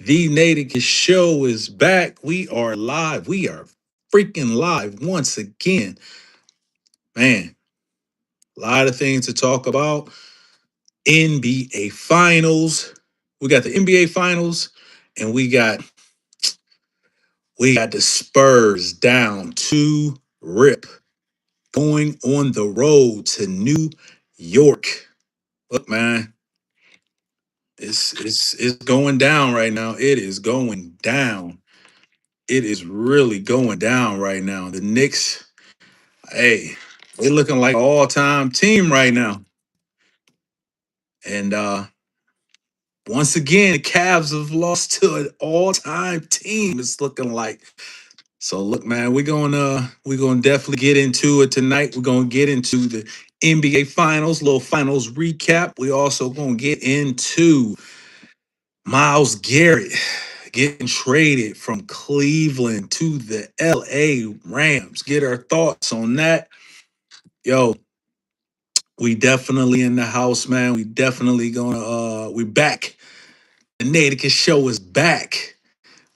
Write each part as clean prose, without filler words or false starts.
The Naticus Show is back. We are live. We are freaking live once again. Man, a lot of things to talk about. NBA Finals. We got the NBA Finals, and we got the Spurs down to rip, going on the road to New York. Look, man, it's going down right now. It is going down. It is really going down right now. The Knicks, hey, they looking like an all-time team right now. And once again, the Cavs have lost to an all-time team. It's looking like. So look, man, we're gonna definitely get into it tonight. We're gonna get into the NBA Finals, little finals recap. We also gonna get into Myles Garrett getting traded from Cleveland to the LA Rams. Get our thoughts on that. Yo, we definitely in the house, man. We definitely gonna we back. The Naticus Show is back.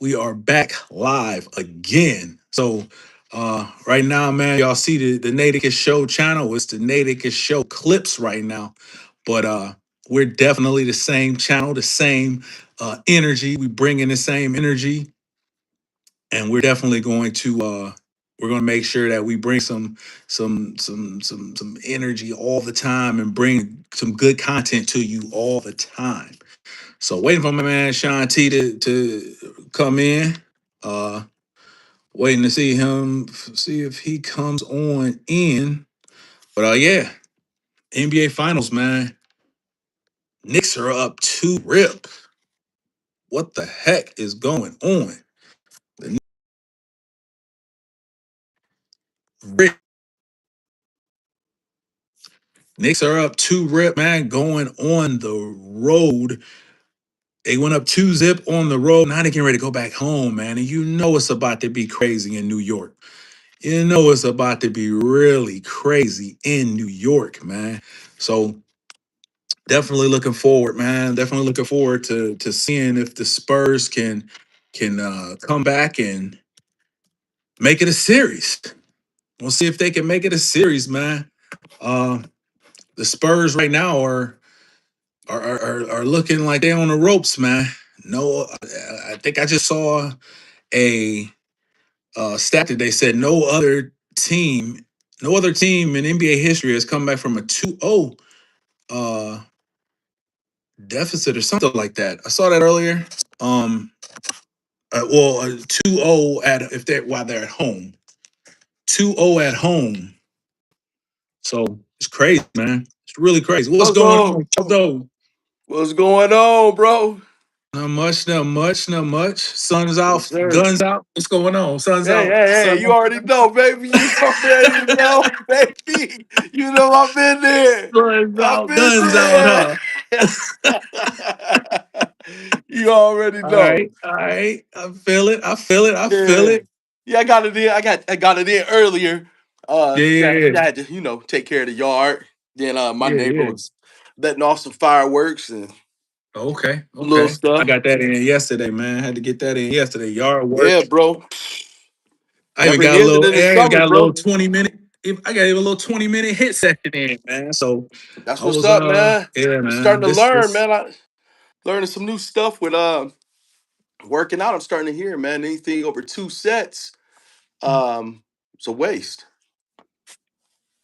We are back live again. So right now, man, y'all see the Naticus Show channel. It's the Naticus Show clips right now. But we're definitely the same channel, the same energy. We bring in the same energy, and we're definitely going to we're going to make sure that we bring some energy all the time and bring some good content to you all the time. So waiting for my man Sean T to come in. Uh Waiting to see him, see if he comes on in. But yeah, NBA Finals, man. Knicks are up 2-rip. What the heck is going on? The Knicks are up 2-rip, man, going on the road. They went up 2-zip on the road. Now they getting ready to go back home, man. And you know it's about to be crazy in New York. You know it's about to be really crazy in New York, man. So definitely looking forward, man. Definitely looking forward to seeing if the Spurs can come back and make it a series. We'll see if they can make it a series, man. Uh, the Spurs right now are looking like they're on the ropes, man. No, I think I just saw a stat that they said no other team in NBA history has come back from a 2-0 uh, deficit or something like that. I saw that earlier. Um, well, 2-0 at if they while they're at home, 2-0 at home. So it's crazy, man. It's really crazy. What's What's going on? on, Though? What's going on, bro? Not much, not much, not much. Sun's Yes, out, sir. guns out. What's going on? Sun's Hey, out, hey, hey, sun you already know, baby. You already know, baby. You know I've been there. sun's I've out, been guns out, there. huh? You already All know. right, all right. I feel it. I feel it. I feel Yeah. it. Yeah, I got it in. I got it in earlier. Yeah, yeah, I had to, take care of the yard. Then my yeah, neighbor yeah. was letting off some fireworks and Okay, little okay. I stuff. got that in yesterday, man. Had to get that in yesterday. Yard Yeah, work. bro. I even Never got a ended little. in the I even summer, got a little bro. 20 minute. I got even a little 20 minute hit session in, man. So That's I what's was up, man. yeah, I'm starting man. to This learn, this man. I learning some new stuff with working out. I'm starting to hear, man. Anything over 2 sets, it's a waste.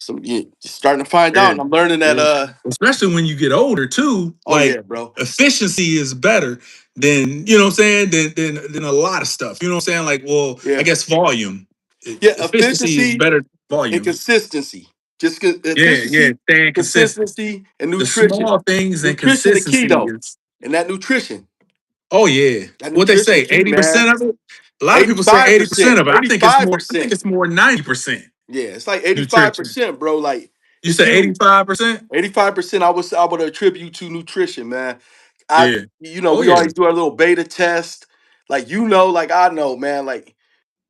So you starting to find out, yeah, and I'm learning that yeah. Especially when you get older too. oh yeah, Like bro. efficiency is better than what I'm saying than a lot of stuff. You know what I'm saying? Like, well, I Yeah. guess volume. Yeah, Efficiency is efficiency better than and volume. consistency. Just Yeah, yeah. efficiency, Staying consistent. consistency, and The nutrition. small things and Nutrition the key consistency though. is. And that nutrition. Oh yeah. That What they nutrition say, key, man. 80% of it. A lot of people say 80% 85%. of it. I think it's more. I think 85%. it's more 90% Yeah, it's like nutrition. 85%, bro. Like You it's said huge. 85%? 85% I would attribute to nutrition, man. Yeah. Oh We yeah. always do our little beta test. Like like I know, man, like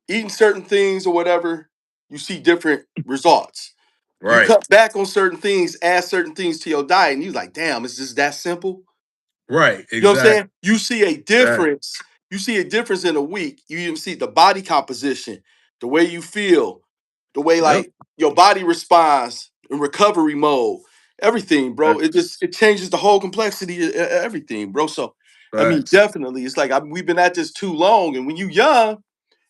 eating certain things or whatever, you see different results. You Right. cut back on certain things, add certain things to your diet, and you like, damn, it's just that simple. Right. You know what I'm Exactly. saying? You see a Exactly. difference. You see a difference in a week. You even see the body composition, the way you feel, the way Yep. like your body responds in recovery mode. Everything, bro. Facts. It changes the whole complexity of everything, bro. So, I mean, Facts. definitely, it's like we've been at this too long, and when you young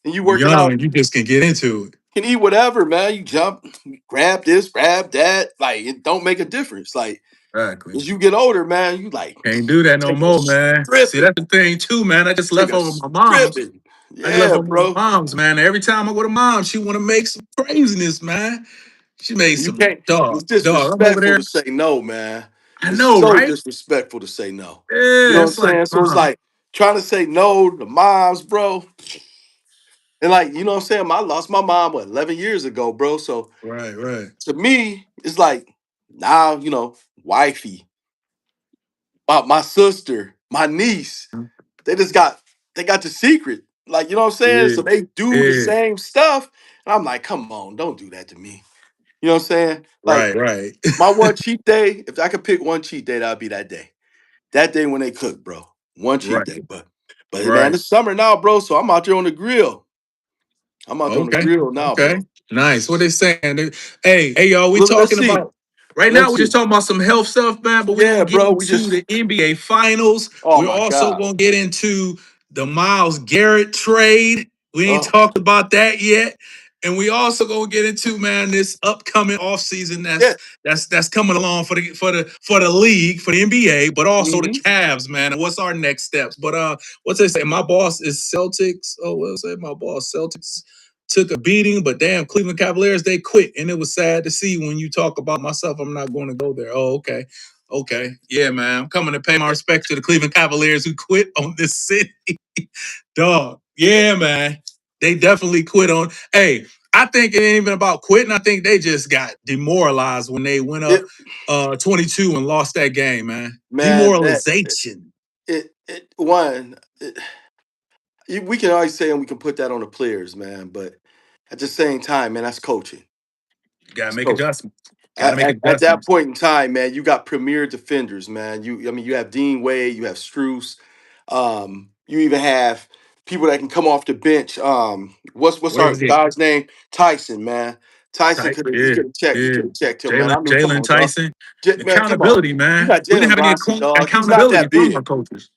and you You working young out, and you just can get into it. you can eat whatever, man. You jump, grab this, grab that. Like it don't make a difference. Like Exactly. as you get older, man, you like Can't do that no take a more, man. See, stripping. that's the thing too, man. I just Take left a over my mom's. stripping. I left Yeah, over my bro. mom's, man. Every time I go to mom, she want to make some craziness, man. She made You some can't. It's dog. I'm over disrespectful there. to say no, man. I It's know, so right? disrespectful to say no. You Yeah, know what I'm it's like, saying? So it's like trying to say no to moms, bro. And like, you know what I'm saying? I lost my mom 11 years ago, bro. So right, right. to me, it's like now, wifey, my sister, my niece, they just got the secret. Like, you know what I'm saying? Yeah, So they do the yeah. same stuff. And I'm like, come on, don't do that to me. You know what I'm saying? Like Right, right, my one cheat day, if I could pick one cheat day, that'd be that day. That day when they cook, bro. One cheat right, day. But man, right. it's summer now, bro. So I'm out there on the grill. I'm out there on the Okay. grill now, Okay. bro. Nice. What they saying? Hey, y'all, we Let's talking see. about right now, Let's we're just see. talking about some health stuff, man, but we're Yeah, gonna get bro. We into just the NBA finals. oh We're my also God. gonna get into the Myles Garrett trade. We ain't Oh, talked about that yet. And we also gonna get into, man, this upcoming offseason yeah. that's coming along for the league, for the NBA, but also the Mm-hmm. Cavs, man. And what's our next steps? But what's they say? My boss is Celtics. Oh, what's say? My boss Celtics took a beating, but damn, Cleveland Cavaliers, they quit. And it was sad to see when you talk about myself, I'm not going to go there. Oh, okay. Okay. Yeah, man. I'm coming to pay my respects to the Cleveland Cavaliers who quit on this city. Dog. Yeah, man. They definitely quit on. Hey, I think it ain't even about quitting. I think they just got demoralized when they went up It 22 and lost that game, man. man, that Demoralization. it one. We can always say and we can put that on the players, man. But at the same time, man, that's coaching. You gotta It's make coaching. adjustments. Gotta make At that adjustments. point in time, man, you got premier defenders, man. I mean, you have Dean Wade, you have Struce, you even have people that can come off the bench. What's Where our is he? guy's name? Tyson, man. Tyson Type. could have he Yeah. could have checked he Yeah. could have checked him, man. Jalen I mean, come Jalen on, dog. Tyson. Man, come on. Accountability, You man. got We didn't Jalen have any Bronson, dog. He's not accountability that from our big. coaches.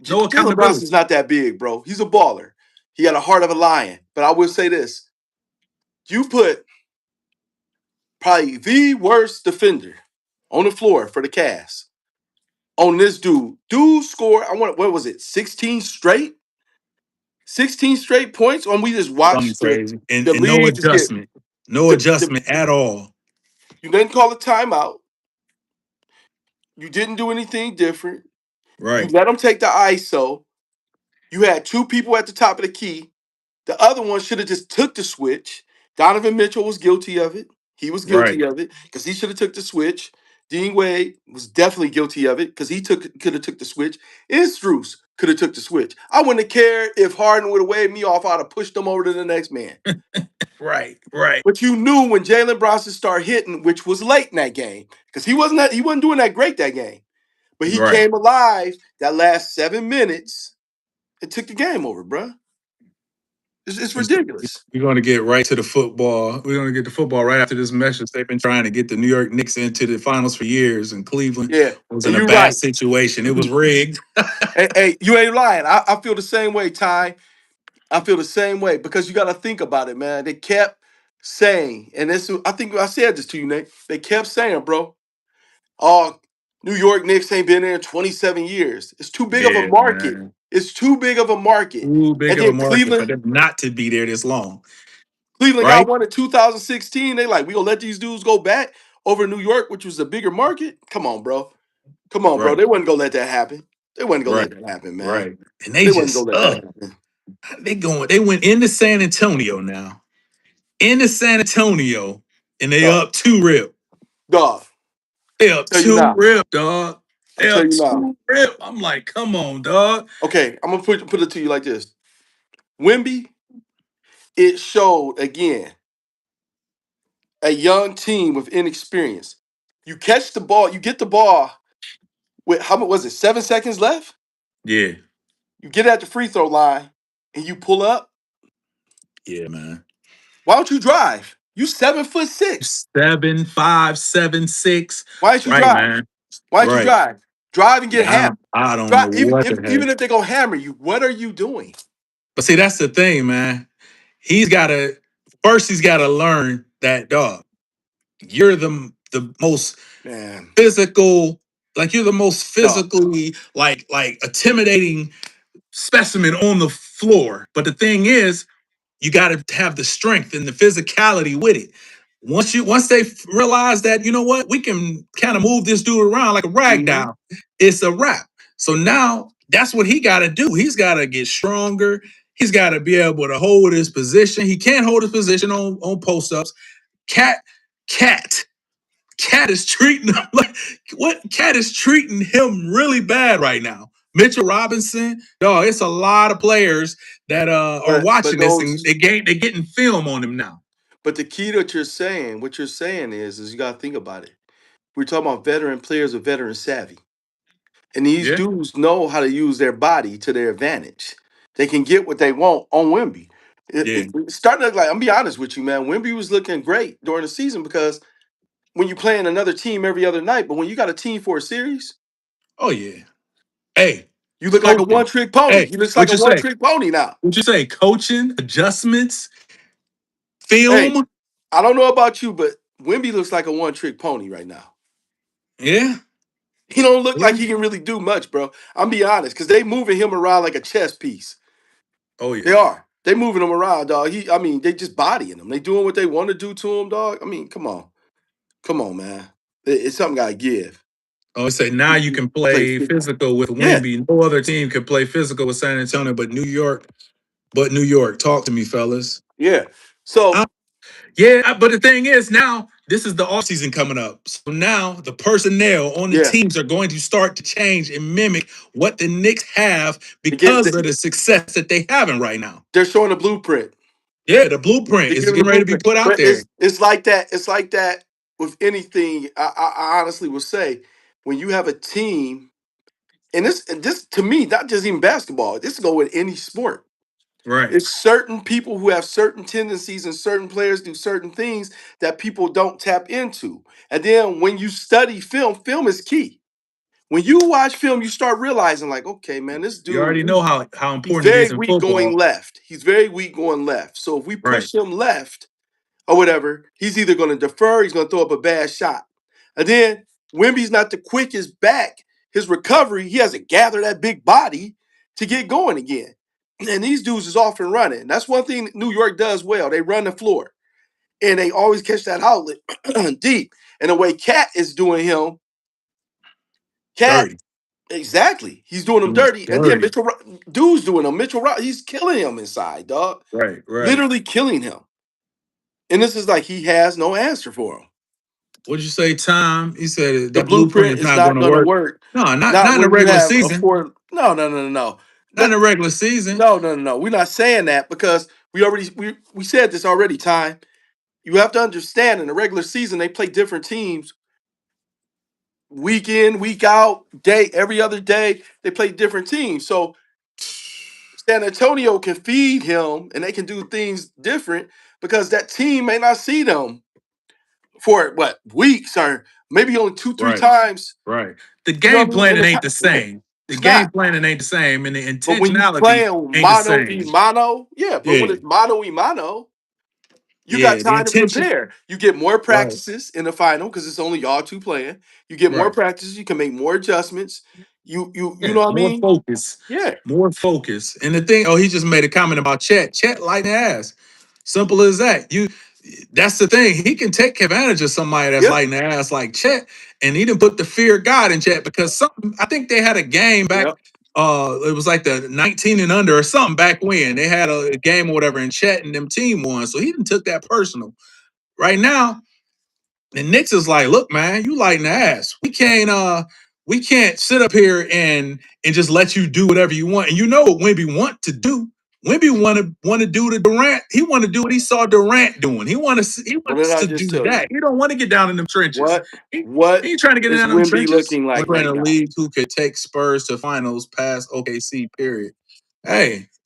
No Jalen accountability. Bronson's not that big, bro. He's a baller. He got a heart of a lion. But I will say this: you put probably the worst defender on the floor for the Cavs on this dude. Dude scored, what was it, 16 straight? 16 straight points? When we just Something watched crazy. And the and no league just get adjustment. No the adjustment at all. you didn't call a timeout. You didn't do anything different. You Right. let them take the ISO. You had two people at the top of the key. The other one should have just took the switch. Donovan Mitchell was guilty of it. He was Right. guilty of it because he should have took the switch. Dean Wade was definitely guilty of it because he could have took the switch. And Struce could have took the switch. I wouldn't have cared if Harden would have waved me off. I'd have pushed him over to the next man. Right. Right. But you knew when Jalen Bronson started hitting, which was late in that game, because he wasn't doing that great that game. But he Right. came alive that last 7 minutes and took the game over, bruh. It's ridiculous. We're going to get right to the football. We're going to get the football right after this message. They've been trying to get the New York Knicks into the finals for years, and Cleveland Yeah, was and in a you're bad right. situation. It was rigged. Hey, you ain't lying. I feel the same way, Ty. I feel the same way because you got to think about it, man. They kept saying, and this I think I said this to you, Nate. They kept saying, bro, oh, New York Knicks ain't been there in 27 years. It's too big of a Yeah, market. man. It's too big of a market. Too big And of a then market for Cleveland, them not to be there this long. Cleveland got Right? one in 2016. They like, we gonna let these dudes go back over New York, which was a bigger market. Come on, bro. Come on, bro. Right. They wasn't gonna let that happen. They wasn't gonna Right. let that happen, man. Right. And they They wasn't gonna just let that happen. they went into San Antonio now. Into San Antonio and they Dog, up 2-rip. dog. They up Tell you two now. rip, dog. I'm They telling up you now. 2-rip. I'm like, come on, dog. Okay, I'm gonna put it to you like this. Wimby, it showed again a young team with inexperience. You catch the ball, you get the ball with how much was it? 7 seconds left. Yeah. You get at the free throw line and you pull up. Yeah, man. Why don't you drive? You 7'6". 7'5", 7'6". Why don't you Right, drive? man. Why don't you Right. drive? Drive and get Yeah, hammered. I don't know Drive even what if the even heck. if they go hammer you. What are you doing, But see, that's the thing, man. He's gotta first he's gotta learn that dog. You're the most man? physical, like you're the most No, physically like intimidating specimen on the floor. But the thing is, you got to have the strength and the physicality with it. Once they realize that, you know what, we can kind of move this dude around like a rag hmm doll, it's a wrap. So now that's what he got to do. He's got to get stronger. He's got to be able to hold his position. He can't hold his position on post ups. Cat, cat. Cat is treating him like what? Cat is treating him really bad right now. Mitchell Robinson, dog. It's a lot of players that are but watching this and those they're getting film on him now. but the key to what you're saying is you got to think about it. We're talking about veteran players with veteran savvy, and these Yeah, dudes know how to use their body to their advantage. They can get what they want on Wemby. yeah. It's starting to look like, I'm be honest with you, man. Wemby was looking great during the season because when you playing another team every other night, but when you got a team for a series, Oh yeah. Hey, you look like a coaching. one-trick pony. Hey, He looks like what a you say? one-trick pony now. What you say? Coaching, adjustments, Hey, film. I don't know about you, but Wemby looks like a one-trick pony right now. Yeah, He don't look yeah. like he can really do much, bro. I'm be honest, because they moving him around like a chess piece. Oh They yeah. are. They moving him around, dog. I mean, they just bodying him. They doing what they want to do to him, dog. I mean, come on, man. It's something got to give. Oh, say now you can Play, play physical with yeah, Wimby. No other team can play physical with San Antonio, but New York. But New York, talk to me, fellas. yeah. So Yeah, but the thing is, now this is the offseason coming up. So now the personnel on the yeah, teams are going to start to change and mimic what the Knicks have again, because of the success that they having right now. they're showing a blueprint. Yeah, the blueprint They're is giving the getting ready to be blueprint, put out but there. it's like that. It's like that with anything. I honestly will say when you have a team, and this to me, not just even basketball. This go with any sport. Right. It's certain people who have certain tendencies and certain players do certain things that people don't tap into. And then when you study film, film is key. When you watch film, you start realizing, like, okay, man, this You dude, already know how he's important it very is in weak going football. left. He's very weak going left. So if we Right. push him left or whatever, he's either going to defer, he's going to throw up a bad shot. And then Wimby's not the quickest back. His recovery, he has to gather that big body to get going again. And these dudes is off and running. That's one thing New York does well. They run the floor and they always catch that outlet deep. And the way Cat is doing him, Cat, Dirty. exactly. He's doing him Doing dirty. And then dirty. Mitchell, dude's doing him. He's killing him inside, dog. Right, right. Literally killing him. And this is like he has no answer for him. What'd you say, Tom? He said The that blueprint blueprint is is not not going to going to work. work. No, not Not in the when you regular have a season. four. No, no, no, no, no. Not in That the regular season. no. We're not saying that because we said this already. Time you have to understand in the regular season they play different teams week in, week out, day every other day. They play different teams. So San Antonio can feed him and they can do things different because that team may not see them for what weeks or maybe only two, three Right, times. right. The You know game what I mean? In planning the ain't the right. same. The It's game not. planning ain't the same, and the But when you intentionality playing ain't the mano v same. mano, yeah. But when Yeah, it's mano y mano, you got yeah. The time to intention. prepare. You get more Right, practices in the final because it's only y'all two playing. You get more right. practices. You can make more adjustments. You Yeah, know what I more mean? focus, Yeah. more focus. And the thing, oh, he just made a comment about Chet. Chet lighting ass. Simple as that. That's the thing. He can take advantage of somebody that's Yep. lighting the ass like Chet, and he didn't put the fear of God in Chet because something. I think they had a game back. Yep. It was like the 19 and under or something back when they had a game or whatever, and Chet and them team won. So he didn't took that personal. Right now, the Knicks is like, look, man, you lighting the ass. We can't sit up here and just let you do whatever you want. And you know what Wimby want to do. Wimby want to do the Durant. He want to do what he saw Durant doing. He What did wants I to just do tell that. you? He don't want to get down in them trenches. What He, what he ain't trying to get is down in them Wimby trenches. looking like We're in right a now? league who could take Spurs to finals past OKC. Period.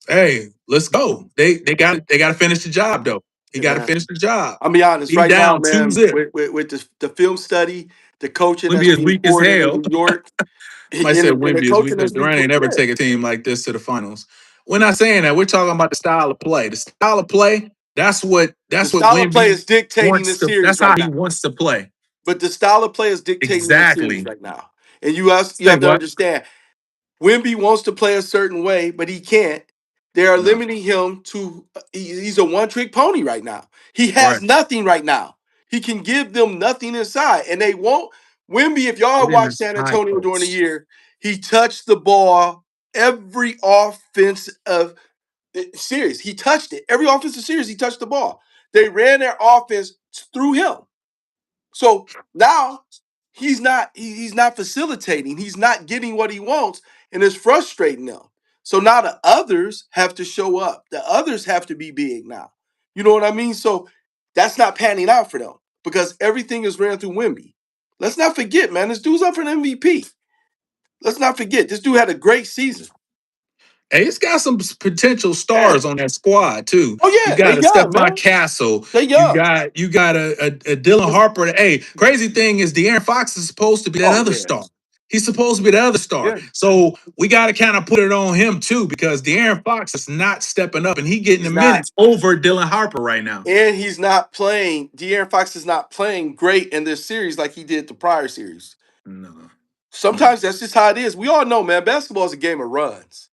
Hey, let's go. They got to finish the job though. He Hey, got to man. finish the job. I'll be honest, He right now, down two man, zip. with the film study, the coaching Wimby that's is being weak as poured into hell. New York, Might say and the Wimby is weak coaching because that's being Durant poured, ain't never yeah. take a team like this to the finals. We're not saying that. We're talking about the style of play. The style of play. The That's what style of play Wimby is dictating wants this to. series That's right how he now. wants to play. But the style of play is dictating this series Exactly. right now. And you Say have to what? understand, Wimby wants to play a certain way, but he can't. They are No. limiting him to he's a one-trick pony right now. He has Right. nothing right now. He can give them nothing inside. And they won't. Wimby, if y'all Get in watch the San high Antonio during the post. year, he touched the ball every offensive series. He touched it. Every offensive series, he touched the ball. They ran their offense through him. So now he's not facilitating. He's not getting what he wants, and it's frustrating them. So now the others have to show up. The others have to be big now. You know what I mean? So that's not panning out for them because everything is ran through Wimby. Let's not forget, man. This dude's up for an MVP. Let's not forget. This dude had a great season. Hey, it's got some potential Yeah. stars on that squad too. Oh You yeah, they got a young, Stephon man. Castle. They young. You got a Dylan It's- Harper. Hey, crazy thing is De'Aaron Fox is supposed to be that oh other yeah, star. He's supposed to be the other star. yeah. So we got to kind of put it on him too because De'Aaron Fox is not stepping up and he getting the He's not. minutes over Dylan Harper right now. And he's not playing. De'Aaron Fox is not playing great in this series like he did the prior series. No, no. Sometimes that's just how it is. We all know, man. Basketball is a game of runs.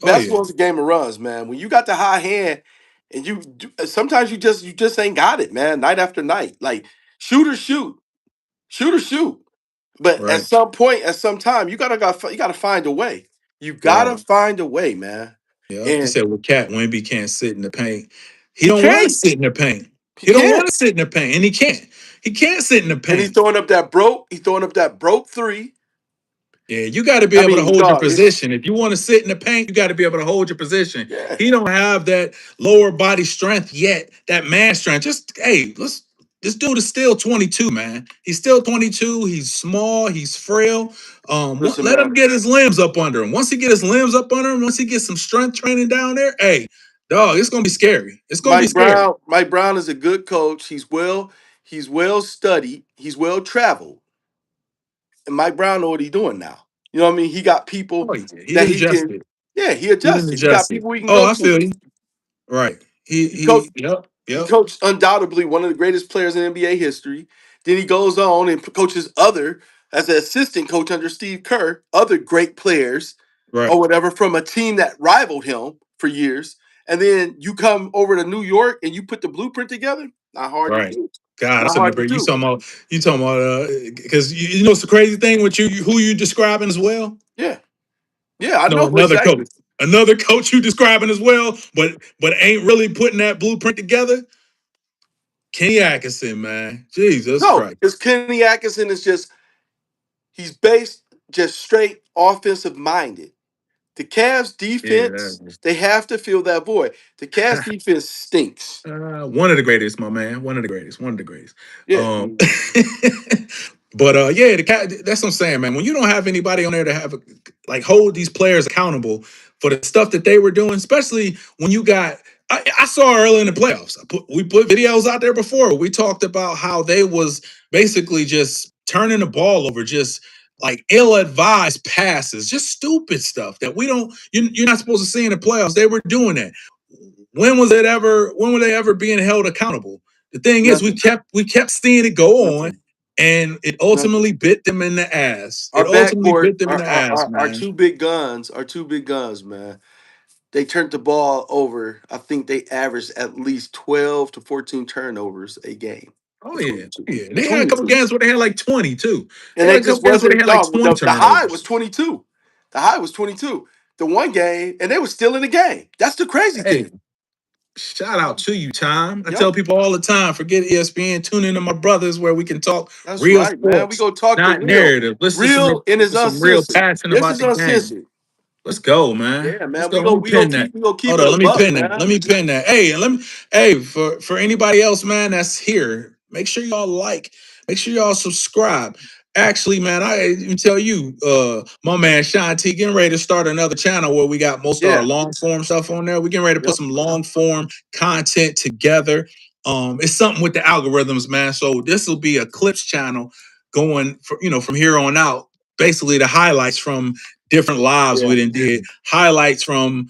Oh yeah, Basketball is a game of runs, man. When you got the high hand, and sometimes you just ain't got it, man. Night after night, like shoot or shoot, shoot or shoot. But at right. some point, at some time, you gotta find a way. You gotta Dog. find a way, man. Yep. You And said, well, Cat Wemby can't sit in the paint. He he don't want to can't. sit in the paint. He He don't want can't. to sit in the paint, and he can't. He can't sit in the And he's paint. throwing up that broke. He's throwing up that broke three. Yeah, you got to be I able to mean, hold your dog, it's position. If you want to sit in the paint, you got to be able to hold your position. yeah. He don't have that lower body strength yet, that man strength. Just hey, let's. This dude is still 22, man. He's still 22. He's small. He's frail. Listen, Let him man. get his limbs up under him. Once he get his limbs up under him, once he gets some strength training down there, hey, dog, it's gonna be scary. It's gonna be scary. Mike Brown is a good coach. He's well studied. He's well traveled. And Mike Brown know what he's doing now. You know what I mean? He got people Oh, he did. He that didn't he adjust can. it. Yeah, he He didn't adjusted. He got adjust it. people he can Oh, go I to. feel you. Right. He coached. Yep, He yep. coached undoubtedly one of the greatest players in NBA history. Then he goes on and coaches other as an assistant coach under Steve Kerr, other great players Right, or whatever from a team that rivaled him for years. And then you come over to New York and you put the blueprint together. Not hard to right. do. God, Not that's hard to another. do. You talking about because you know it's the crazy thing with who you describing as well. Yeah. Yeah, I No, know another exactly. another coach you describing as well, but ain't really putting that blueprint together. Kenny Atkinson, man, Jesus No, Christ. because Kenny Atkinson is just he's based just straight offensive minded. The Cavs Yeah, defense, they have to fill that void. The Cavs defense stinks. one of the greatest, my man. One of the greatest. One of the greatest. Yeah. Um, but yeah, the cat. That's what I'm saying, man. When you don't have anybody on there to have like hold these players accountable for the stuff that they were doing, especially when you got. I saw early in the playoffs. We put videos out there before. We talked about how they was basically just turning the ball over, just like ill-advised passes, just stupid stuff that we don't. You're not supposed to see in the playoffs. They were doing that. When was it ever? When were they ever being held accountable? The thing is, Nothing. we kept seeing it go on, Nothing. and it Nothing. ultimately bit them in the ass. It Our ultimately backcourt, bit them in the ass, our man. two big guns, man. They turned the ball over. I think they averaged at least 12 to 14 turnovers a game Oh between yeah, the two. oh, yeah. They had Between a the couple two. games where they had like 20 too. And They had they a couple just games where they wasn't had like no, 20 the high was turnovers. 22. The high was 22. The one game, and they were still in the game. That's the crazy Hey, thing. shout out to you, Tom. I tell Yep. people all the time, forget ESPN, tune into my brothers where we can talk That's real right, man. We sports, go talk the not real. narrative. Listen to Real and it's some real uncensored. passion This about is the game. uncensored. Let's go, man. Yeah, Let's man. go. Let me pin that. We gonna keep Hold it on. a Let me buck, pin that. Let man. me pin that. Hey, and let me. Hey, for anybody else, man, that's here. Make sure y'all like. Make sure y'all subscribe. Actually, man, I even tell you, my man Sean T getting ready to start another channel where we got most of our Yeah. long form stuff on there. We getting ready to put Yep. some long form content together. It's something with the algorithms, man. So this will be a clips channel going for from here on out. Basically, the highlights from different lives we Yeah. did, highlights from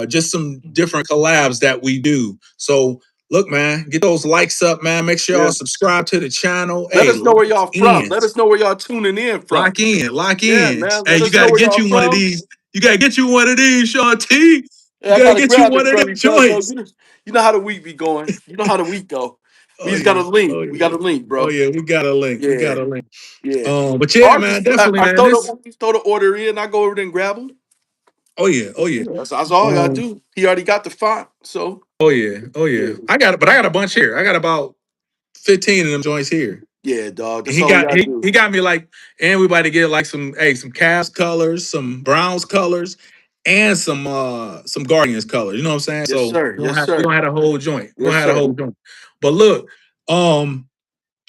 just some different collabs that we do. So look, man, get those likes up, man. Make sure y'all Yeah. subscribe to the channel. Let Hey, us know lock where y'all from. in, Let us know where y'all tuning in from. lock in, lock Yeah, in. man. Hey, Let you us know gotta where get y'all you one of from. these. You gotta get you one of these, Sean T. You Yeah, I gotta gotta get you grab one it of from them you, cuz. So joints. you know how the week be going. You know how the week go. We Oh just got a yeah, link. oh We got yeah, a link, oh bro. yeah. We got a link. We got Yeah. a link. Yeah. But yeah, Or man, just definitely, I man. This. throw the order in. I go over there and grab them. Oh yeah, oh yeah. That's all I gotta Um, do. He already got the font, so oh yeah, oh yeah. yeah, I got a bunch here. I got about 15 of them joints here. yeah, dog. And That's all we gotta he do. got me like, and we about to get like some Cavs colors, some Browns colors, and some Guardians colors. You know what I'm saying? Yes, So sir. Yes, we sir. gonna have a whole joint. We're Yes, gonna have a sir. whole joint. But look, um,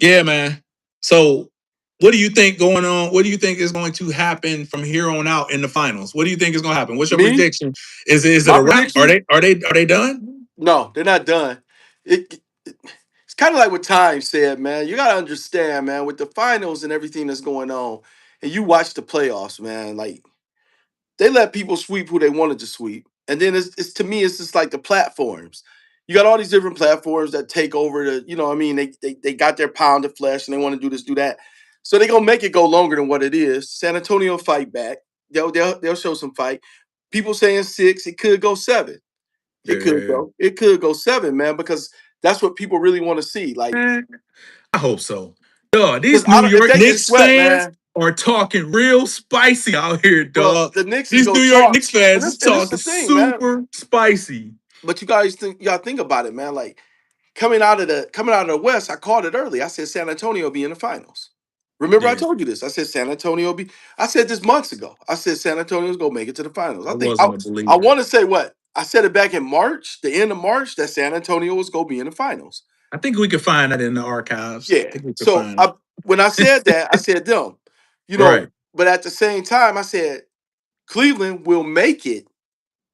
yeah, man. So what do you think going on? What do you think is going to happen from here on out in the finals? What do you think is going to happen? What's your Me, prediction? Is it my a wrap? prediction? Are they done? No, they're not done. It's kind of like what Time said, man. You gotta understand, man, with the finals and everything that's going on, and you watch the playoffs, man. Like they let people sweep who they wanted to sweep. And then it's to me, it's just like the platforms. You got all these different platforms that take over the, you know what I mean? They got their pound of flesh and they want to do this, do that. So they're gonna make it go longer than what it is. San Antonio fight back. They'll show some fight. People saying 6, it could go 7. Yeah, yeah, yeah. It could go 7, man, because that's what people really want to see. Like, Man, I hope so. Dog, because these I New don't if York they can Knicks sweat, fans man. are talking real spicy out here, Well, dog. the Knicks is These New gonna York talk. Knicks fans is And this talking the thing, man. super spicy. But you gotta think about it, man. Like coming out of the West, I called it early. I said San Antonio will be in the finals. Remember, I Yeah, told you this. I said San Antonio will be. I said this months ago. I said San Antonio's gonna make it to the finals. I wasn't a I believer. want to say what I said it back in March, the end of March, that San Antonio was gonna be in the finals. I think we could find that in the archives. I Yeah. think we could So find when I said that, I said them. You it. Right. know, but at the same time, I said Cleveland will make it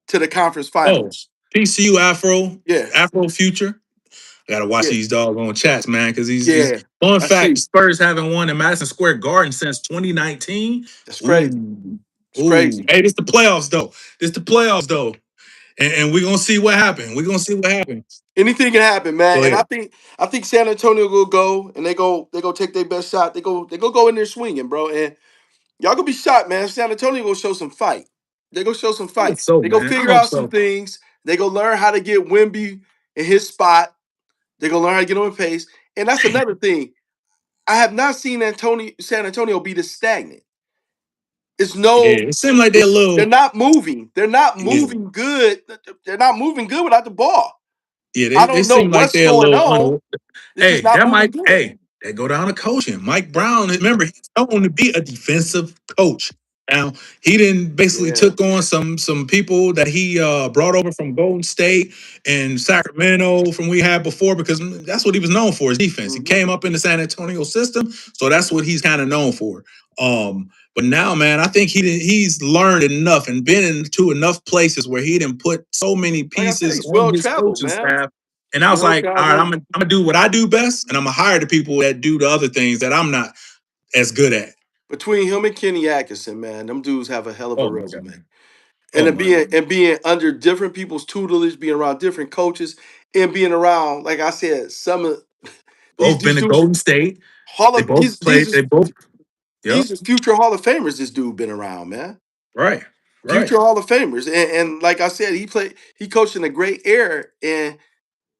to the conference Oh, finals. PCU Yeah. Afro Future. I gotta watch Yeah. these doggone chats, man, because these Yeah. fun I fact, see. Spurs haven't won in Madison Square Garden since 2019. That's crazy. Ooh, It's ooh. crazy. Hey, this the playoffs though. This the playoffs though. And we're gonna see what happens. We're gonna see what happens. Anything can happen, man. Go And ahead. I think San Antonio will go and they go take their best shot. Go in there swinging, bro. And y'all gonna be shocked, man. San Antonio gonna show some fight. They gonna show some I hope fight. so, They go man. I figure hope out some so. things. They go learn how to get Wimby in his spot. They gonna learn how to get him in pace. And that's another thing. I have not seen San Antonio be this stagnant. It's Yeah, no, it seemed like they're a they're little. not moving. They're not Yeah, moving good. They're not moving good without the ball. yeah. I They don't know seem like what's they're a going little on. It's just Hey, not that moving might. good. Hey, they go down to coaching. Mike Brown. Remember, he's known to be a defensive coach. Now he didn't basically Yeah. took on some people that he brought over from Golden State and Sacramento from we had before because that's what he was known for his defense. He hmm came up in the San Antonio system, so that's what he's kind of known for. But now, man, I think he's learned enough and been into enough places where he didn't put so many Like I said, pieces he's on well his traveled, coaching man. staff. And I was Well like, all right, traveled. I'm gonna do what I do best, and I'm gonna hire the people that do the other things that I'm not as good at. Between him and Kenny Atkinson, man, them dudes have a hell of a Oh my god. resume. And Oh my god. being under different people's tutelage, being around different coaches, and being around, like I said, some of Both been these to dudes Golden State. Hall They of both played. They both. Yep. these are future Hall of Famers. This dude been around, man. Right. Right. Future Hall of Famers, and like I said, he coached in a great era, and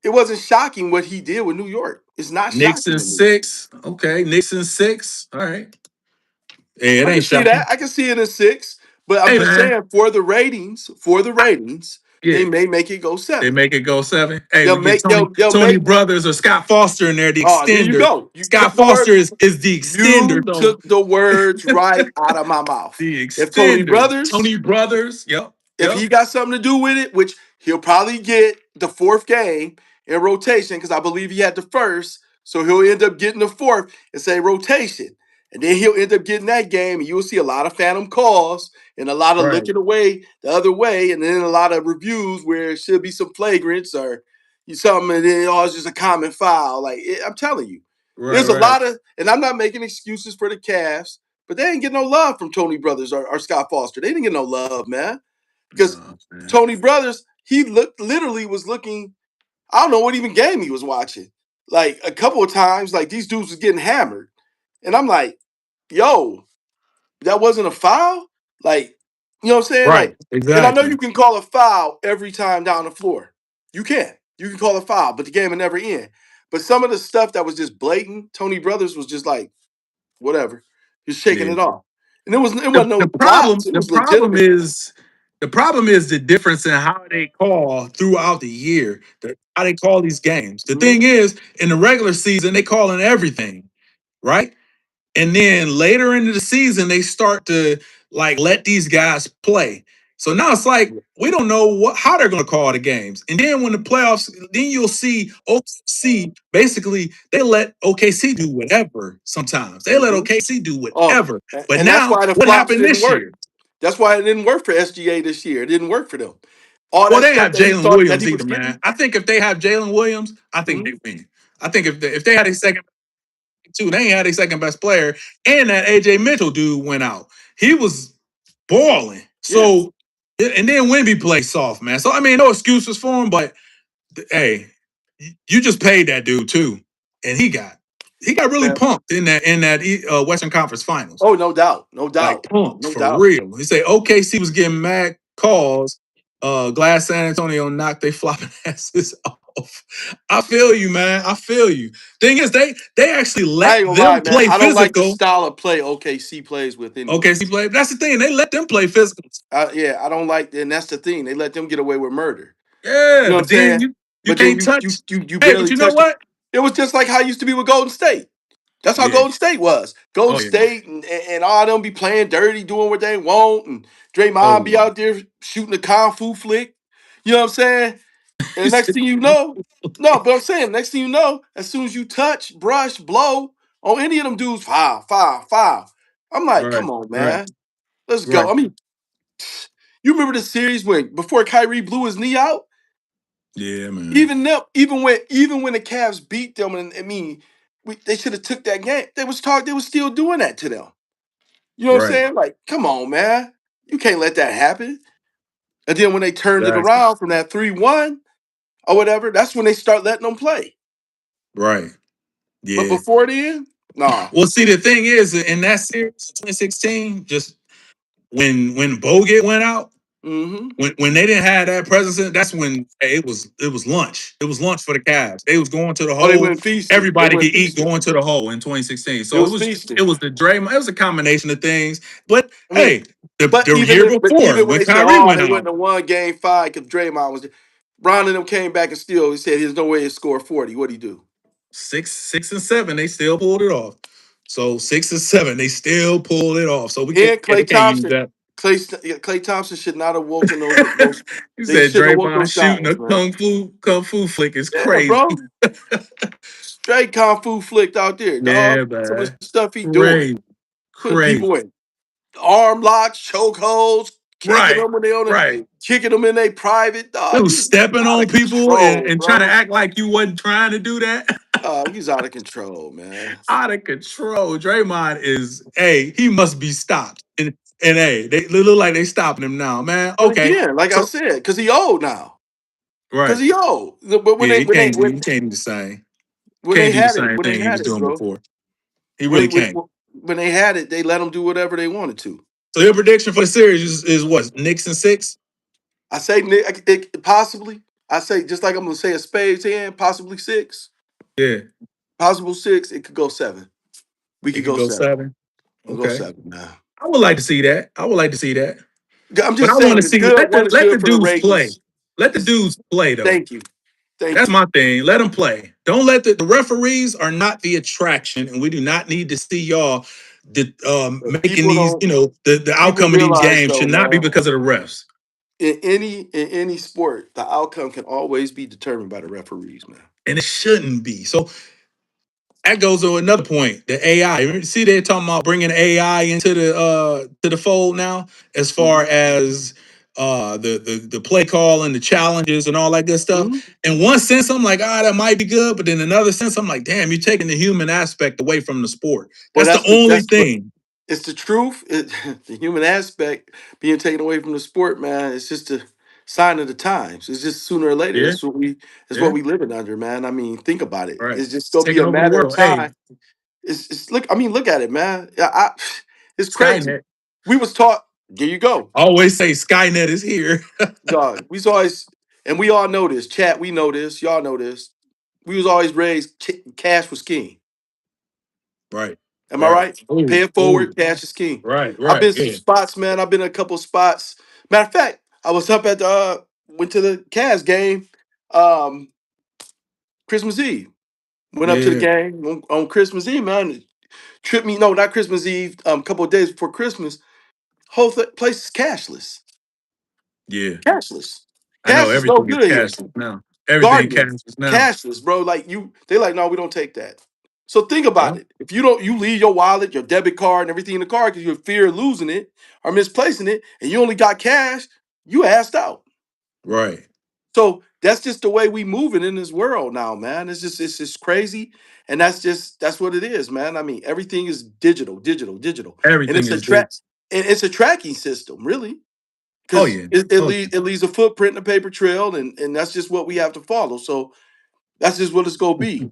it wasn't shocking what he did with New York. It's not Knicks shocking and to me. six. Okay. Knicks and six. All right. Hey, it I can ain't see that. shocking. I can see it in 6, but I'm Hey just man. saying for the ratings, Yeah. they may make it go They 7. make it go 7. Hey, They'll we get make Tony they'll Tony make. Brothers or Scott Foster in there, the Oh, there you extender. go. You Scott took the Foster word. is the extender. You So took the words right out of my mouth. the If Tony extender. Brothers, Tony Brothers. Yep. if Yep. he got something to do with it, which he'll probably get the fourth game in rotation, because I believe he had the first, so he'll end up getting the fourth and say rotation. And then he'll end up getting that game, and you'll see a lot of phantom calls and a lot of Right. looking away the other way, and then a lot of reviews where it should be some flagrants or something, and then it's just a common foul. I'm telling you, Right. there's a Right. lot of, and I'm not making excuses for the Cavs, but they didn't get no love from Tony Brothers or Scott Foster. They didn't get no love, man. Because No, man. Tony Brothers, he literally was looking. I don't know what even game he was watching. Like a couple of times, like these dudes was getting hammered, and I'm like, "Yo, that wasn't a foul." Like, you know what I'm saying? Right. Like, and I know Exactly. you can call a foul every time down the floor. You can. You can call a foul, but the game will never end. But some of the stuff that was just blatant, Tony Brothers was just like, whatever. He's shaking Yeah. it off, and it The, wasn't the no problem box. It the was problem legitimate. is the problem is the difference in how they call throughout the year. How they call these games. The thing Mhm. is, in the regular season, they calling everything, right? And then later into the season, they start to like let these guys play. So now it's like we don't know how they're going to call the games. And then when the playoffs, then you'll see OKC basically they let OKC do whatever. Sometimes they let Mhm. OKC do Oh, whatever. But and that's now why the what flops happened didn't this work. year? That's why it didn't work for SGA this year. It didn't work for them. All Well, that they didn't stuff have that he Jalen thought that he Williams was either, man. getting. I think if they have Jalen Williams, I think they Mhm. win. I think if they had a second two, they ain't had a second best player, and that AJ Mitchell dude went out. He was balling. Yeah, So, and then Wemby played soft, man. So I mean, no excuses for him, but hey, you just paid that dude too, and he got really man. pumped in that Western Conference Finals, Oh, no doubt, no like doubt, pumped no for doubt. real. He said OKC was getting mad calls. Glad San Antonio knocked they flopping asses off. I feel you, man. I feel you. Thing is, they actually I let ain't gonna lie, them man. play I don't like the physical. style of play OKC plays with anyway. OKC play. That's the thing. They let them play physical. Yeah, I don't like, and that's the thing. They let them get away with murder. You Yeah, know what I'm but then saying? you But then can't you touch. you you Hey, but barely you know touched it. what? It was just like how it used to be with Golden State. That's how Yeah. Golden State was. Golden Oh yeah. State and all them be playing dirty, doing what they want, and Oh Draymond be yeah. out there shooting a kung fu flick. You know what I'm saying? And You the next said- thing you know, no, but I'm saying next thing you know, as soon as you touch, brush, blow on any of them dudes, foul, foul, foul. I'm like, right. come on, Right. man, let's go. Right. I mean, you remember the series when before Kyrie blew his knee out? Yeah, man. Even them, even when the Cavs beat them, and I mean, they should have took that game. They was still doing that to them. You know what I'm Right. saying? Like, come on, man, you can't let that happen. And then when they turned it Exactly. around from that 3-1 or whatever, that's when they start letting them play. Right. But Yeah. before then, nah. Well, see, the thing is, in that series, 2016, just when Bogut went out, Mm-hmm. when they didn't have that presence, that's when hey, it was lunch. It was lunch for the Cavs. They was going to the Oh, they hole. went feasting. They Everybody went could eat feasting. going to the hole in 2016. It So was it feasting. was the Draymond. It was a combination of things. But I mean, hey, the but the even year if, but before even when when they said, Kyrie "Oh, went they out, went to one game 5 because Draymond was there," Brown and them came back and still he said, "There's no way he scored 40." What'd he do? 6 and 7, they still pulled it off. So 6 and 7, they still pulled it off. So we can't And yeah, they Clay can't use Thompson, that. Clay Thompson should not have woken those. You They said shouldn't have woke Draymond those shooting a giants, man. kung fu flick is Yeah, crazy. bro. Straight kung fu flicked out there, dog. Yeah, Some of man. the stuff he doing, Crazy. putting Crazy. people in arm locks, chokeholds, kicking Right. them when they on it, Right. kicking them in their private It dog. was He's stepping out on of people control, and trying to bro. act like you wasn't trying to do that. He's out of control, man. Out of control. Draymond is, hey, he must be stopped. And hey, they look like they stopping him now, man. But Okay. again, like I So said, because he old now. Because right. he old. But Yeah, he can't do the same. when they Can't do the had it, same when they thing he had was it, doing bro. before. He really can't. When they had it, they let him do whatever they wanted to. So your prediction for the series is what? Knicks and 6? I say possibly. I say just like I'm gonna say a spade 10, possibly 6, Yeah. possible 6. It could go 7. We It could could go go 7. 7. We'll go Okay. 7 now. I would like to see that. I would like to see that. I'm But just I want saying to it's see good. One is let the good for the dudes play. ratings. Let the dudes play though. Thank you. Thank That's you. my thing. Let them play. Don't let the referees are not the attraction, and we do not need to see y'all But making people these. don't The people outcome of these realize games though, should not be man, because of the refs. in any sport, the outcome can always be determined by the referees, man. And it shouldn't be. So that goes to another point. The AI. See, they're talking about bringing AI into the to the fold now, as far Hmm. as the play call and the challenges and all that good stuff. Hmm. In one sense, I'm like, that might be good, but in another sense, I'm like, damn, you're taking the human aspect away from the sport. Well, That's the only that's what thing. it's the truth. The human aspect being taken away from the sport, man. It's just a sign of the times. It's just sooner or later. Yeah, That's what yeah, we living under, man. I mean, think about it. right. It's just It's gonna be taking a over the matter of world. Hey, time. It's look. I mean, look at it, man. It's crazy. Skynet. We was taught. There you go. I always say Skynet is here. Dog. We was always, and we all know this. Chat. We know this. Y'all know this. We was always raised. Cash was king. Right, Am I right. right? Pay Ooh, it ooh. forward. Cash is king. Right, I've right. been some Yeah, spots, man. I've been in a couple spots. Matter of fact, I was up at the went to the Cavs game, um, Christmas Eve. Went up to the yeah, game on Christmas Eve, man. Tripped me, no, not Christmas Eve. A couple of days before Christmas. Whole place is cashless. yeah. Cashless. I know Cash is no everything is good here. cashless now. Everything Guardian, cashless now. cashless, bro. Like they like, no, we don't take that. So think Yeah, about it. If you don't, you leave your wallet, your debit card, and everything in the car because you fear losing it or misplacing it, and you only got cash, you assed out. right. So that's just the way we moving in this world now, man. It's just crazy, and that's what it is, man. I mean, everything is digital, digital, digital, and Everything it's a is track, this. and it's a tracking system, really, Oh because yeah. Oh it leaves a footprint in a paper trail, and that's just what we have to follow. So that's just what it's gonna be.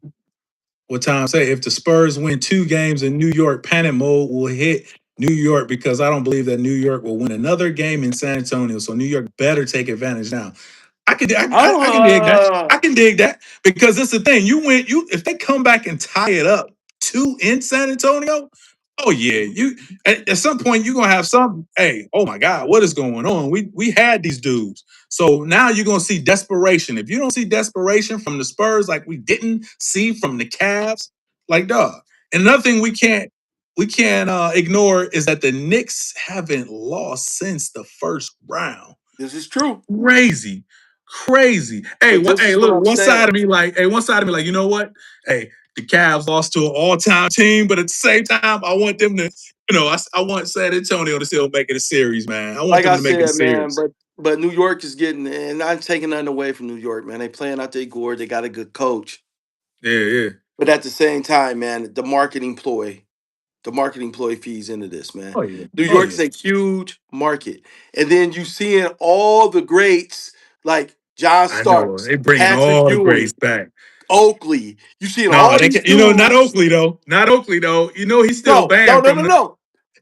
what Tom say? If the Spurs win 2 games in New York, panic mode will hit New York because I don't believe that New York will win another game in San Antonio. So New York better take advantage now. I can dig that. Uh, I can dig that because it's the thing. You if they come back and tie it up 2 in San Antonio. Oh yeah, you at some point you're gonna have some. Hey, oh my God, what is going on? We had these dudes, so now you're gonna see desperation. If you don't see desperation from the Spurs, like we didn't see from the Cavs, like dog. And another thing we can't ignore is that the Knicks haven't lost since the first round. this is true, Crazy, crazy. Hey, but this hey, is what look, I'm one side saying. of me like, hey, one side of me like, you know what? Hey, the Cavs lost to an all-time team, but at the same time, I want them to, I want San Antonio to still make it a series, man. I want Like them I to make it a said, man, series. but New York is getting, and I'm taking nothing away from New York, man. They playing out their gore. They got a good coach, Yeah, yeah. but at the same time, man, the marketing ploy fees into this, man. Oh yeah. New Oh York yeah. is a huge market, and then you seeing all the greats like John I know. Starks, They bringing Patrick all the Ewing, greats back. Oakley. You seeing No, all they these can, not dudes. Oakley though. Not Oakley though. He's still No, no, banned no, from no, the. no.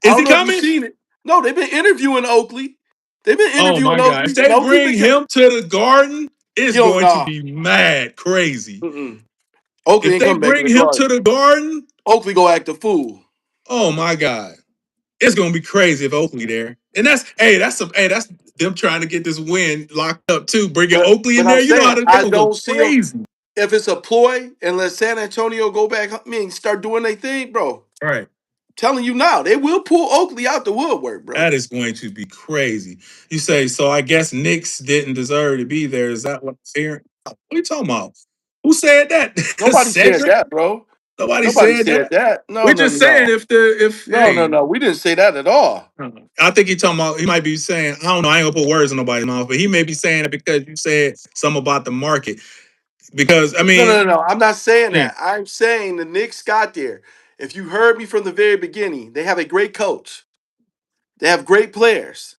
I Is don't he know if you've coming? seen it. No, they've been interviewing Oakley. They've been Oh interviewing my God. If Oakley, and they Oakley bring been him to the Garden, it's you know, going to nah. be mad crazy. Mm-mm. Oakley If ain't they coming back to bring the him to Garden. the Garden, Oakley go act a fool. oh my God, it's gonna be crazy if Oakley there. And that's them trying to get this win locked up too. Bringing Oakley in But I'm there, you know how saying they I gonna go don't see them. crazy. If it's a ploy and let San Antonio go back, I mean, start doing their thing, bro. All right, Telling you now, they will pull Oakley out the woodwork, bro. that is going to be crazy. You say so? I guess Knicks didn't deserve to be there. Is that what I'm hearing? What are you talking about? Who said that? Nobody said Cedric? that, bro. Nobody Nobody said said that. that. No, We're no, just saying no, if the if no, no, hey. no. We didn't say that at all. I think he talking about he might be saying, I don't know, I ain't gonna put words in nobody's mouth, but he may be saying it because you said something about the market. Because I No, no, mean, no, no. I'm not saying yeah, that. I'm saying the Knicks got there. If you heard me from the very beginning, they have a great coach. They have great players.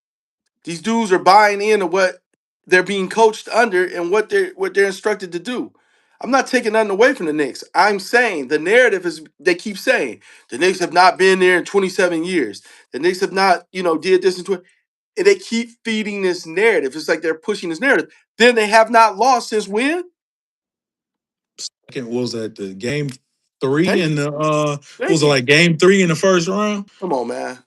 These dudes are buying into what they're being coached under and what they're instructed to do. I'm not taking nothing away from the Knicks. I'm saying the narrative is they keep saying the Knicks have not been there in 27 years. The Knicks have not, did this in 20. And they keep feeding this narrative. It's like they're pushing this narrative. Then they have not lost since when? what was that the game 3 Thank in you. the what was Thank it you. like game 3 in the first round? Come on, man.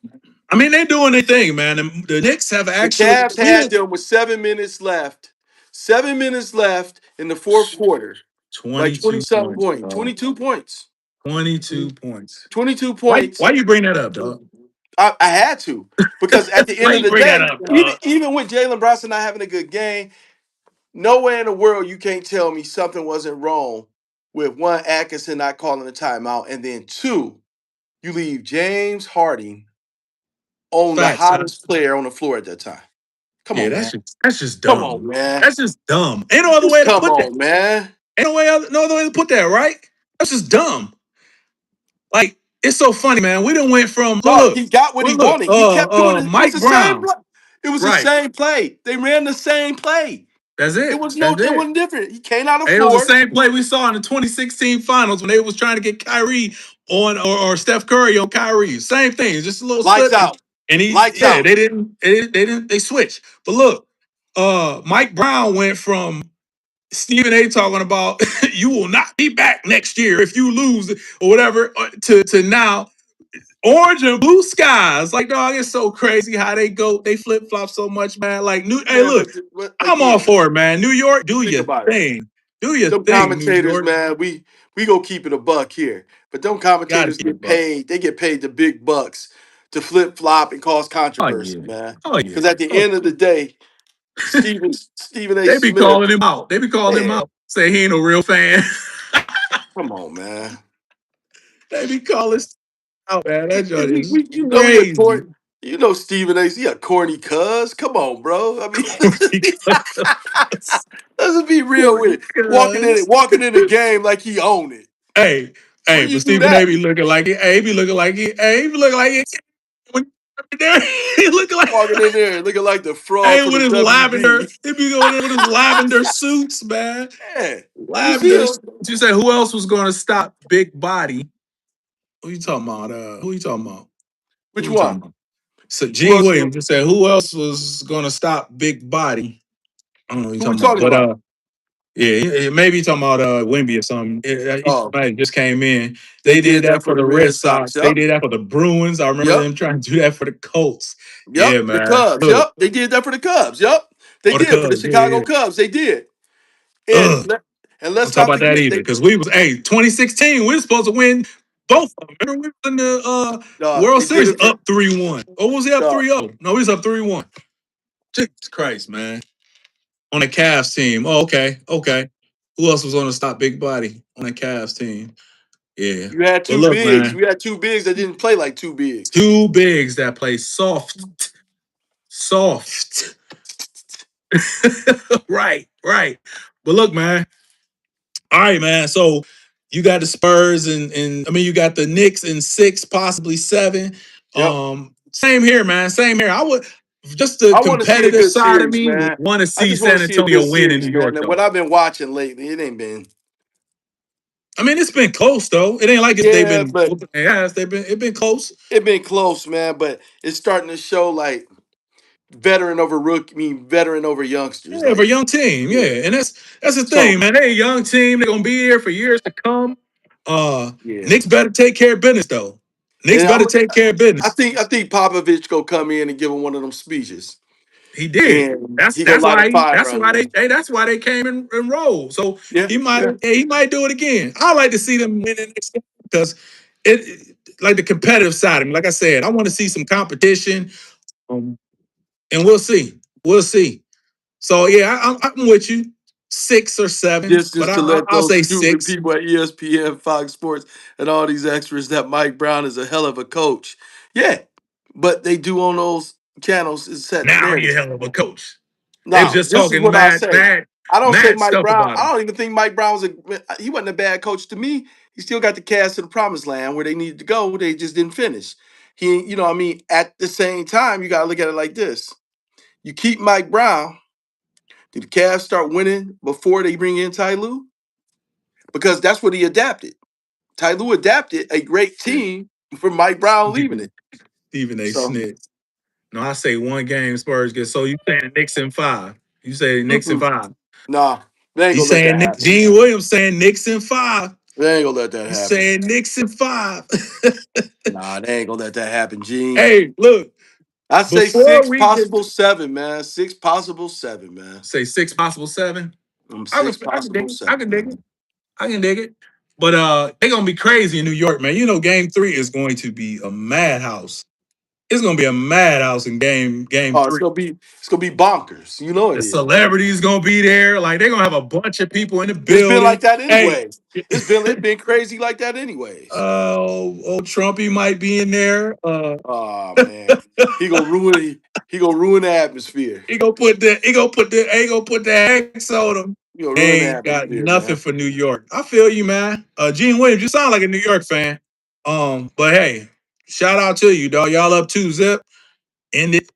I mean, they're doing their thing, man. The Knicks have The actually Cavs had we them with 7 minutes left. 7 minutes left in the fourth quarter. Like 20 22 something points, points. dog. 22 points. 22 points. 22 Why points. why you bring that up, dog? I had to because at the Why end of you the bring that day, up, even dog? even with Jalen Brunson not having a good game, nowhere in the world you can't tell me something wasn't wrong with one Atkinson not calling a timeout, and then two, you leave James Harden on the Facts, son. hottest player on the floor at that time. Come Yeah, on, man. that's just Come on, dumb. man. That's just dumb. Ain't no other Just way to come put that. on, man. Ain't no other way to put that, right? That's just dumb. Like, it's so funny, man. We done went from Dog, he got what he wanted. He kept doing it. It was Mike the same Brown. play. It was the Right. same play. They ran the same play. That's It it. was no, That's it it. wasn't different. He came out the And it was the floor, same play we saw in the 2016 finals when they was trying to get Kyrie on or Steph Curry on Kyrie. Same thing, just a little lights slip and, out, lights out. they switched. But look, Mike Brown went from Stephen A talking about you will not be back next year if you lose or whatever to now orange and blue skies. Like, dog, it's so crazy how they flip flop so much, man. Like, hey, Man, look, but I'm all again, for it, man. New York, do think your about it. thing. Do your Them thing, New commentators, York. man, we gonna keep it a buck here. But them Gotta commentators keep it get buck. paid. They get paid the big bucks to flip flop and cause Oh controversy, yeah. man. Oh yeah. Because at the Oh, end of the day, Stephen A. they be Smith, calling him out. They be calling him man, out. Say he ain't a real fan. come on, man. They be calling out, man. That joint is You know he a crazy. corny. You know Stephen A. He a corny cuz. Come on, bro. I mean, Because let's just be real with it. because Walking in the game like he own it. hey, When hey, you but do Stephen A that, be looking like it. Hey, he be looking like it. Hey, he be looking like it. When he looking like walking in there looking like the fraud hey from the with his lavender. WB. He be going in with his lavender suits, man. Yeah, you see Lavender him. suits. You said who else was going to stop Big Body? Who you talking about? Who you talking about? Who Which you talking one? about? So Who Gene else? Williams just said who else was going to stop Big Body? I don't know who you Who we talking about, talking but about? maybe you talking about Wimby or something. He Oh, might have just came in. they They did did that that for for the the Red Red Sox. Sox. They Yep. did that for the Bruins. I remember Yep. them trying to do that for the Colts. Yep. Yeah, The man. Cubs. Look, Yep. They did that for the Cubs. Yep. They or the did for the Cubs. Yeah, Chicago yeah. Cubs. They did. And Ugh. and Don't let's talk not about that forget either they because we was 2016. We were supposed to win both of them. Remember we was in the World they did Series it for up 3-1. Or was he up dog. 3-0? No, he was up 3-1. Jesus Christ, man. On the Cavs team. Oh, okay. Okay. Who else was on the stop Big Body on the Cavs team? Yeah. You had But two look, bigs. man, We had two bigs that didn't play like two bigs. two bigs that play soft. Soft. Right, right. But look, man. All right, man. So you got the Spurs and I mean you got the Knicks in 6, possibly 7. Yep. Same here, man. Same here. I would just the I want to see a competitive good side of series, me would man. want to I see just want San to see a good Antonio win in series, New man. York, And what though. I've been watching lately, it ain't been. I mean, it's been close though. It ain't like they've Yeah, been but whooping their ass. It been close. it been close, man. But it's starting to show like veteran over rookie, I mean veteran over youngsters. Yeah, for a Like, young team. yeah. Yeah, and that's the So thing, man. They a young team. They're gonna be here for years to come. yeah. Knicks better take care of business though. Knicks And better take care of business. I think Popovich go come in and give him one of them speeches, He did. and That's he gonna light a fire that's why under they him. hey, that's why they came and rolled. So Yeah, yeah. he might do it again. I like to see them win the next game because like the competitive side of me. Like I said, I want to see some competition. Um, and we'll see. We'll see. So yeah, I'm with you. 6 or 7, but Just to let I'll those say stupid 6. people at ESPN, Fox Sports, and all these extras that Mike Brown is a hell of a coach. Yeah, but they do on those channels is set the Now he a narrative. hell of a coach. They was Now, just this is talking what I say. I don't say mad Mike stuff Brown. about I him. don't even think Mike Brown was he wasn't a bad coach to me. He still got the cast to the promised land where they needed to go. They just didn't finish. You know, what I mean, at the same time, you gotta look at it like this. You keep Mike Brown. Did the Cavs start winning before they bring in Ty Lue? Because that's what he adapted. Ty Lue adapted a great team for Mike Brown leaving Stephen, it. Stephen A. So, Smith. No, I say one game Spurs get. So you saying Knicks in 5? You say Knicks in mm-mm. 5? Nah, they ain't You gonna let saying that Nick? happen. Gene Williams saying Knicks in 5? They ain't gonna let that You happen. saying Knicks in 5? Nah, they ain't gonna let that happen, Gene. Hey, look. I say Before six, we get possible seven, man. Six, possible seven, man. say six possible seven, Six, I can dig possible it. I seven, can dig man. it. I can dig it. But they're gonna be crazy in New York, man. You know, game three is going to be a madhouse. It's gonna be a madhouse in game Oh, three. it's gonna be bonkers. You know it The is, man. celebrities gonna be there. Like they're gonna have a bunch of people in the It's been like building. that Hey, anyway. It's been crazy like that anyways. old Trumpy might be in there. Oh man, he gonna ruin it. He gonna ruin the atmosphere. He gonna put the hex on them. He gonna ruin the Ain't got atmosphere, nothing man. for New York. I feel you, man. Gene Williams, you sound like a New York fan. But hey, shout out to you, dog. Y'all up 2-0. End it.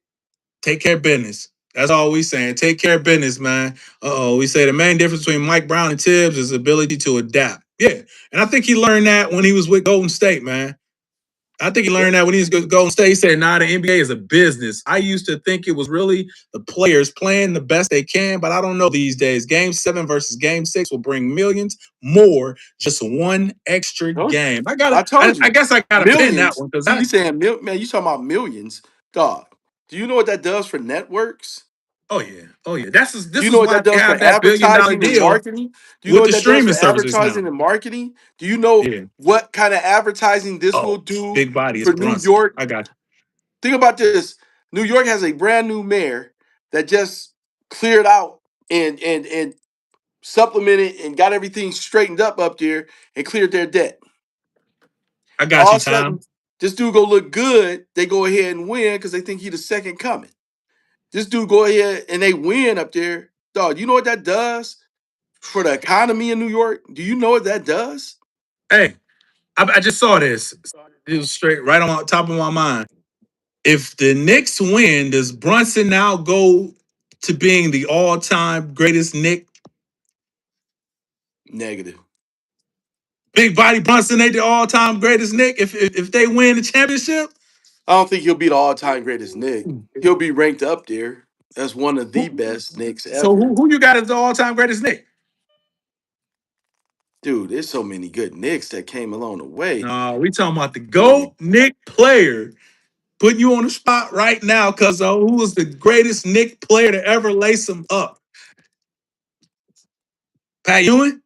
Take care of business. That's all we saying. Take care of business, man. We say the main difference between Mike Brown and Tibbs is ability to adapt. Yeah. And I think he learned that when he was with Golden State, man. I think he Yep. learned that when he was with Golden State. He said, nah, the NBA is a business. I used to think it was really the players playing the best they can, but I don't know these days. Game 7 versus game 6 will bring millions more, just one extra Told you. game. I told I you. guess I gotta pin that Millions. one because See, you that saying man? You talking about millions, dog? Do you know what that does for networks? oh yeah. Oh yeah. That's Do this you know is what why that they does for have that $1 billion advertising and deal marketing? Do you know with what the that does streaming for services now. advertising and marketing? Do you know Yeah. what kind of advertising this will Oh, do big body is for New Brunson. York? I got Think about this. New York has a brand new mayor that just cleared out and supplemented and got everything straightened up there and cleared their debt. I got All of you, a sudden, Tom. this dude go look good. They go ahead and win because they think he the second coming. This dude go ahead and they win up there. Dog, you know what that does for the economy in New York? Do you know what that does? Hey, I just saw this. It was straight right on top of my mind. If the Knicks win, does Brunson now go to being the all-time greatest Knick? Negative. Big body Brunson ain't the all-time greatest Knick if they win the championship? I don't think he'll be the all-time greatest Nick. He'll be ranked up there as one of the Who- best Knicks So ever. who you got as the all-time greatest Knick? Dude, there's so many good Knicks that came along the way. No, we talking about the Man, GOAT Knick player. Putting you on the spot right now, because who was the greatest Knick player to ever lace him up? Pat Ewing?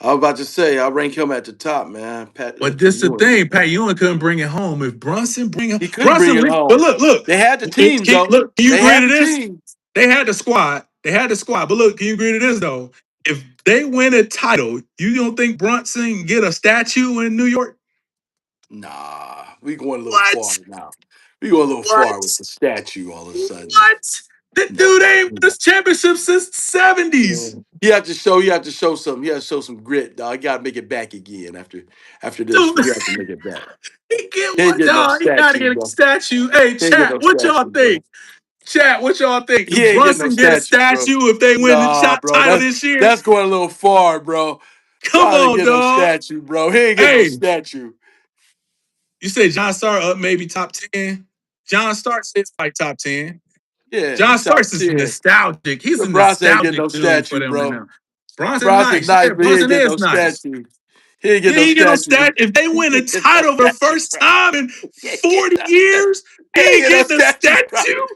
I was about to say I rank him at the top, man. But Pat this the Ewing. thing, Pat Ewing couldn't bring it home. If Brunson bring it, He couldn't bring Brunson, it but home. look, They had the team, though. look, can you They agree had to the this? team. They had the squad. They had the squad. But look, can you agree to this though? If they win a title, you don't think Brunson get a statue in New York? Nah, we going a little far What? now. We going a little far with What? the statue all of a sudden. What? The No. dude ain't won this championship since the Yeah. 70s. You have to show some, you have to show some grit, dog. You gotta make it back again after this Dude, one. You have to make it back. he get He ain't one getting no dog. He gotta statue, get a bro. statue. Hey, He ain't getting chat, no what y'all statue, bro. think? Chat, what y'all think? Do He ain't getting no Brunson get a statue, bro. statue if they win the Nah, bro. title this year? That's going a little far, bro. Come Bro ain't on, getting no dog. statue, bro. He ain't getting no Hey, statue. you say John Stark up maybe top 10? John Stark sits like top 10. Yeah, he John top Starks is 10. nostalgic. He's a But Bronson ain't getting nostalgic no dude for statue, them right bro. now. Bronson Bronson nice. nice, Yeah, but he ain't Bronson getting no is nice. statue. He ain't Yeah, getting no he get no statue. stat. If they He win a ain't getting no title for the statue, first bro. time in He ain't getting 40 no statue. years, he He ain't ain't getting no getting a statue, bro. statue.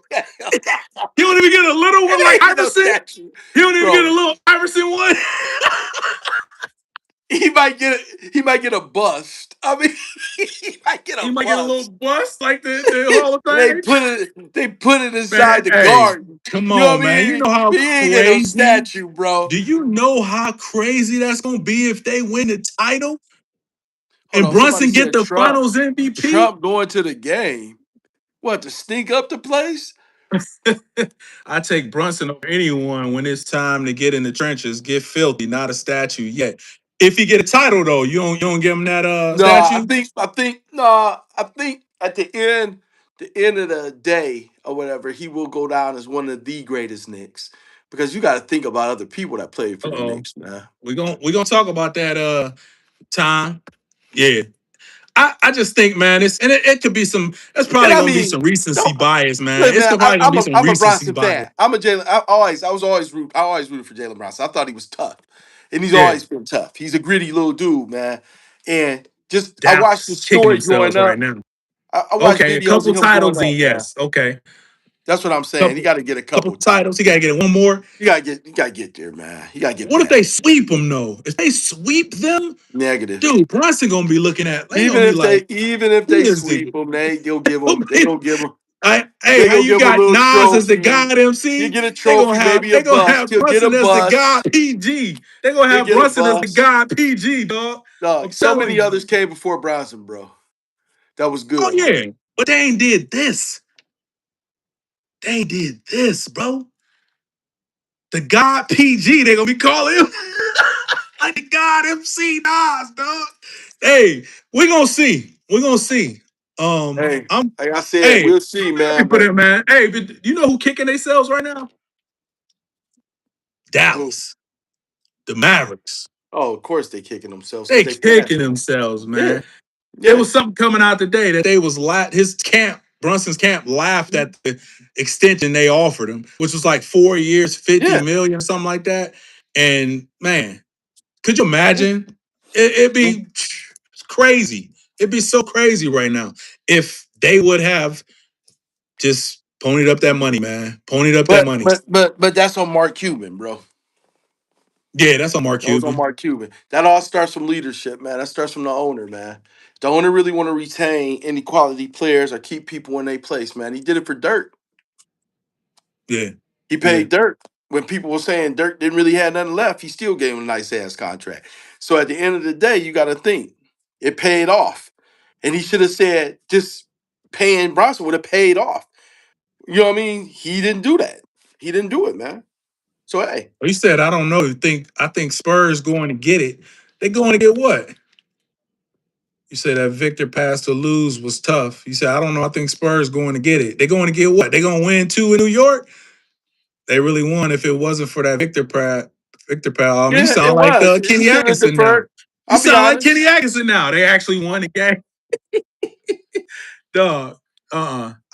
He don't even get a little He one like ain't getting no Iverson. statue, He don't even get a bro. little Iverson one. He might get a bust. I mean, he might get He a might get a little bust. bust like the Hall of Fame. They put it Man, inside the hey, garden. come You know what on, I man. You mean? know how He ain't get no crazy. statue, bro. Do you know how crazy that's gonna be if they win the title Hold and on, somebody Brunson get said the Trump. Finals MVP? Trump going to the game. What, to stink up the place? I take Brunson over anyone when it's time to get in the trenches, get filthy, not a statue yet. If he get a title though, you don't give him that No, statue. I think at the end of the day or whatever, he will go down as one of the greatest Knicks. Because you got to think about other people that played for Uh the oh, Knicks, man. we gonna talk about that time. Yeah, I just think, man, it could be some. It's And probably I gonna be mean, some recency don't bias, man. look, It's man. probably gonna be some I'm a recency Bronson bias. fan. I'm a Jalen. I always rooted for Jalen Bronson. I thought he was tough, and he's Yeah, always been tough. He's a gritty little dude, man. And just I watched his Dallas kicking story growing themselves right up. now. I watched Okay, a videos of couple him doing titles, and that, man. yes, okay, That's what I'm saying. He couple got to get a couple couple titles. titles. He got to get one more. You gotta get there, man. You gotta get What if back. they sweep them though? If they sweep them, Negative. dude, Brunson gonna be looking at. They gonna be like, Even if who they is the? sweep him, they gonna give him Hey, they how gonna you give him a got little Nas as the trophy. God He MC? get a trophy, maybe a They gonna bust. have He'll get a Brunson as the bust. God PG. They gonna He'll have get a Brunson as the bust. God PG, dog. I'm Dog, so telling many you. others came before Bronson, bro. That was Oh good. yeah, but they ain't did this. They ain't did this, bro. The God PG, they gonna be calling him like the God MC Nas, dog. Hey, we gonna see. We gonna see. Hey, I'm like I said, hey, we'll see, I'm happy man. for But them, man. Hey, but you know who kicking themselves right now? oh, Dallas, the Mavericks. of course they kicking themselves because They they passed kicking him. themselves, Yeah, man. There yeah, was something coming out today that they was his camp, Brunson's camp, laughed at the extension they offered him, which was like 4 years, 50 yeah. million, something like that. And man, could you imagine? It'd be crazy. It'd be so crazy right now if they would have just ponied up that money, man. Ponied up that money. But that's on Mark Cuban, bro. Yeah, that's on Mark That was on Cuban. Mark Cuban. That all starts from leadership, man. That starts from the owner, man. The owner really want to retain any quality players or keep people in their place, man. He did it for Dirk. Yeah, He yeah. paid Dirk. When people were saying Dirk didn't really have nothing left, he still gave him a nice ass contract. So at the end of the day, you got to think it paid off. And he should have said just paying Bronson would have paid off. You know what I mean? He didn't do that. He didn't do it, man. So hey, He said, I don't know. I think Spurs going to get it. They going to get what? You said that Victor pass to lose was tough. You said, I don't know. I think Spurs going to get it. They going to get what? They going to win two in New York? They really won if it wasn't for that Victor Pal. You yeah, sound it like was. He Kenny shouldn't have Atkinson now. deferred. You I'll be sound like honest. Kenny Atkinson now. They actually won the game. Dog.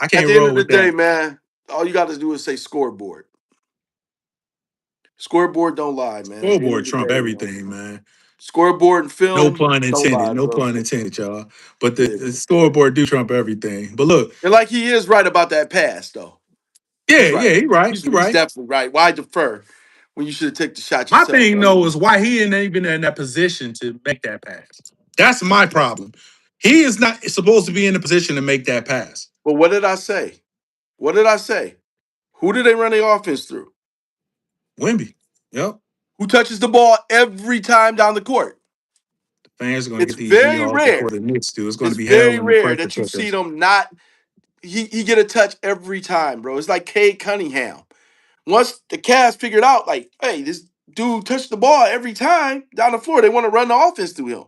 I At can't the end roll of the with day, that. man, all you got to do is say scoreboard. Scoreboard don't lie, man. At the end Scoreboard of the trump day, man. everything, man. Scoreboard and No film pun don't intended. lie, No bro. pun intended, y'all. But Yeah. the scoreboard do trump everything. But look, And like he is right about that pass, though. yeah, He's yeah, right. he right. He He's right. definitely right. Why defer when you should have taken the shot My yourself? thing I though mean, is why he ain't even in that position to make that pass. That's my problem. He is not supposed to be in the position to make that pass. but what did I say? What did I say? Who did they run the offense through? Wimby. Yep. Who touches the ball every time down the court? Fans are going to It's get these very E-Halls before rare. the Knicks do. It's going to It's be hell very in the rare pressure that you see cookers. them not. He get a touch every time, bro. It's like Cade Cunningham. Once the Cavs figured out, like, hey, this dude touched the ball every time down the floor, they want to run the offense through him.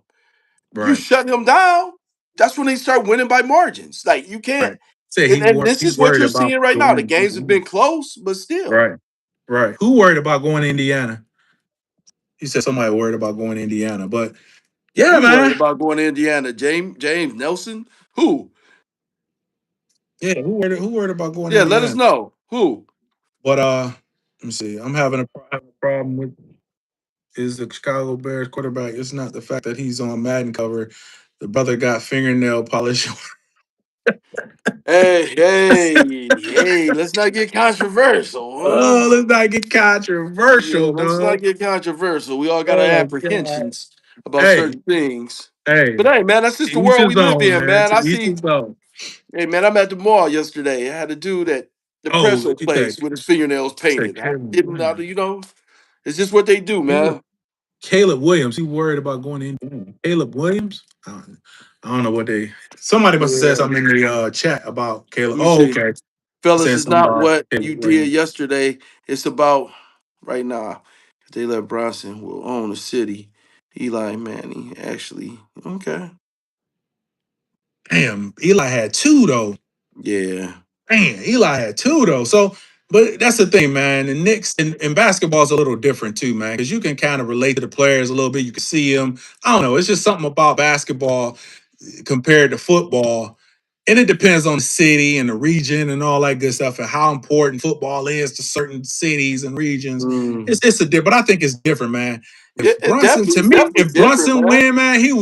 You Right. shut him down, that's when they start winning by margins. Like you can't. Right. Say And this he's is what worried you're about seeing right the now. The win. games have been close, but still. Right. Right. Who worried about going to Indiana? He said somebody worried about going to Indiana. But yeah, Who's worried man. about going to Indiana? James Nelson? Who? Yeah, who worried about going to Yeah, let us Indiana? know. Who? But let me see. I'm having a problem with is the Chicago Bears quarterback. It's not the fact that he's on Madden cover. The brother got fingernail polish. Hey, let's not get controversial. Oh, let's not get Yeah, controversial, let's not dog. get controversial. We all got our Oh God. apprehensions about Hey, certain things. But hey, hey, man, that's just the each world his we live own, in, man. man. To I each see. his own. Hey, man, I'm at the mall yesterday. I had a dude at the Oh, pretzel you said place with his fingernails you said painted. I Caleb didn't, Williams. it's just what they do, Caleb, man. Caleb Williams. He worried about going in. Caleb Williams. I don't know what they. Somebody must have said Yeah. something in the chat about Caleb. Let me Oh, see. okay. Fellas, Saying it's something not about what Caleb you did Williams. yesterday. It's about right now. If they let Bronson will own the city, Eli Manning actually. Okay. Damn, Eli had two though. Yeah. Man, Eli had two though. So, but that's the thing, man. The Knicks and basketball is a little different too, man, because you can kind of relate to the players a little bit. You can see them. I don't know. It's just something about basketball compared to football. and it depends on the city and the region and all that good stuff and how important football is to certain cities and regions. Mm. It's a different, but I think it's different, man. Yeah, If Brunson, to it's me, definitely if different, Brunson man. win, man, he's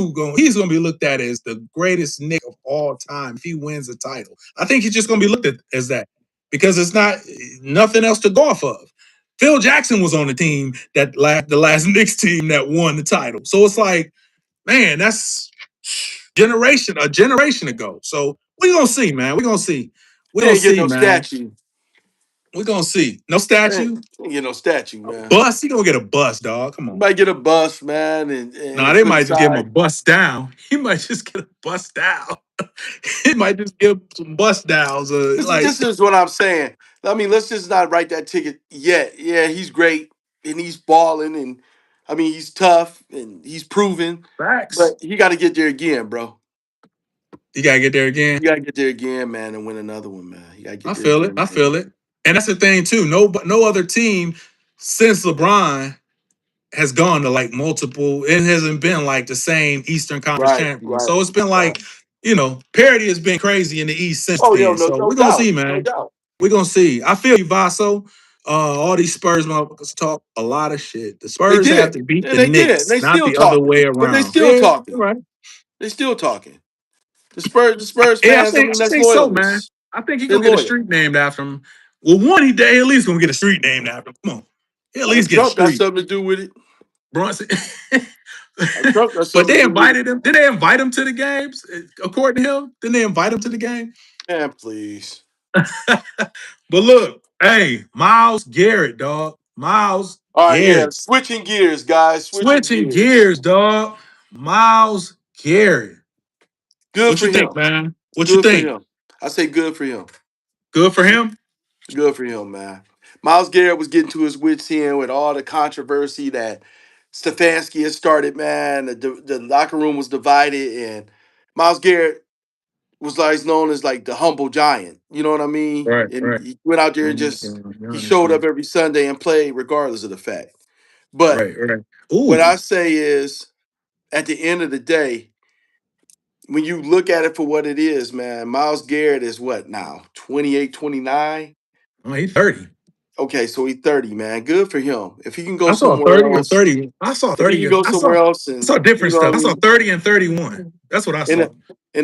gonna be looked at as the greatest Knick of all time if he wins the title. I think he's just gonna be looked at as that because it's not nothing else to go off of. Phil Jackson was on the team the last Knicks team that won the title. So it's like, man, that's a generation ago. So we're gonna see, man. We're gonna see. We're He gonna ain't get see, no man. statue. We're gonna see. No Man, statue. he ain't get no statue, A man. bus. He gonna get a bus, dog. Come You on. might get a bus, man, Nah, and they put might just give him a inside. bust down. He might just get a bust down. He might just give him some bust downs. This is what I'm saying. I mean, let's just not write that ticket yet. Yeah, he's great and he's balling, and I mean he's tough and he's proven, facts. but he got to get there again, bro. You gotta get there again. You got to get there again, man, and win another one, man. You got to get I there feel it. again, I man. feel it. And that's the thing too. No other team since LeBron has gone to like multiple. It hasn't been like the same Eastern Conference Right, champion. right, So it's been right. like, parity has been crazy in the East since Oh, yo, then. no, So no we're gonna doubt, see, no man. doubt. We're gonna see. I feel you, Vaso. All these Spurs motherfuckers talk a lot of shit. The They Spurs have did, to beat and the they did. And Knicks, they not still the other talking, way but they around. still Yeah, you're talking. right. They still talking. The Spurs Yeah, fans. I mean, I that's think so, man. loyalists. I think he's They're gonna get a loyal. street named after him. Well, one he at least gonna get a street named after him. Come on, he at least get a Trump got street. something to do with it. Brunson. Trump got But something they to do with it. invited him. Did they invite him to the games? According to him, didn't they invite him to the game? Man, please. But look, hey, Myles Garrett, dog. Myles All right, yeah. Garrett. Switching gears, guys. Switching Switching gears. gears, dog. Myles Garrett. Good What for you think, him. man? What you Good for think? him. I say good for him. Good for him? Good for him, man. Myles Garrett was getting to his wits end with all the controversy that Stefanski had started, man. The locker room was divided, and Myles Garrett was like known as like the humble giant. You know what I mean? Right, And right. he went out there and just he showed up every Sunday and played regardless of the fact. But Right, right. what I Ooh. say is, at the end of the day, when you look at it for what it is, man, Myles Garrett is what now? 28, 29. Oh, he's 30. Okay, so he's 30, man. Good for him. If he can go I saw somewhere 30 or else, 30. I saw if he 30. can go somewhere else I saw and you different know what stuff. I I saw mean, 30 and 31. That's what I in saw.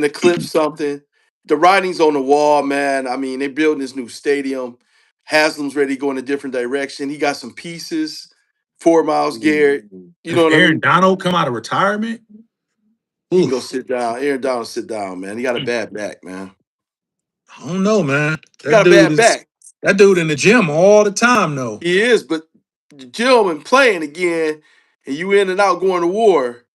the clip something, the writing's on the wall, man. I mean, they're building this new stadium. Haslam's ready to go in a different direction. He got some pieces for Myles Garrett. You know If what I Aaron mean? Donald come out of retirement, He can go oof. sit down. Aaron Donald sit down, man. He got a bad back, man. I don't know, man. He got a bad back. That dude in the gym all the time, though. He is, but the gentleman playing again, and you in and out going to war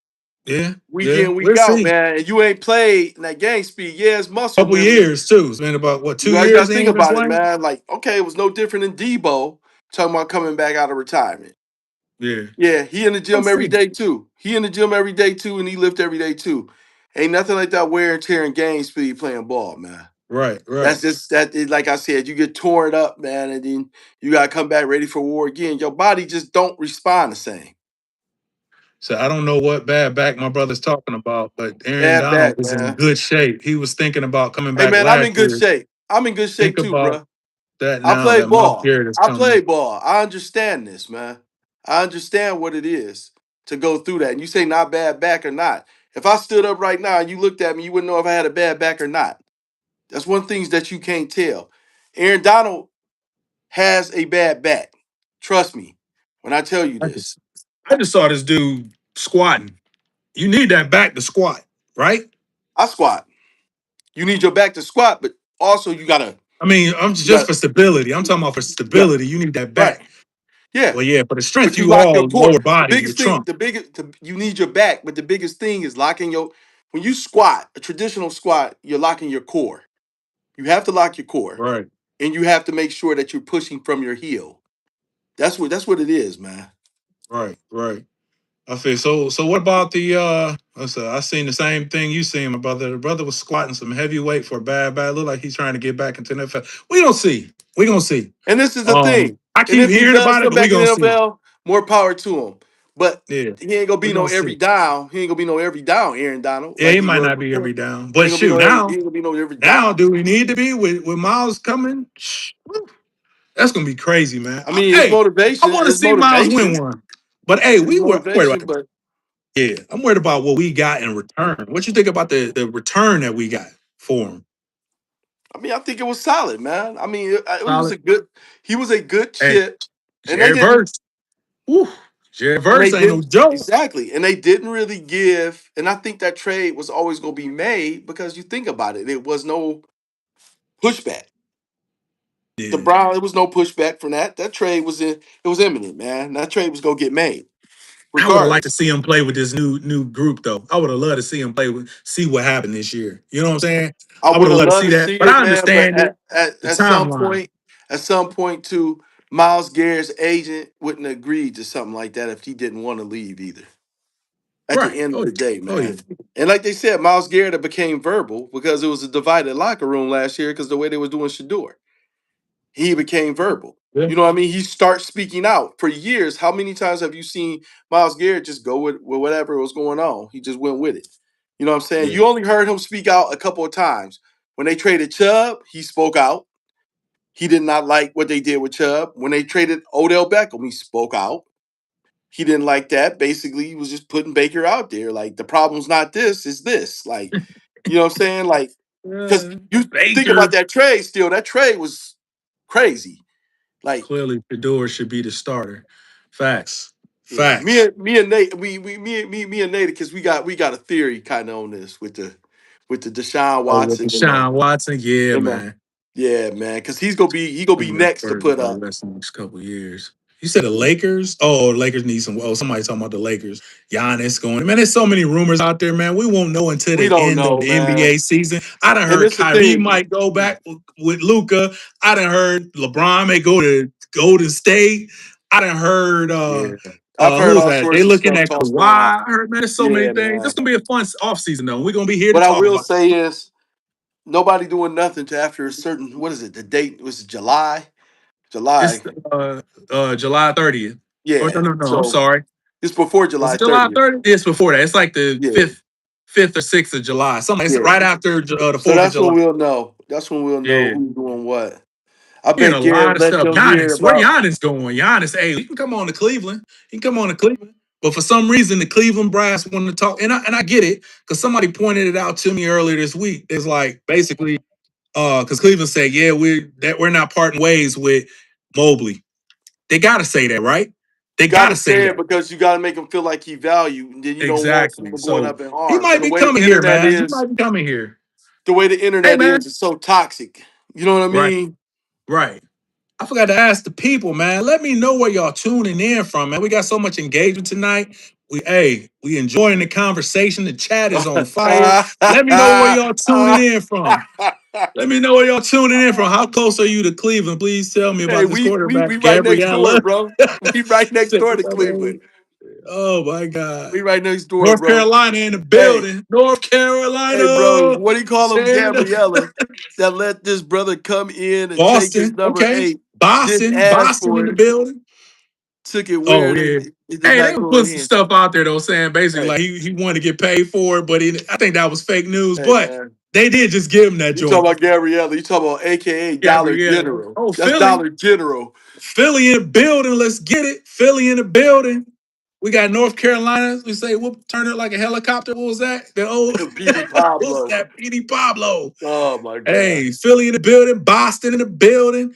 Yeah, week yeah. in, week We'll out, see. man, and you ain't played in that game speed. Yeah, it's muscle Couple memory. years too. It's been about what, You two guys years got to he think ain't been about it, playing? man. Like, okay, it was no different than Debo talking about coming back out of retirement. Yeah. Yeah, he in the We'll gym every see. day too. He in the gym every day too, and he lift every day too. Ain't nothing like that wear and tear and game speed playing ball, man. Right, right. That's just like I said, you get torn up, man, and then you gotta come back ready for war again. Your body just don't respond the same. So I don't know what bad back my brother's talking about, but Aaron Bad Donald back, is in man. good shape. He was thinking about coming Hey, back man, I'm last in good year. shape. I'm in good shape Think too, about bro. that I now play that Myles ball. Garrett is I coming. play ball. I understand this, man. I understand what it is to go through that. And you say not bad back or not. If I stood up right now and you looked at me, you wouldn't know if I had a bad back or not. That's one thing that you can't tell. Aaron Donald has a bad back. Trust me when I tell you I this. just I just saw this dude squatting. You need that back to squat, right? I squat. You need your back to squat, but also I mean, I'm you just got for stability. I'm talking about for you got stability. You need that right. back. Yeah. Well, yeah, for the strength, But you you lock your all core. lower The body, your biggest thing, trunk. you need your back, but the biggest thing is locking your. When you squat, a traditional squat, you're locking your core. You have to lock your core, Right, and you have to make sure that you're pushing from your heel. That's what it is, man. right, right. I feel so what about the I seen the same thing you seen, my brother. The brother was squatting some heavy weight for a bad bad. Look like he's trying to get back into the NFL. We gonna see. We gonna see. And this is the thing. I And keep if he hearing does about it, come but we back in the gonna see. NFL, more power to him. but Yeah, he ain't gonna we're be no gonna every see. down. He ain't gonna be no every down Aaron Donald Yeah, like he he might was not be before. every down, He but ain't gonna be shoot, no every. He now, ain't gonna be no every now, down. do we need to be with Miles coming? Whew, that's gonna be crazy, man. I mean, Hey, I want to his see Miles win motivation, one, but hey, his I'm worried motivation. about. But Yeah, I'm worried about what we got in return. What you think about the return that we got for him? I mean, I think it was solid, man. I mean, it was Solid. a good. He was a good Hey, chip, and they Jerry didn't. Verse. Whew, Jerry And they Verse ain't no didn't joke. exactly, and they didn't really give. And I think that trade was always going to be made because you think about it, it was no pushback. The Yeah. Brown, it was no pushback from that. That trade was in. It was imminent, man. That trade was going to get made I would have liked to regardless. see him play with this new group though. I would have loved to see him play with see what happened this year. You know what I'm saying? I I would would have have loved to loved see to that. see But it, I man. But understand it, the timeline. at some point, too, Miles Garrett's agent wouldn't agree to something like that if he didn't want to leave either. At the Right. end of Oh, the day, oh yeah. man. And like they said, Miles Garrett became verbal because it was a divided locker room last year because the way they was doing Shador. He became verbal. Yeah. You know what I mean? He starts speaking out. For years, how many times have you seen Miles Garrett just go with whatever was going on? He just went with it. You know what I'm saying? Yeah. You only heard him speak out a couple of times. When they traded Chubb, he spoke out. He did not like what they did with Chubb. When they traded Odell Beckham, he spoke out. He didn't like that. Basically, he was just putting Baker out there. Like, the problem's not this, it's this. Like, you know what I'm saying? Like, because you think about Baker. that trade still, that trade was crazy. Like, Clearly, Fedor should be the starter. Facts. yeah, Facts. me and Nate, me and Nate, because we got a theory kind of on this with the Deshaun Oh, with Watson Deshaun Watson, yeah, and the man. yeah, man, because he gonna be Think next to Spurs put for the up. rest of the next couple years. You said the Lakers? Oh, the Lakers need some. Oh, somebody talking about the Lakers. Giannis going. Man, there's so many rumors out there, man. We won't know until We the don't end of know, the man. NBA season. I done And heard it's the Kyrie thing. might go back with Luca. I done heard LeBron may go to Golden State. I done heard Yeah, I've who heard was all that? They sorts of looking stuff at tossed around. Kawhi. I heard, man, there's so many Yeah, things. It's man. gonna be a fun offseason though. We're gonna be here to What I talk will about it. say is nobody doing nothing to after a certain what is it? The date was July. It's July. July 30th. Or no, Yeah. no, no. I'm So sorry. it's before Was July it July 30th. 30th? It's before that. It's like the Yeah. fifth or sixth of July. Something. It's Yeah. right after the So 4th of that's when July. we'll know. That's when we'll know Yeah, who's doing what. I hearing a bet lot Garrett of let stuff. them hear Giannis, where about. Giannis going? Giannis, hey, he can come on to Cleveland. He can come on to Cleveland. But for some reason, the Cleveland brass wanted to talk, and I get it because somebody pointed it out to me earlier this week. It's like basically, because Cleveland said, yeah, we're not parting ways with Mobley. They got to say that, right? They You got got to to say say it that. because you got to make him feel like he valued, and then you don't want Exactly. people going So up in he arms. might And be coming here, man. He might be coming here. the way the Hey, internet man. is so toxic. You know what I Right, mean? right. I forgot to ask the people, man. Let me know where y'all tuning in from, man. We got so much engagement tonight. We enjoying the conversation. The chat is on fire. Let me know where y'all tuning in from. Let me know where y'all tuning in from. How close are you to Cleveland? Please tell me Hey, about this we quarterback, right next door, Gabriella. bro. We right next door to Cleveland. Oh my God. We right next door, North bro. Carolina in the Hey, building. North hey, bro. Carolina. What do you call him, Stand up. Gabriella? That let this brother come in and take his Boston. number Okay. 8. Didn't Boston. ask Boston in for the it. building. Took it Oh where yeah. it did Hey, they not was go putting some in. stuff out there though, saying basically Hey, like he wanted to get paid for it, but I think that was fake news. hey, But man. they did just give him that You talk joint. about Gabriella. You talk about AKA Dollar Gabrielle. General. Oh, That's Philly. Dollar General. Philly in the building. Let's get it. Philly in the building. We got North Carolina. We say whoop, turn it like a helicopter. What was that? The old Petey what was Pablo. that? Petey Pablo. Oh my God. Hey, Philly in the building, Boston in the building.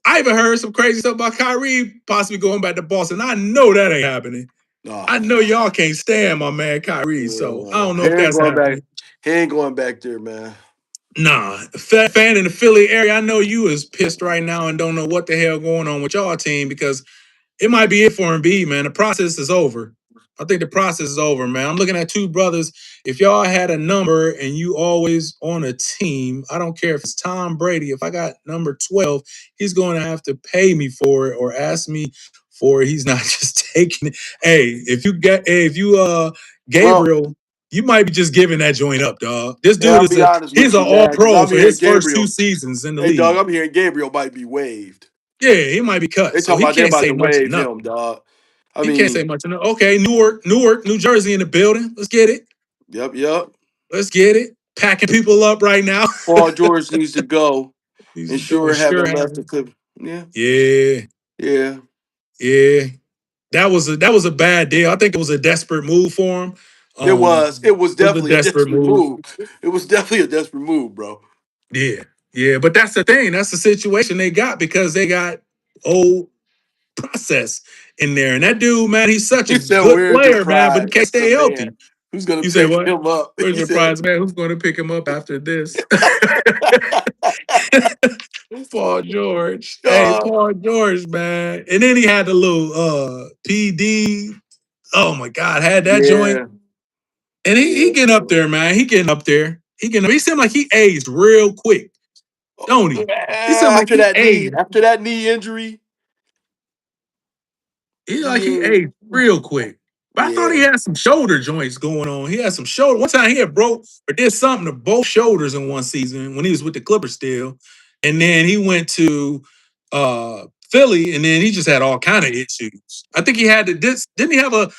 I even heard some crazy stuff about Kyrie possibly going back to Boston. I know that ain't happening. Oh, I know y'all can't stand my man Kyrie, so I don't know he if ain't that's going back. happening. He ain't going back there, man. Nah, fan in the Philly area, I know you is pissed right now and don't know what the hell going on with y'all team because it might be it for Embiid, man. The process is over. I think the process is over, man. I'm looking at two brothers. If y'all had a number and you always on a team, I don't care if it's Tom Brady. If I got number 12, he's going to have to pay me for it or ask me for it. He's not just taking it. Hey, if you Well, Gabriel, you might be just giving that joint up, dog. This hey, dude I'll is be honest he's with an you, all man, because pro I'm for hearing his first two Gabriel. seasons in the Hey, dog, league. I'm hearing Gabriel might be waived. Yeah, he might be cut. They So talking he about they can't about say to much of waive nothing. him, dog. I You can't say mean, much. Okay, Newark, New Jersey in the building. Let's get it. yep. Let's get it. Packing people up right now. Paul George needs to go. Needs And to go. sure Sure haven't left have. the clip. Yeah, Yeah, yeah. yeah. That was a bad deal. I think it was a desperate move for him. It was. It was It was a definitely a desperate desperate move. move. It was definitely a desperate move, bro. Yeah, yeah. But that's the thing. That's the situation they got because they got old process in there. And that dude, man, he's such a He said, good "Where's the player, man, but he can't prize, the stay man healthy. who's gonna You say pick what? him up?" Where's He your said, prize, man? Who's going to pick him up after this? Paul George. Hey, uh, Paul George, man. And then he had the little PD. Oh my God, had that joint. "Yeah, And he yeah." getting up there, man. He getting up there. He seemed like he aged real quick, don't he? He seemed like he aged. After that knee injury, He yeah, aged real quick. But I thought he yeah, had some shoulder joints going on. He had some shoulder. One time he had broke or did something to both shoulders in one season when he was with the Clippers still. And then he went to Philly and then he just had all kind of issues. I think he had to didn't he have a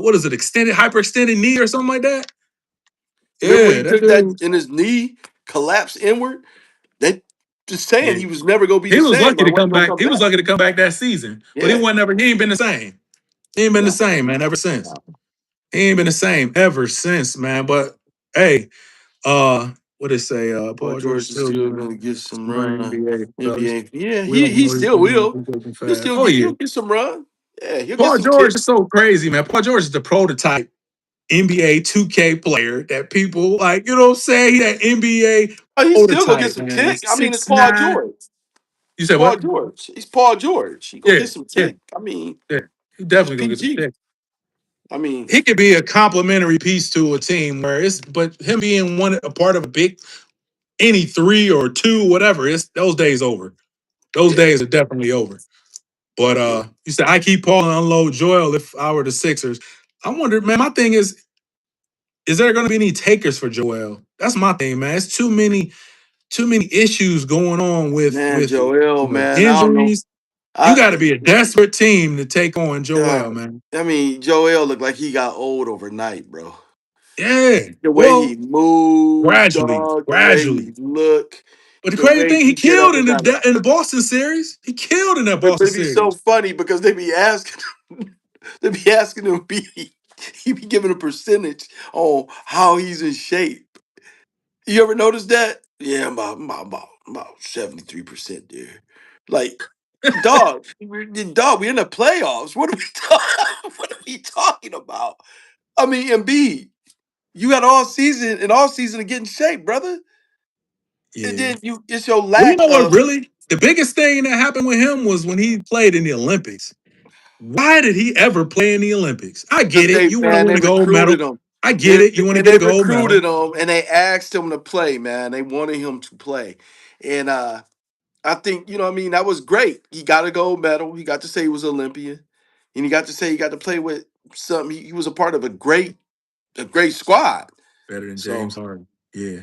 what is it, extended, hyperextended knee or something like that? remember when he Yeah, that took that dude. and his knee collapsed inward? They just saying Yeah. he was never gonna be He the was same lucky or to wasn't come gonna back. come He was back. lucky to come back that season. But Yeah, he ain't been the same. He ain't been the no, same, man, ever since. no. He ain't been the same ever since, man. But hey, what they say? Paul Paul George George is still still gonna gonna get some run run. NBA fellas. NBA, yeah, We don't he know he's still gonna will. be working fast. Oh yeah. He'll get some run. Yeah, he'll get Paul some George is ticks. so crazy, man. Paul George is the prototype NBA 2K player that people like, you know what I'm saying? He that NBA Oh, he's still gonna get prototype, some man. tick. I mean, it's Six Paul nine. George. You It's said Paul what? George. He's Paul George. He gonna Yeah, get some yeah, tick. I mean, yeah. He he's definitely gonna get some PG. picks. I mean, He could be a complementary piece to a team where it's but him being a part of a big any three or two, whatever, it's those days over. Those yeah, days are definitely over. But yeah. you said I keep Paul and unload Joel if I were the Sixers. I wonder, man, my thing is there gonna be any takers for Joel? That's my thing, man. It's too many issues going on Man, with Joel, man, I don't know. injuries. You I, gotta be a desperate team to take on uh, Joel, man. I mean, Joel looked like he got old overnight, bro. Yeah. The way he Well, moved, gradually, dog. The way he gradually. looked. But the The crazy way thing, he he get killed up and down the. in the Boston series. He killed in that But Boston it'd be so series. funny because they be asking, they be asking him, he be giving a percentage on how he's in shape. You ever notice that? Yeah, about 73% there. Like, dog, we in the playoffs. What are we talking? What are we talking about? I mean, Embiid, you got all season to get in shape, brother. And Yeah. then it's your Well, you lack know what? of Really, the biggest thing that happened with him was when he played in the Olympics. Why did he ever play in the Olympics? I because get it. You want to win they a gold recruited medal. him. I get it. You want to get They a gold recruited medal. him and they asked him to play, man. They wanted him to play. And I think, you know what I mean, that was great. He got a gold medal. He got to say he was Olympian. And he got to say he got to play with some he was a part of a great squad. Better than So, James Harden. Yeah.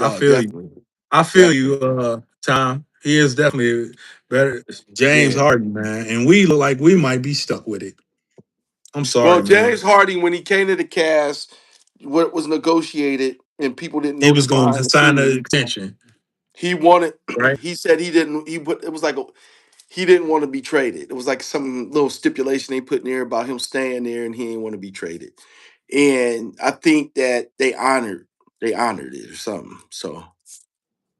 I dog, feel you. definitely. I feel you, Definitely. Tom. He is definitely better. James Yeah. Harden, man. And we look like we might be stuck with it. I'm Well, sorry, man. James Harden, when he came to the cast, what was negotiated and people didn't He know was this going behind to the sign the scenes. extension, He wanted. right? He said he didn't. It was like he didn't want to be traded. It was like some little stipulation they put in there about him staying there, and he didn't want to be traded. And I think that they honored it or something. So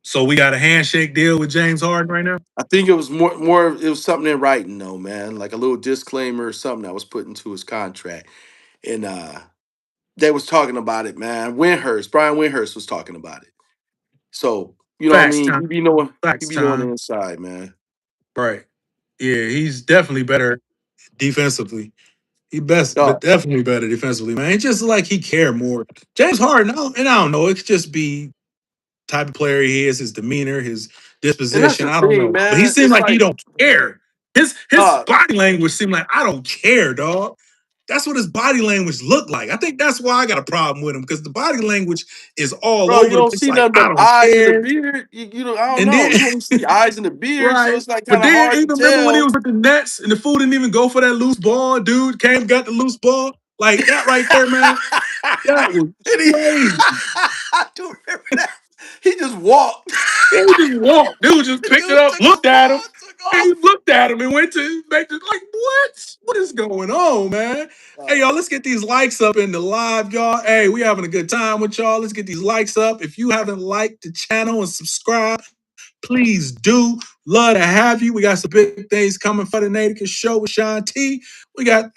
So we got a handshake deal with James Harden right now. I think it was more. It was something in writing, though, man, like a little disclaimer or something that was put into his contract, and they was talking about it, man. Brian Windhurst was talking about it. So you know what I Facts mean. time. He Facts be knowing the time. inside, man. Right. Yeah, he's definitely better defensively. He best, but Dog. definitely better defensively, man. It's just like he care more. James Harden, I don't know. It's just be type of player he is, his demeanor, his And that's disposition. the I don't thing, know, but he man. seemed It's like he like, don't care. His uh, body language seemed like I don't care, dog. That's what his body language looked like. I think that's why I got a problem with him because the body language is all Bro, you over the don't place. see Like nothing I but don't eyes in the care. beard. You know, I don't And know. then You only see eyes in the beard, so right, it's like but kind of then hard even to remember when he tell. was with the Nets and the fool didn't even go for that loose ball, dude. Came got the loose ball like that right there, man. That was And he, crazy. I do remember that. He just walked. They just walked. Dude just The picked it dude up, took the looked at him. ball, took And he off. looked at him and went to make it like, what? What is going on, man? Hey, Uh, y'all, let's get these likes up in the live, y'all. Hey, we having a good time with y'all. Let's get these likes up. If you haven't liked the channel and subscribed, please do. Love to have you. We got some big things coming for the Naticus Show with Sean T. We got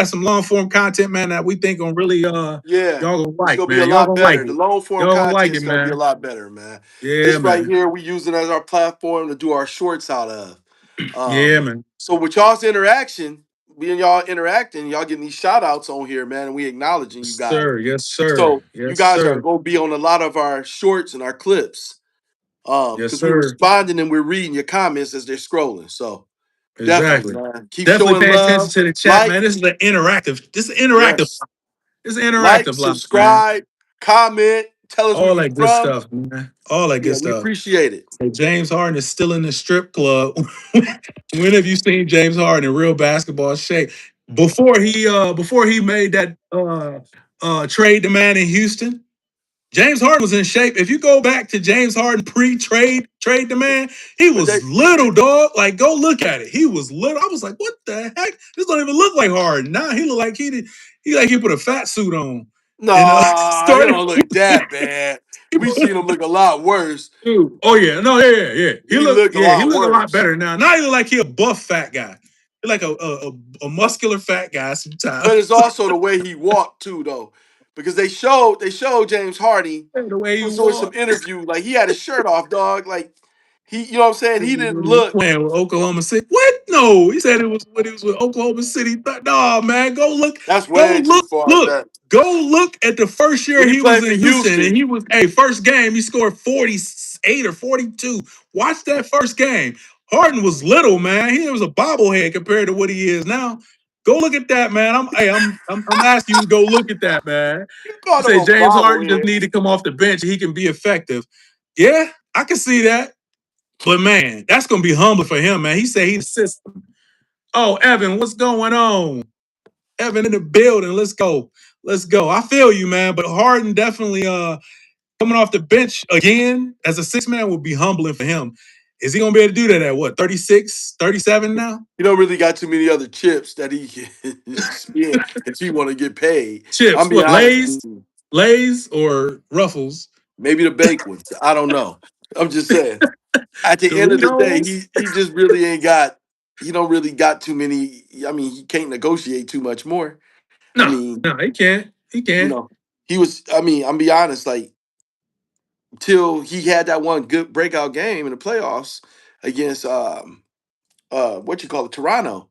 some long form content, man, that we think gonna really yeah, y'all gonna it's like, gonna be a man. Y'all lot gonna like better. The it. long form Y'all gonna content like is it, gonna be a man. lot better, man. Yeah, This right man. here, we use it as our platform to do our shorts out of. Yeah, Um, man. so with y'all's interaction, we and y'all interacting, y'all getting these shout outs on here, man, and we acknowledging you Yes, guys. sir. Yes, sir. So you Yes, guys are sir. gonna be on a lot of our shorts and our clips. Yes, Because we're sir. responding and we're reading your comments as they're scrolling. So definitely, Exactly. man. Keep Definitely showing pay attention love. to the chat, Like, man. This is an interactive. This is interactive. yes. This is Like, interactive live, man. subscribe, comment, tell us where All you that good from. stuff, man. All that Yeah, good we stuff. appreciate it. So James Harden is still in the strip club. When have you seen James Harden in real basketball shape? Before he made that trade demand in Houston, James Harden was in shape. If you go back to James Harden trade demand, he But they was little, dog. Like, go look at it. He was little. I was like, what the heck? This don't even look like Harden. Now he look like he put a fat suit on and nah, he started. don't look that bad. We seen him look a lot worse. Dude. Oh yeah, no, yeah. He look a He lot look a lot worse. better now. Now he look like he a buff fat guy. He like a muscular fat guy But it's sometimes. also the way he walked too, though. Because they showed James Harden. The way He he was doing some walk. interview, like he had his shirt off, dog. Like he, you know what I'm saying? He didn't When he was look. playing with Oklahoma City. What? No, he said it was when he was with Oklahoma City. No, man, That's go way too look, far look, back. go look at the first year When he he was played for in Houston, and Houston, he was first game he scored 48 or 42. Watch that first game. Harden was little, man. He was a bobblehead compared to what he is now. Go look at that, man. I'm asking you to go look at that, man. you You called him say a James Harden just bobblehead. need to come off the bench and he can be effective. Yeah, I can see that. But man, that's gonna be humbling for him, man. He said he's a system. Oh, Evan, what's going on? Evan in the building. Let's go. Let's go. I feel you, man. But Harden definitely coming off the bench again as a six man would be humbling for him. Is he gonna be able to do that at what, 36, 37 now? He don't really got too many other chips that he can spin if he want to get paid. I'm Chips, being what, honest Lays? with you. Lays or Ruffles? Maybe the baked ones. I don't know. I'm just saying. At the end of the day, Doritos? he just really ain't got. He don't really got too many. I mean, he can't negotiate too much more. I No, mean, no, he can't. He you can't. know, he was. I mean, I'm be honest. Like till he had that one good breakout game in the playoffs against what you call it, Toronto,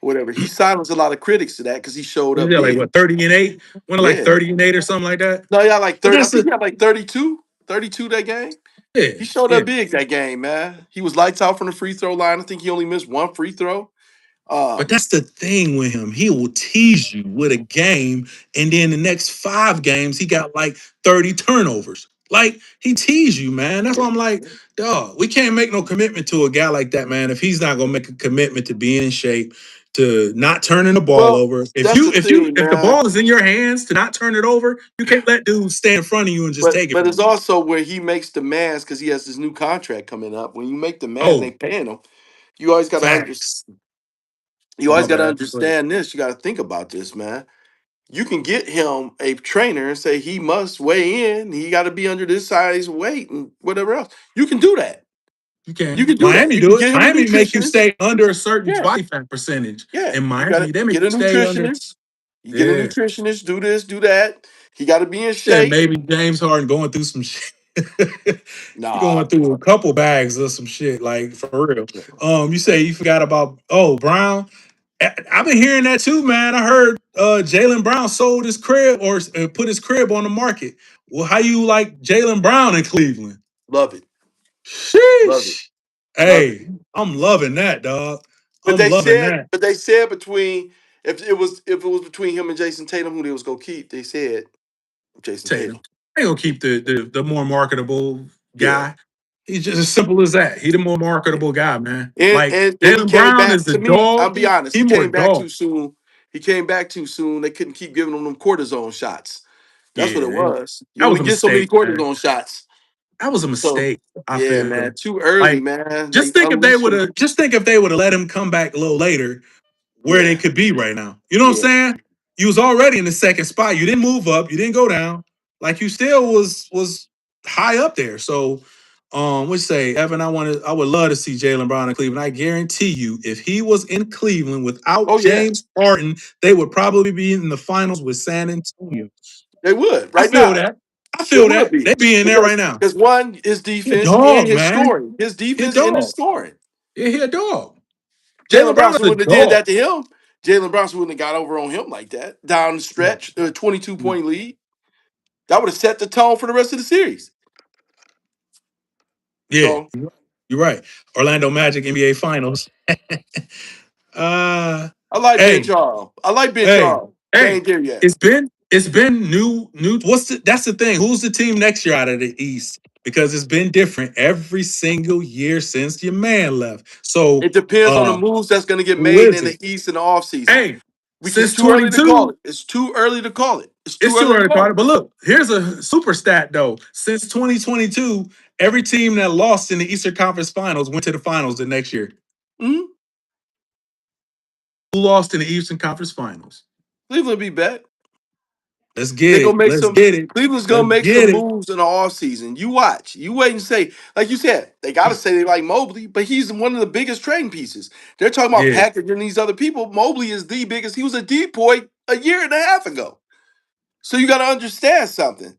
whatever. He silenced a lot of critics to that because he showed What is up that, like big. what, 30-8? One of like Yeah. 30-8 or something like that? No, yeah, like But 30. I that's think the he had like 32, 32 that game. yeah, He showed yeah. up big that game, man. He was lights out from the free throw line. I think he only missed one free throw. But Um, that's the thing with him. He will tease you with a game, and then the next 5 games, he got like 30 turnovers. Like, he teased you, man. That's why I'm like, dog, we can't make no commitment to a guy like that, man, if he's not gonna make a commitment to being in shape, to not turning the ball well, over. If that's you the if you thing, if the man. ball is in your hands to not turn it over, you can't let dudes stay in front of you and just But take it but from it's you. also where he makes demands because he has this new contract coming up. When you make demand, they Oh, paying him. You always got to facts. You Oh, my always got to bad. Go ahead. understand this. You got to think about this, man. You can get him a trainer and say he must weigh in. He got to be under this size weight and whatever else. You can do that. You You can. can do that. Miami You can do it. get him a Miami make you nutritionist. stay under a certain Yeah, body fat percentage. yeah. In You got Miami, to they make get a you stay under. nutritionist. You get a Yeah. nutritionist. Do this, do that. He got to be in Yeah, shape. maybe James Harden going through some shit. He Nah, going through a couple bags of some shit, like for real. You say you forgot about Brown. I've been hearing that too, man. I heard Jalen Brown sold his crib or put his crib on the market. Well, how you like Jalen Brown in Cleveland? love it, love it, Sheesh. love it. Hey, I'm loving that, dog. But I'm they loving said, that. but they said between if it was between him and Jason Tatum, who they was gonna keep, they said Jason Tatum. Tatum. They gonna keep the more marketable Yeah. guy. He's just as simple as that. He the more marketable guy, man. And Like and he Jalen came Brown back is the to me. I'll dog. be honest. He He more came back dog. too soon. He came back too soon. They couldn't keep giving him them cortisone shots. That's what it Yeah, was. You that was only a get so many mistake, man. cortisone shots. That was a So mistake. I yeah, feel man, too early, like man. just They think if they unleashed would him. have just think if they would have let him come back a little later, where they Yeah, could be right now. You know what I'm yeah. saying? You was already in the second spot. You didn't move up. You didn't go down. Like you still was high up there. So, what you say, Evan? I would love to see Jalen Brown in Cleveland. I guarantee you, if he was in Cleveland without Oh yeah, James Harden, they would probably be in the finals with San Antonio. they would I right feel now. that. I They feel would that. be They be in there right now. because one, his He a defense and dog, his man. scoring. His He a defense and his dog. scoring. Yeah, he a dog. Jalen Jalen Brown is Brunson a wouldn't have did dog. that to him. Jalen Brunson wouldn't have got over on him like that down the stretch. A 22-point lead that would have set the tone for the rest of the series. Yeah, So you're right. Orlando Magic NBA Finals. uh, I like Ben hey, Charles. I like Ben hey, Charles. They hey. ain't there yet. It's been new. That's the thing. Who's the team next year out of the East? Because it's been different every single year since your man left. So, It depends on the uh, moves that's going to get who made is in the it? East in the offseason. Hey, It's since too early to call 22, it. It's too early to call it. It's too it's too early to early to call call it. it. But look, here's a super stat though. Since 2022, every team that lost in the Eastern Conference Finals went to the finals the next year. Mhm. Who lost in the Eastern Conference Finals? Cleveland be back. Let's get They gonna it. make Let's some. get it. Cleveland's gonna Let's make get some it. moves in the offseason. You watch. You wait and say, like you said, they gotta say they like Mobley, but he's one of the biggest trading pieces. They're talking about Yeah, packaging these other people. Mobley is the biggest. He was a depoy a year and a half ago. So you gotta understand something.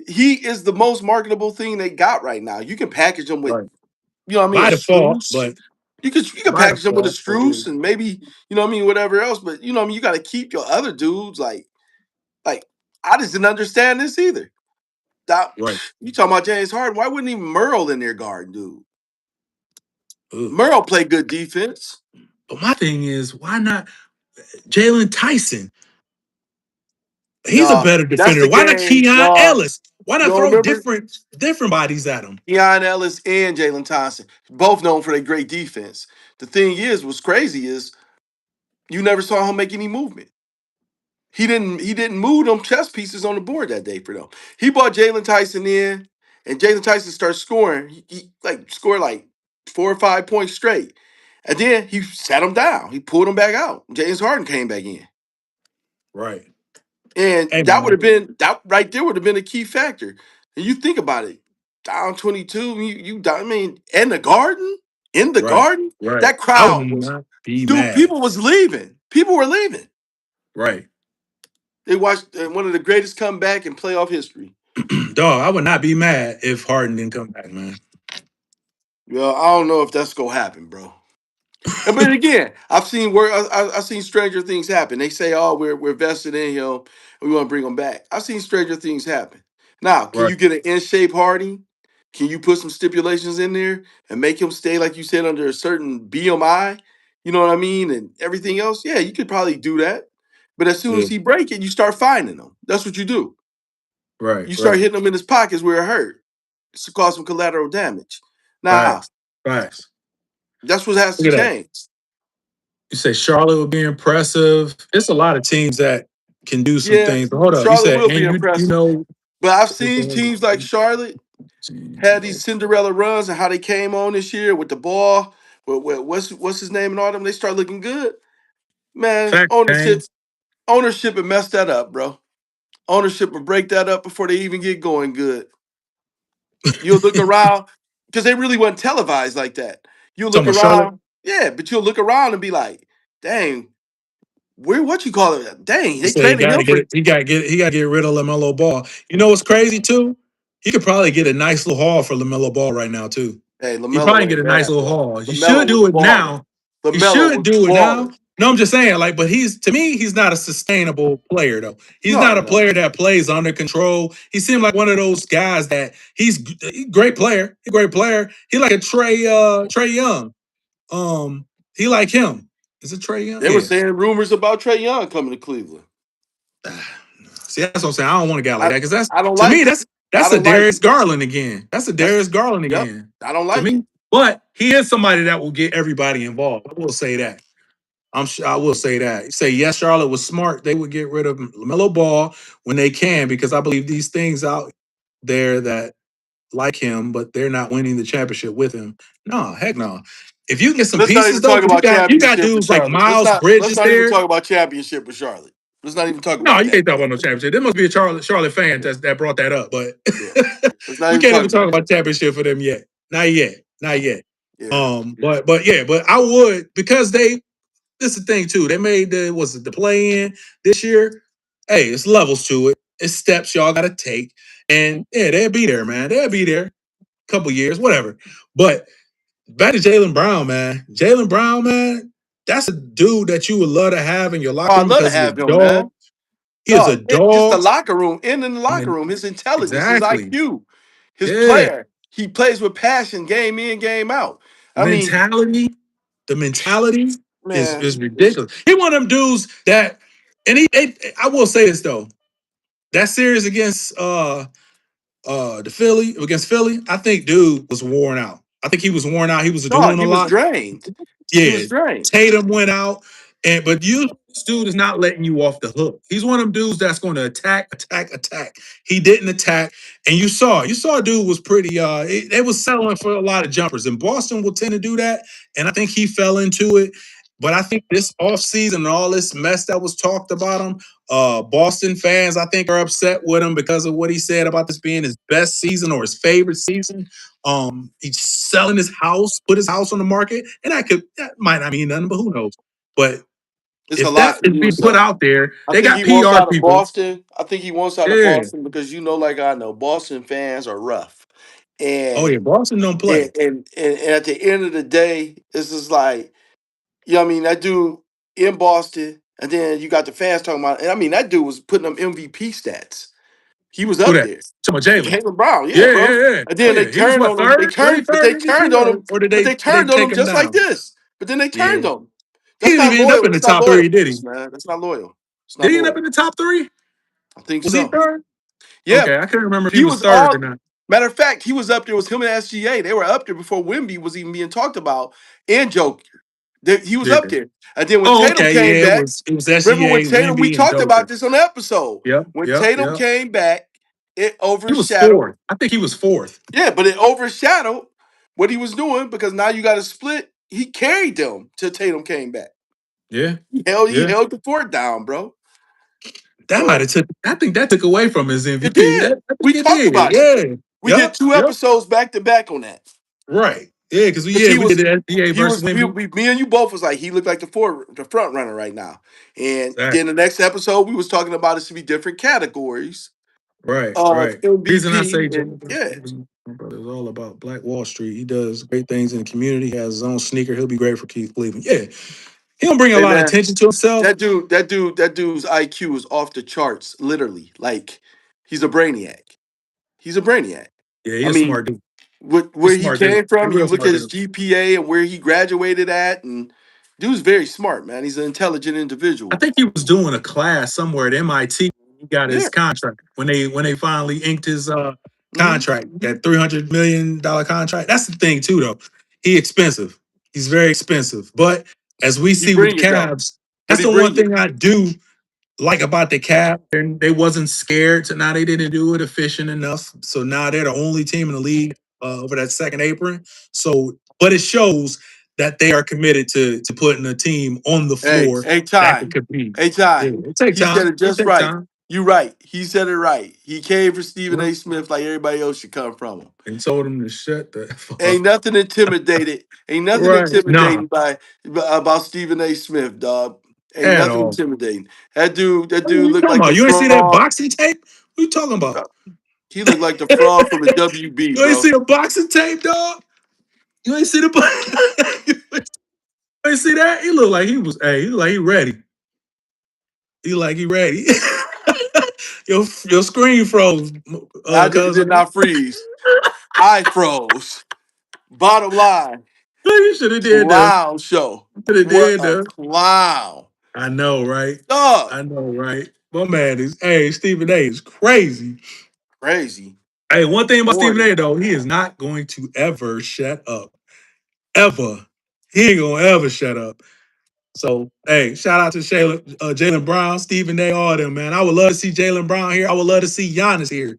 He is the most marketable thing they got right now. You can package him with, right. you know what I mean, a By default, Struce. but You could by package him with a default, but yeah. Struce and maybe, you know what I mean, whatever else. But you know what I mean, you gotta keep your other dudes like I just didn't understand this either. That, Right. you talking about James Harden? Why wouldn't even Merle in their guard, dude? Ugh. Merle play good defense. But my thing is, why not Jalen Tyson? He's a No, better that's defender. the Why not game. Keon No, Ellis? Why you not don't throw remember different bodies at him? Keon Ellis and Jalen Thompson, both known for their great defense. The thing is, what's crazy is you never saw him make any movement. He didn't move them chess pieces on the board that day for them. He brought Jalen Tyson in, and Jalen Tyson starts scoring. He like scored like 4 or 5 points straight. And then he sat him down. He pulled him back out. James Harden came back in. Right. And Hey that would man. have been that right there would have been a key factor. And you think about it, down 22, you down, I mean, in the Right. garden, Right. that I would crowd was, not be dude, mad. people was leaving. People were leaving. Right. They watched one of the greatest comeback in playoff history. Dog, I would not be mad if Harden didn't come back, man. Well, I don't know if that's gonna happen, bro. But again, I've seen where I've seen stranger things happen. They say, "Oh, we're vested in him, and we want to bring him back." I've seen stranger things happen. Now, can Right. you get an in shape Hardy? Can you put some stipulations in there and make him stay, like you said, under a certain BMI? You know what I mean, and everything else. Yeah, you could probably do that. But as soon Yeah. as he break it, you start finding him. That's what you do. Right. You start Right. hitting him in his pockets where it hurt to cause some collateral damage. Now, Facts. Facts. that's what has to Look at that. change. You say Charlotte would be impressive. It's a lot of teams that can do some Yeah, things. But hold up. You Charlotte said, will be and you impressive. know But I've seen teams like Charlotte had these Cinderella runs and how they came on this year with the ball. What's his name and all them? They start looking good. Man, fact game. ownership would mess that up, bro. Ownership would break that up before they even get going good. You'll look around because they really wasn't televised like that. You'll Talking look about Charlotte. around, yeah, but you'll look around and be like, dang, where what you call it? Dang, You they say he traded got him to for get he got to get rid of Lamelo Ball. You know what's crazy too? He could probably get a nice little haul for Lamelo Ball right now too. hey, He probably LaMelo get ain't a nice bad, little bro. haul. He should LaMelo was do it balling. now. He LaMelo should was do it now. balling. No, I'm just saying, like, but he's to me, he's not a sustainable player though. He's No, not a no. player that plays under control. He seemed like one of those guys that he's a great player. He's a great player. He like a Trey Young. Um, he like him. Is it Trey Young? They were Yeah. saying rumors about Trey Young coming to Cleveland. See, that's what I'm saying. I don't want a guy like I that because that's I don't to me like it. I that's a don't like Darius it. Garland again. That's a That's Darius Garland yep. again I don't to like it. me. But he is somebody that will get everybody involved. I will say that. I'm sure I will say that. You say yes, Charlotte was smart. They would get rid of LaMelo Ball when they can because I believe these things out there that like him, but they're not winning the championship with him. No, heck no. If you get some Let's not pieces even though, talk 'cause about you got championship with dudes like Charlotte. Let's Miles not let's Bridges not even there. talk about championship with Charlotte. Let's not even talk No, about you that. can't talk about no championship. There must be a Charlotte fan that brought that up, but Yeah. Let's not we even can't talk even talk about that. about championship for them yet. Not yet. Not yet. Yeah. But yeah, but I would because this is the thing too. They made the play in this year. Hey, it's levels to it. It's steps y'all gotta take. And yeah, they'll be there, man. They'll be there. Couple years, whatever. But back to Jaylen Brown, man. Jaylen Brown, man, that's a dude that you would love to have in your Oh, locker I'd room love to because he's a have him, man. dog. He is a Dog, just the dog. locker room, in the locker And room, his intelligence, his exactly. IQ, his Yeah. player. He plays with passion, game in, game out. I mean, Mentality, the mentality is man, ridiculous. He one of them dudes that, and I will say this though, that series against the Philly against Philly, I think dude was worn out. I think he was worn out. He was dog, doing a he was lot. drained. He Yeah, was drained. Tatum went out, and but this dude is not letting you off the hook. He's one of them dudes that's going to attack, attack, attack. He didn't attack, and you saw a dude was pretty. They was settling for a lot of jumpers, and Boston will tend to do that, and I think he fell into it. But I think this offseason and all this mess that was talked about him, Boston fans, I think, are upset with him because of what he said about this being his best season or his favorite season. He's selling his house, put his house on the market, and that might not mean nothing, but who knows? But It's a if lot that for is you to being put sell. out there, I they think got he wants PR out of people. Boston. I think he wants out of Yeah. Boston because you know, like I know, Boston fans are rough. Oh And yeah, Boston don't and play. and at the end of the day, it's just like, you know what I mean, that dude in Boston, and then you got the fans talking about, and I mean, that dude was putting them MVP stats. He was Who up that? there. Talking about Jalen. Jaylen Brown, yeah, Yeah, bro. yeah, yeah. And Oh then they yeah. He was turned what on him. They third? Wasn't he turned, but third they MVP turned on him. or did But they they turned on take him him just like down? this. But then they turned Yeah. on him. He That's didn't not even end up loyal. in the That's not top three, did loyalness, he? man. That's not loyal. It's Did not he end up loyal. in the top three? I think Was he so. third? Yeah, Okay, I can't remember if he he was was third or all. not. Matter of fact, he was up there with him and SGA. They were up there before Wimby was even being talked about and Joker. He was Yeah. up there. And then when Oh, Tatum okay, came yeah. back, It was remember when SGA, Tatum, we Wimby, and talked about Joker. this on the episode. Yep, When yep, Tatum yep. came back, it He was overshadowed. fourth. I think he was fourth. Yeah, but it overshadowed what he was doing because now you got a split. He carried them till Tatum came back. Yeah, He yeah. held the fort down, bro. That might So have took. I think that took away from his it MVP. did. I We think it talked did. about it. Yeah. We did two Yep. episodes back to back on that. Right. Yeah, because Because we did the SBA he versus was Wimby. me and you both was like he looked like the front runner right now. And then Exactly. the next episode we was talking about it should be different categories Right. of Right. Reason I say MVP and Jalen yeah. my brother is all about Black Wall Street. He does great things in the community. He has his own sneaker. He'll be great for Keith Cleveland. Yeah, he don't bring a Hey lot of man, attention to himself. that dude's IQ is off the charts, literally. Like he's a brainiac. He's a brainiac. Yeah, I he's a mean, smart dude. where He's a he smart dude. came He's from, a real you look smart at his dude. GPA and where he graduated at, and dude's very smart, man. He's an intelligent I individual. think he was doing a class somewhere at MIT. He got Yeah. his contract when they finally inked his Hmm. contract, that $300 million contract. That's the thing too, though. He expensive. He's very expensive. But as we He see with bring the it though. Cavs, But that's he the one bring it. thing I do like about the Cavs. They wasn't scared. So now they didn't do it efficient enough. So now they're the only team in the league over that second apron. So, but it shows that they are committed to putting a team on the Hey, floor hey, that can Ty. compete. Hey, Yeah, Ty. it take He said time. it It just take right. time. You right. He said it right. He came for Stephen Yep. A. Smith like everybody else should come from him. And told him to shut the F Ain't up. nothing intimidated. Ain't nothing Right. Nah, intimidating about Stephen A. Smith, dog. Ain't at nothing all. intimidating. That What are dude you looked talking like the about? You ain't see that fraud. boxing tape? What you talking about? He looked like the fraud from the WB, You ain't bro. see the boxing tape, dog? You ain't see the you ain't see that? He looked like he was, hey, he looked like he ready. He like he ready. Your screen froze, I did cousin. not freeze. I froze. Bottom line. You should have did the. Clown show. Should have What did a the. clown. I know, right? Dog. I know, right? My man is. Hey, Stephen A. is crazy. Crazy. Hey, one thing about Stephen Warning. A. though, he is not going to ever shut up. Ever. He ain't gonna ever shut up. So, hey, shout out to Jalen Brown, Stephen A. All them, man. I would love to see Jalen Brown here. I would love to see Giannis here.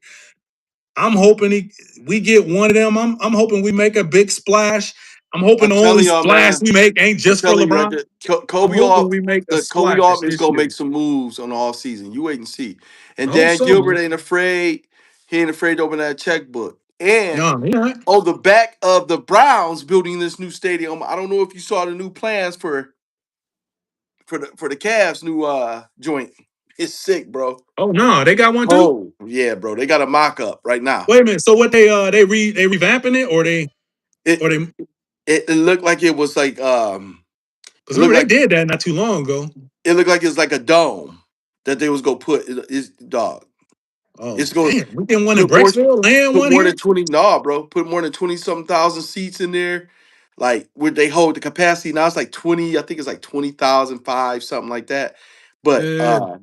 I'm hoping we get one of them. I'm hoping we make a big splash. I'm hoping I'm the only telling y'all, splash man. we make ain't I'm just for telling you right LeBron. there. I'm hoping we make a Kobe splash Altman is this gonna year. make some moves on the off season. You wait and see. And I hope Dan so, Gilbert man. ain't afraid. He ain't afraid to open that checkbook. And No, yeah. on the back of the Browns building this new stadium, I don't know if you saw the new plans for the Cavs new joint. It's sick, bro. Oh no, they got one too. Oh yeah, bro. They got a mock up right now. Wait a minute. So what they revamping it or they It or they it looked like it was like it because looked remember they like did that not too long ago. it looked like it's like a dome that they was gonna put it's dog. Oh It's gonna damn, we getting one in put more Brecksville, land put one more than here. 20 nah, bro. Put more than 20 something thousand seats in there. Like would they hold the capacity? Now it's like 20, I think it's like 20,005, something like that. But Yeah.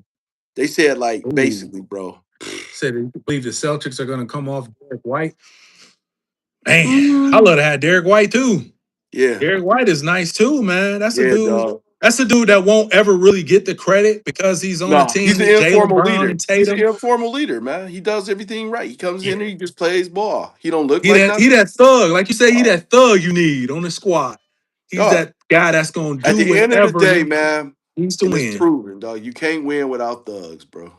they said like Ooh. basically, bro. Said they believe the Celtics are gonna come off Derek White. Man, I Mm, love to have Derek White too. yeah, Derek White is nice too, man. That's a yeah, dude. dog. That's a dude that won't ever really get the credit because he's on a No, team he's an with Jalen informal Brown leader. and He's an Tatum. informal leader, man. He does everything right. He comes Yeah. in and he just plays ball. He don't look He like that he nothing. that thug, like you say, he Uh, that thug you need on the squad. He's dog. that guy that's gonna At do the end of the whatever day, he man, needs to and it's win. proven, dog. You can't win without thugs, bro.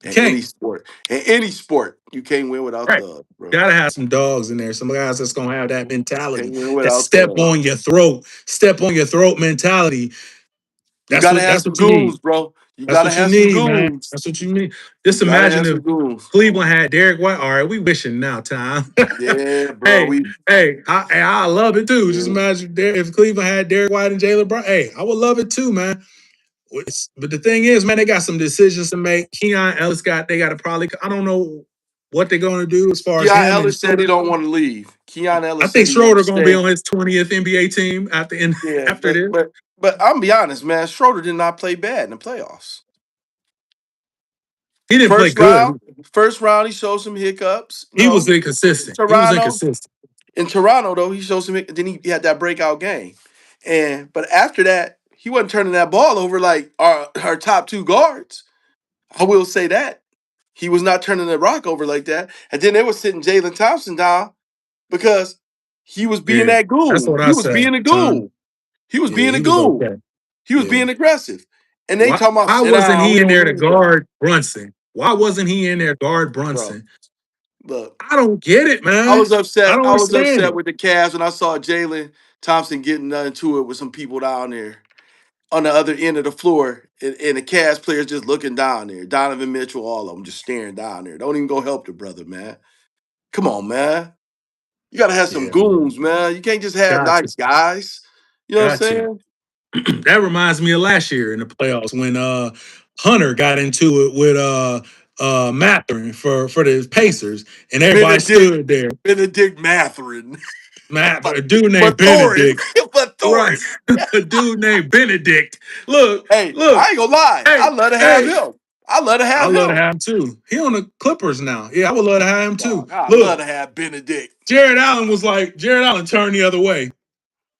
You In any can't. sport, in any sport, you can't win without Right. thugs, bro. Gotta have some dogs in there. Some guys that's gonna have that mentality. Can't win That without thugs. step on your throat mentality. You gotta have That's some what you need. goons, bro. You That's gotta what you have some need, man. goons. That's what you need. You Just gotta imagine have if some goons. Cleveland had Derek White. All right, we wishing now, Tom. Yeah, bro. hey, We I love it too. Just yeah. imagine if Cleveland had Derek White and Jalen Brown. Hey, I would love it too, man. But the thing is, man, they got some decisions to make. Keon Ellis they got to probably. I don't know what they're going to do as far as Keon him and Ellis said he Schroeder. don't want to leave. Keon I Ellis think said he want Schroeder to going to be stay. on his 20th NBA team Yeah, after this. but I'm be honest, man. Schroeder did not play bad in the playoffs. He didn't play First good. round, first round, he showed some hiccups. He was In inconsistent. He was Toronto, inconsistent. though, he showed some. Then he had that breakout game, and but after that, he wasn't turning that ball over like our top two guards. I will say that he was not turning the rock over like that. And then they were sitting Jalen Thompson down because he was being Yeah, that that's goon. what He I was being said, a Tom. goon. He was Yeah, being a he was goon. okay. He was Yeah. being aggressive. And they Why talking about why sit wasn't down. he We in don't there to lose that, guard Brunson? Why wasn't he in there to guard bro. Brunson? Look, I don't get it, I man. was I upset. don't I was understand upset it. with the Cavs when I saw Jalen Thompson getting into it with some people down there on the other end of the floor, and the Cavs players just looking down there. Donovan Mitchell, all of them just staring down there. Don't even go help the brother, man. Come on, man. You gotta have some Yeah, man. goons, man. You can't just have Got to. nice guys. You know what I'm Got to. saying? That reminds me of last year in the playoffs when Hunter got into it with Matherin for the Pacers and everybody Benedict, stood there. Benedict Matherin, A dude named but Thorin, Benedict. but Right. Thorin. A dude named Benedict. Look, Hey, I look. ain't gonna lie. Hey, I love to have hey. him. I love to I have love to him. have him too. He on the Clippers now. Yeah, I would love to have him too. Dog, I love Look, to have Benedict. Jared Allen turned the other way.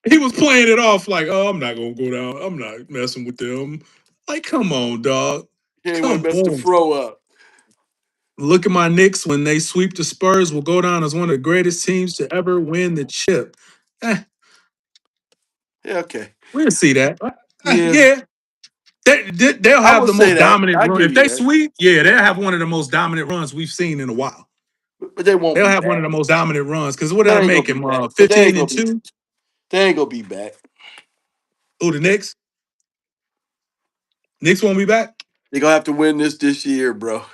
He was playing it off like, oh, I'm not gonna go down. I'm not messing with them. Like, come on, dog. He ain't want Come to mess the on. fro up. Look at my Knicks when they sweep the Spurs. Will go down as one of the greatest teams to ever win the chip. Eh, Yeah, okay. we'll see that. Yeah, Yeah, they'll I have will the say most that. dominant I run. give If you they that. sweep, yeah, they'll have one of the most dominant runs we've seen in a while. But they won't They'll be have one of the back. most dominant runs because what did I They ain't gonna make be him? back. But they ain't 15 gonna and be. 2. They ain't gonna be back. Oh, the Knicks. Knicks won't be back. They gonna have to win this year, bro.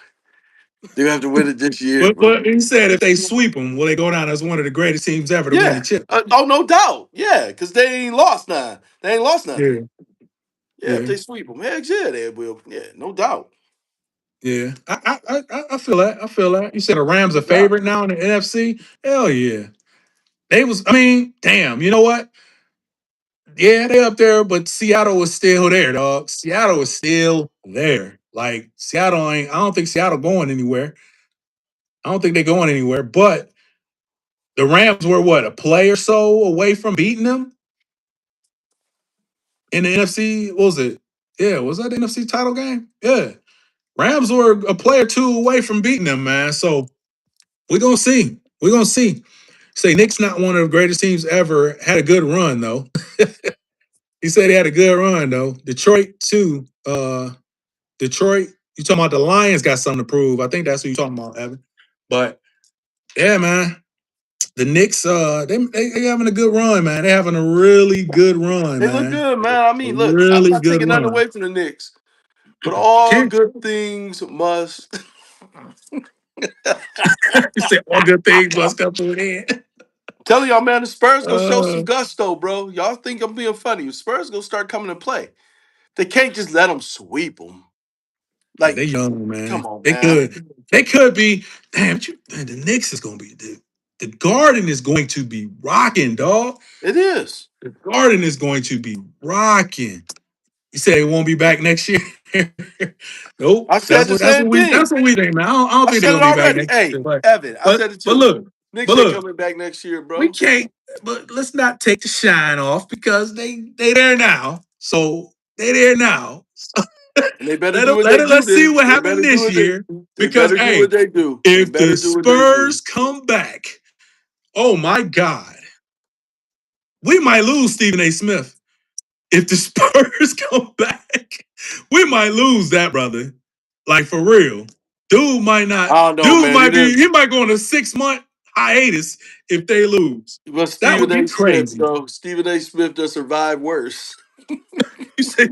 They gonna have to win it this year, bro. But he said if they sweep them, will they go down as one of the greatest teams ever to win the Yeah. chip? Oh, no doubt. Yeah, because they ain't lost none. They ain't lost nothing. Yeah, Yeah, if yeah, they sweep them, heck yeah, they will. Yeah, no doubt. yeah. I feel that. I feel that. You said the Rams No a doubt. favorite now in the NFC. Hell yeah. They was. I mean, damn. You know what? Yeah, they up there, but Seattle was still there, dog. Seattle was still there. Like Seattle ain't. I don't think Seattle going anywhere. I don't think they're going anywhere. But the Rams were what, a play or so away from beating them in the NFC. What was it? Yeah, was that the NFC title game? Yeah, Rams were a play or two away from beating them, man. So we're gonna see. We're gonna see. Say Knicks not one of the greatest teams ever. Had a good run though. He said he had a good run though. Detroit too. Detroit. You talking about the Lions got something to prove? I think that's what you talking about, Evan. But yeah, man, the Knicks. They having a good run, man. They having a really good run, They look man. good, man. I A mean, look, I'm really not good taking nothing run. away from the Knicks, but all Can't good things must. you say all good things must come to an end? Telling y'all, man, the Spurs gonna show some Uh, gusto, bro. Y'all think I'm being funny? The Spurs gonna start coming to play. They can't just let them sweep them. yeah, they Like, young, come man. on, They man. could. They could be. Damn, man, the Knicks is gonna be the Garden is going to be rocking, dog. It is. The Garden is going to be rocking. You say it won't be back next year? Nope. I said the same That's thing. what we think, man. I don't I think they're said it gonna be back already. next Hey, year. But Evan, I but said it but too. look, Knicks but ain't look, coming back next year, we bro. can't. But let's not take the shine off because they there now. So they there now. And they better do what they do Let's see then. what They happened better do this what they year. they Because better do hey, what they do. They if the better do what they do. Spurs come back, oh my God, we might lose Stephen A. Smith. If the Spurs come back, we might lose that brother. Like for real. Dude might not, I don't know, dude man. He might be, didn't. he might go on a 6 month hiatus if they lose. But That would Stephen be A. Smith, crazy. bro. Stephen A. Smith does survive worse. You say,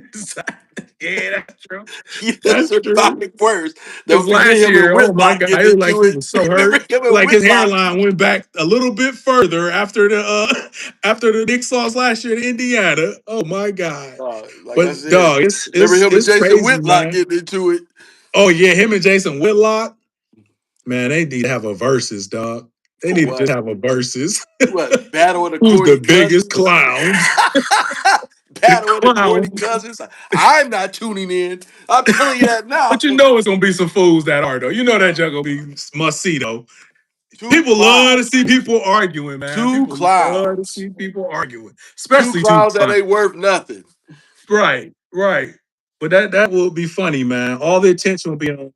yeah, that's true. He does That's true. survive worse. Because Don't forget last him and year, oh my Whitlock God, getting it was like into he it. was so Remember hurt. him and Like his Whitlock? hairline went back a little bit further after the after the Knicks lost last year to Indiana. Oh my God. Like I But said, dog, remember him and it's Jason crazy, Whitlock man. getting into it? Oh yeah, him and Jason Whitlock, man, they need to have a versus, dog. They For need to just what? have a versus. What? Battle of the Who's the corny biggest cousins? clowns? The Battle of the corny clowns. cousins? I'm not tuning in. I'm telling you that now. But you know it's gonna be some fools that are though. You know that junk gonna be must see though. Two People love to clowns. see people arguing, man. Two People love to clowns. see people arguing, Two especially two clowns that clowns. ain't worth nothing. Right, right. But that will be funny, man. All the attention will be on.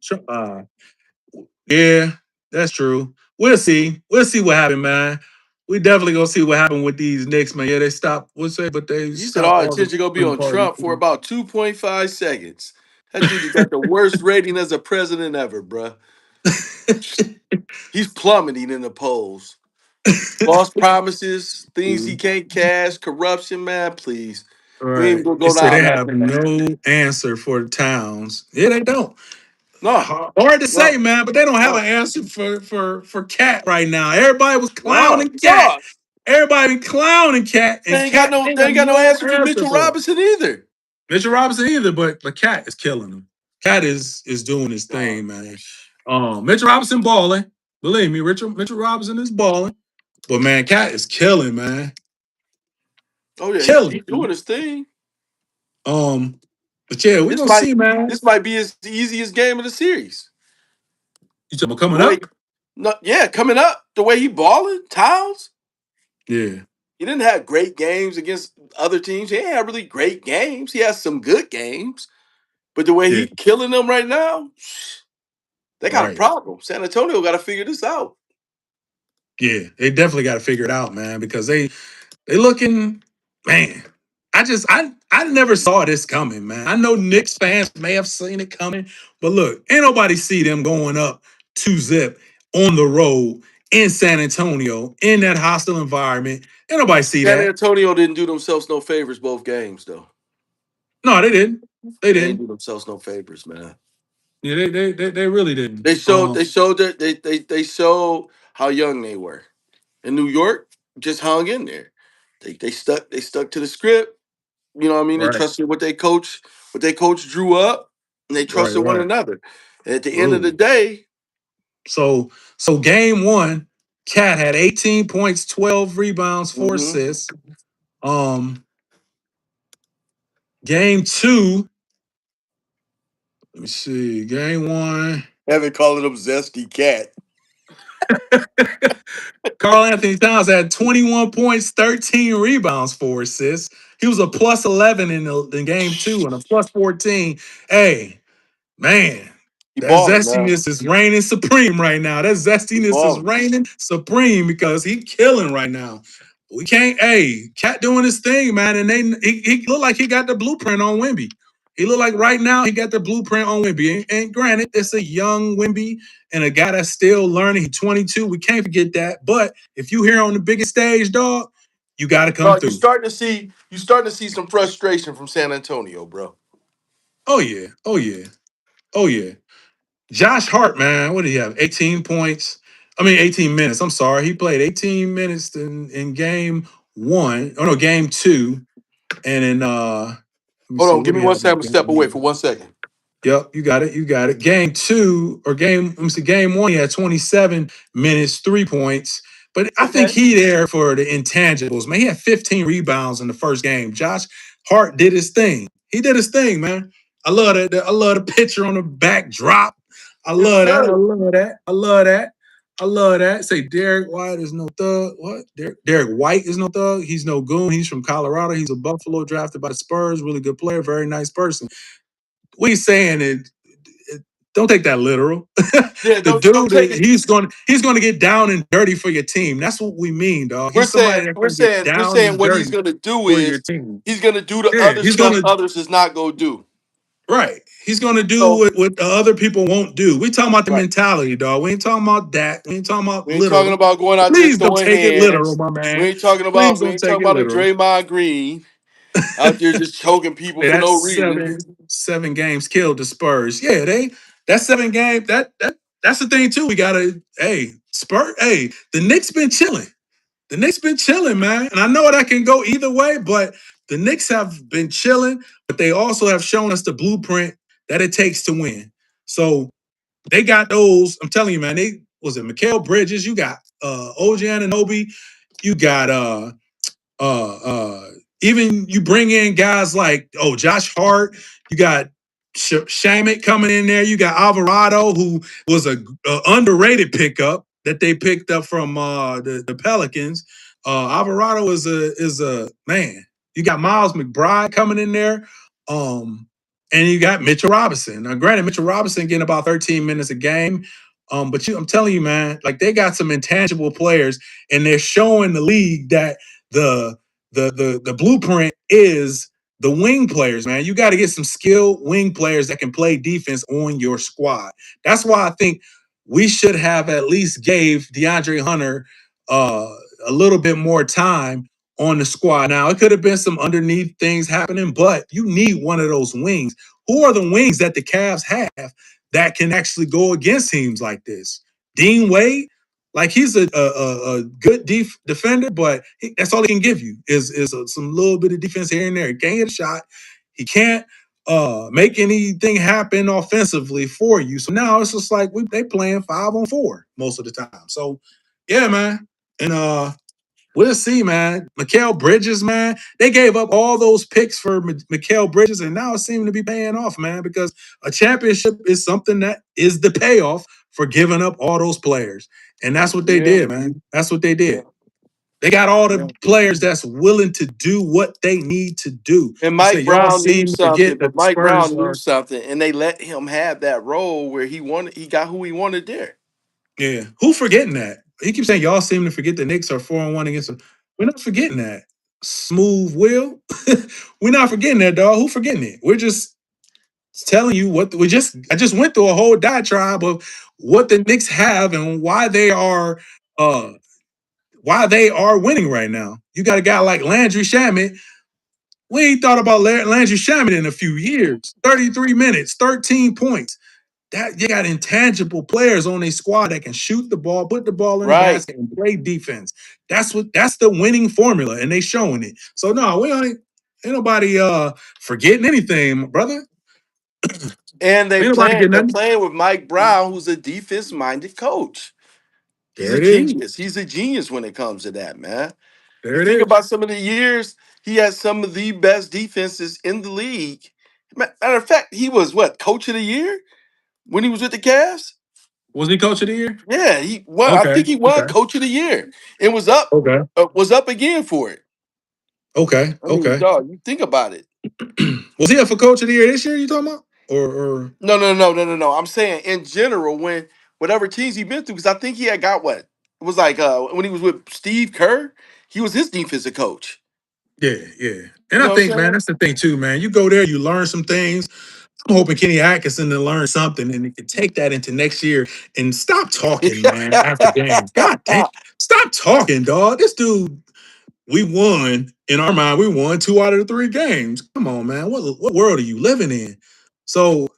Yeah, that's true. We'll see. We'll see what happened, man. We definitely gonna see what happened with these Knicks, man. Yeah, they stopped. What's say? But they You said stopped all all the attention gonna be party on parties. Trump for about 2.5 seconds. That dude got the worst rating as a president ever, bruh. He's plummeting in the polls. False promises, things he can't cash, corruption, man. Please, we ain't Right. gonna They go say they down that have path. no answer for the towns. Yeah, they don't. No, Hard to say, no, man, but they don't have no, an answer for Cat right now. Everybody was no, clowning Cat. no. Everybody been clowning Cat, They and ain't got Cat no. ain't They got ain't got no no answer for answer Mitchell for him. Robinson either. Mitchell Robinson either, but Cat is killing him. Cat is doing his Oh, thing, man. Mitchell Robinson balling. Believe me, Mitchell Robinson is balling. But man, Cat is killing, man. oh yeah, he's Killing. doing his thing. Um, but yeah, we This gonna might see, man. this might be his the easiest game of the series. You talking about The coming way, up? no, yeah, coming up the way he balling, Towns. Yeah, He didn't have great games against other teams. He ain't had really great games. He has some good games, but the way yeah, he killing them right now, they got a right. problem. San Antonio got to figure this out. Yeah, they definitely got to figure it out, man, because they looking, man. I never saw this coming, man. I know Knicks fans may have seen it coming, but look, ain't nobody see them going up 2-zip on the road in San Antonio in that hostile environment. Ain't nobody see San that. Antonio didn't do themselves no favors both games, though. No, they didn't. They They ain't didn't. do themselves no favors, man. Yeah, they really didn't. They showed that they showed how young they were. And New York just hung in there. They stuck to the script. You know what I mean? They Right, trusted what they coach drew up, and they right, trusted one right. another. And at the end of the Ooh. day, So game one, Cat had 18 points, 12 rebounds, four mhm, assists. Um, Game two. Let me see. Game one. Evan calling him Zesty Cat. Carl Anthony Towns had 21 points, 13 rebounds, 4 assists. He was a plus 11 in game two and a plus 14. Hey, man, He that balling, man. zestiness is reigning supreme right now. That He zestiness is balling. reigning supreme because he killing right now. We can't, hey, Cat doing his thing, man. And he looked like he got the blueprint on Wimby. He looked like right now he got the blueprint on Wimby. And granted, it's a young Wimby and a guy that's still learning. He's 22. We can't forget that. But if you here on the biggest stage, dog, you got to come No, you through. starting to see some frustration from San Antonio, bro. Oh yeah. Oh yeah. Oh yeah. Josh Hart, man, what did he have? 18 points. I mean, 18 minutes. I'm sorry. He played 18 minutes in game one. Oh no, game two. And then let me Hold see, on, what give do me you one have second. I'm in gonna game step away one? for 1 second. Yep, you got it. You got it. Game two or game, let me see, game one, he had 27 minutes, 3 points. But I think Okay. he there for the intangibles, man. He had 15 rebounds in the first game. Josh Hart did his thing. He did his thing, man. I love that. I love the picture on the backdrop. I Yes, love that. I sir. love that. I love that. I love that. Say Derek White is no thug. What? Derek White is no thug. He's no goon. He's from Colorado. He's a Buffalo drafted by the Spurs. Really good player. Very nice person. We saying it, don't take that literal. Yeah, The don't dude, take it. he's going to get down and dirty for your team. That's what we mean, dog. We're He's somebody saying that's we're going to get saying we're down saying and what he's dirty gonna do for your is team. he's gonna do the Yeah, other he's going stuff to others is not gonna do. right. He's going to do So what the other people won't do. We talking about the right. mentality, dog. We ain't talking about that. We ain't talking about We ain't talking literal. about going out there Please don't throwing take it literal, hands. my We man. ain't talking Please about we don't ain't take talking it about a literal. Draymond Green out there just choking people Hey, for no that's reason. seven games killed the Spurs. Yeah, that's 7 game. That's the thing too. We gotta Spurs. Hey, the Knicks been chilling. The Knicks been chilling, man. And I know that can go either way, but the Knicks have been chilling, but they also have shown us the blueprint that it takes to win. So they got those. I'm telling you, man. They was it Mikal Bridges. You got OG Anunoby. You got uh, uh, even you bring in guys like Josh Hart, you got Shamit coming in there, you got Alvarado who was a underrated pickup that they picked up from the Pelicans. Alvarado is a man. You got Miles McBride coming in there, and you got Mitchell Robinson. Now, granted, Mitchell Robinson getting about 13 minutes a game. But I'm telling you, man, like they got some intangible players, and they're showing the league that the the blueprint is the wing players, man. You got to get some skilled wing players that can play defense on your squad. That's why I think we should have at least gave DeAndre Hunter uh, a little bit more time on the squad. Now it could have been some underneath things happening, but you need one of those wings. Who are the wings that the Cavs have that can actually go against teams like this? Dean Wade, like he's a good defender, but that's all he can give you is some little bit of defense here and there. He can't hit a shot. He can't make anything happen offensively for you. So now it's just like they playing 5-on-4 most of the time. So yeah, man, and we'll see, man. Mikal Bridges, man. They gave up all those picks for Mikal Bridges, and now it seems to be paying off, man, because a championship is something that is the payoff for giving up all those players. And that's what they Yeah, did, man. That's what they yeah, did. They got all yeah. the players that's willing to do what they need to do. And You say Mike y'all Brown knew seem to something, forget but that the Mike Spurs Brown knew are, something, and they let him have that role where he got who he wanted there. yeah. Who forgetting that? He keeps saying y'all seem to forget the Knicks are 4-1 against them. We're not forgetting that. Smooth will. We're not forgetting that, dog. Who forgetting it? We're just telling you what we just I just went through a whole diatribe of what the Knicks have and uh why they are winning right now. You got a guy like Landry Shamet. We ain't thought about Landry Shamet in a few years. 33 minutes, 13 points. That you got intangible players on a squad that can shoot the ball, put the ball in the Right. basket, and play defense. That's the winning formula, and they showing it. So no, we ain't nobody forgetting anything, brother. And Ain't nobody getting they're nothing. playing with Mike Brown, who's a defense minded coach. He's There a it is. genius. He's a genius when it comes to that, man. You There it think is. about some of the years he has some of the best defenses in the league. Matter of fact, he was what, coach of the year when he was with the Cavs? Was he coach of the year? Yeah, he won. I Okay, think he won okay, coach of the year and okay, was up again for it. okay, I mean, okay. dog, you think about it. Was he up for coach of the year this year? You talking about? Or No. I'm saying in general, when whatever teams he been through, because I think he had got what it was like when he was with Steve Kerr, he was his defensive coach. yeah, yeah. And You I know what think, I'm man, that's the thing too, man. You go there, you learn some things. I'm hoping Kenny Atkinson to learn something and he can take that into next year and stop talking, man, after games. God damn, saying? stop talking, dog. This dude, we won in our mind. We won 2 out of the 3 games. Come on, man. What world are you living in? So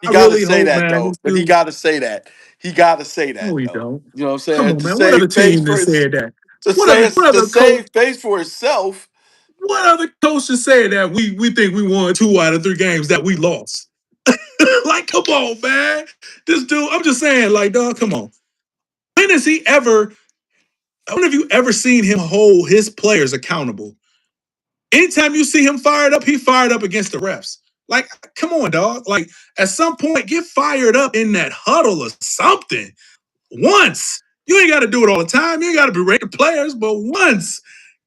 He I got to really say hope, that man, though. this But he dude. got to say that. He got to say No, that he though. don't. You know what I'm Come saying? on, man. What other Face team that for his, said that? to What say other his, what to other coach? save face for himself. What other coaches said that we think we won 2 out of 3 games that we lost? Like, come on, man. This dude, I'm just saying, like, dog, come on. When has he ever? When have you ever seen him hold his players accountable? Anytime you see him fired up, he fired up against the refs. Like, come on, dog. Like, at some point, get fired up in that huddle or something. Once. You ain't got to do it all the time. You ain't got to berate the players, but once.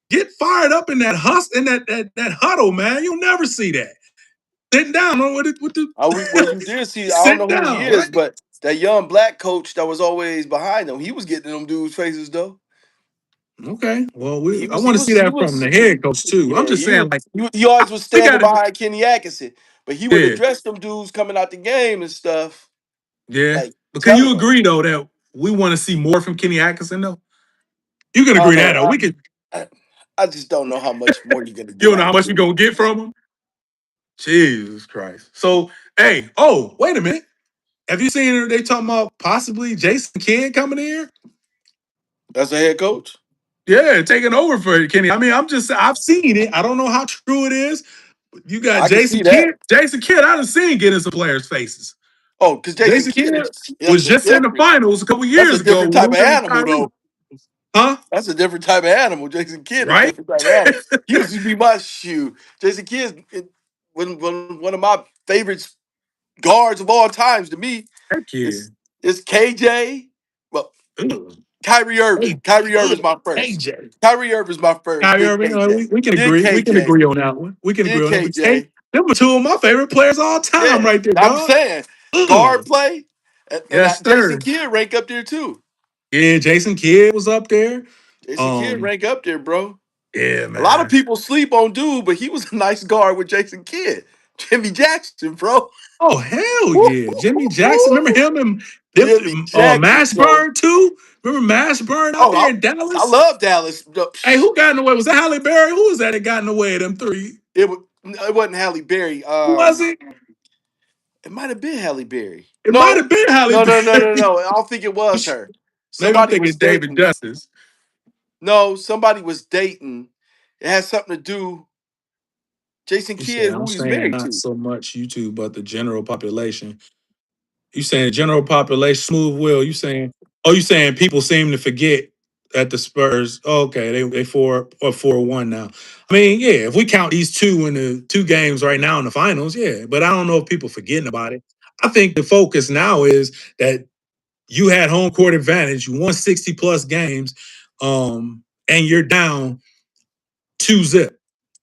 Get fired up in that in that huddle, man. You'll never see that. Sitting down on with the Well, you did see. I don't sit know who he down, is, right? but that young black coach that was always behind him, he was getting in them dudes' faces though. Okay. Well, I He want to see was, he that from was. the head coach too. I'm Yeah, just saying, like, he always was we standing got to, behind Kenny Atkinson, but he would yeah, address them dudes coming out the game and stuff, yeah. like But can telling you them. agree though that we want to see more from Kenny Atkinson though? You can I agree don't that know. though. We could. I just don't know how much more you're gonna You get don't know out how of much we Kenny gonna get Atkinson. from him. Jesus Christ. So, hey, oh, wait a minute. Have you seen they talking about possibly Jason Kidd coming in here? That's a head coach. Yeah, taking over for Kenny. I mean, I've seen it. I don't know how true it is. You got I can Jason see that. Kidd. Jason Kidd, I done seen get in some players' faces. Oh, because Jason Jason Kidd Kidd is was that's just in the different. finals a couple That's a years ago different with type of Luka and animal, Kyrie. though. Huh? That's a different type of animal. Jason Kidd is a Right? different type of animal. He used to be my shoe. Jason Kidd is one of my favorite guards of all times to me. That It's kid. it's KJ. Well, Ugh. Kyrie Irving. Hey, Kyrie Irving's ugh. my first. AJ. Kyrie Irving's my first. Kyrie Then Irving. KJ. We can Then agree. We can KJ. agree on that one. We can Then agree on that. But hey, KJ. them were 2 of my favorite players all time Yeah. right there, I'm dog. saying guard Ugh. play. And Yes, Jason sir. Kidd rank up there too. Yeah, Jason Kidd was up there. Jason Kidd Um, rank up there, bro. yeah, A lot of man. people sleep on dude, but he was a nice guard with Jason Kidd. Jimmy Jackson, bro. Oh hell Woo, yeah, woo, Jimmy woo, Jackson. Remember woo. him and them, Jimmy Jackson, bro. Mashburn too. Remember Mashburn out Oh, there in I Dallas. love Dallas. Hey, who got in the way? Was that Halle Berry? Who was that that got in the way of them 3? It wasn't Halle Berry. Who was it? It might have been Halle Berry. It might No, have been Halle Berry. no. I don't think it was her. Maybe I'm Somebody thinking was David dating. Justice. No, somebody was dating. It had something to do. Jason You saying Kidd, I'm who he's saying married not to. so much YouTube, but the general population. You saying general population, smooth will. You saying, oh, you saying people seem to forget that the Spurs, oh, okay, they 4-1 now. I mean, yeah, if we count these 2 in the 2 games right now in the finals, yeah. But I don't know if people forgetting about it. I think the focus now is that you had home court advantage, you won 60 plus games, and you're down 2-0.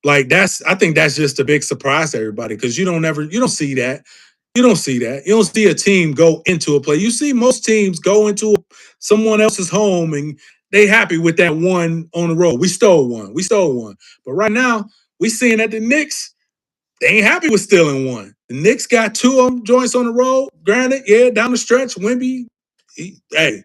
Like I think that's just a big surprise to everybody because you don't see that. You don't see that. You don't see a team go into a play. You see most teams go into someone else's home and they happy with that one on the road. We stole one. We stole one. But right now, we seeing that the Knicks, they ain't happy with stealing one. The Knicks got 2 of them joints on the road. Granted, yeah, down the stretch, Wemby, hey,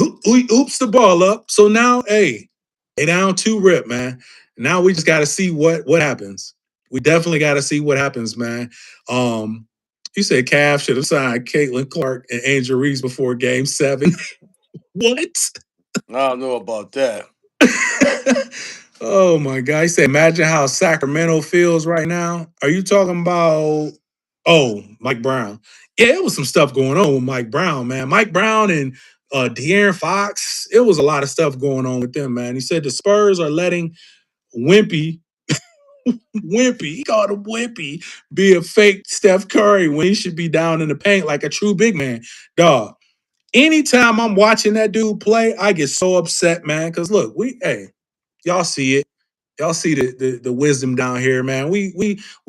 oops the ball up. So now, hey, they down 2 rip, man. Now we just got to see what happens. We definitely got to see what happens, man. Um, you said Cavs should have signed Caitlin Clark and Angel Reese before Game 7. What? I don't know about that. Oh my God! He said, "Imagine how Sacramento feels right now." Are you talking about? Oh, Mike Brown. Yeah, it was some stuff going on with Mike Brown, man. Mike Brown and De'Aaron Fox. It was a lot of stuff going on with them, man. He said the Spurs are letting Wimpy Wimpy. He called him Wimpy. Be a fake Steph Curry when he should be down in the paint like a true big man. Dog. Anytime I'm watching that dude play, I get so upset, man. Cause look, y'all see it. Y'all see the wisdom down here, man. We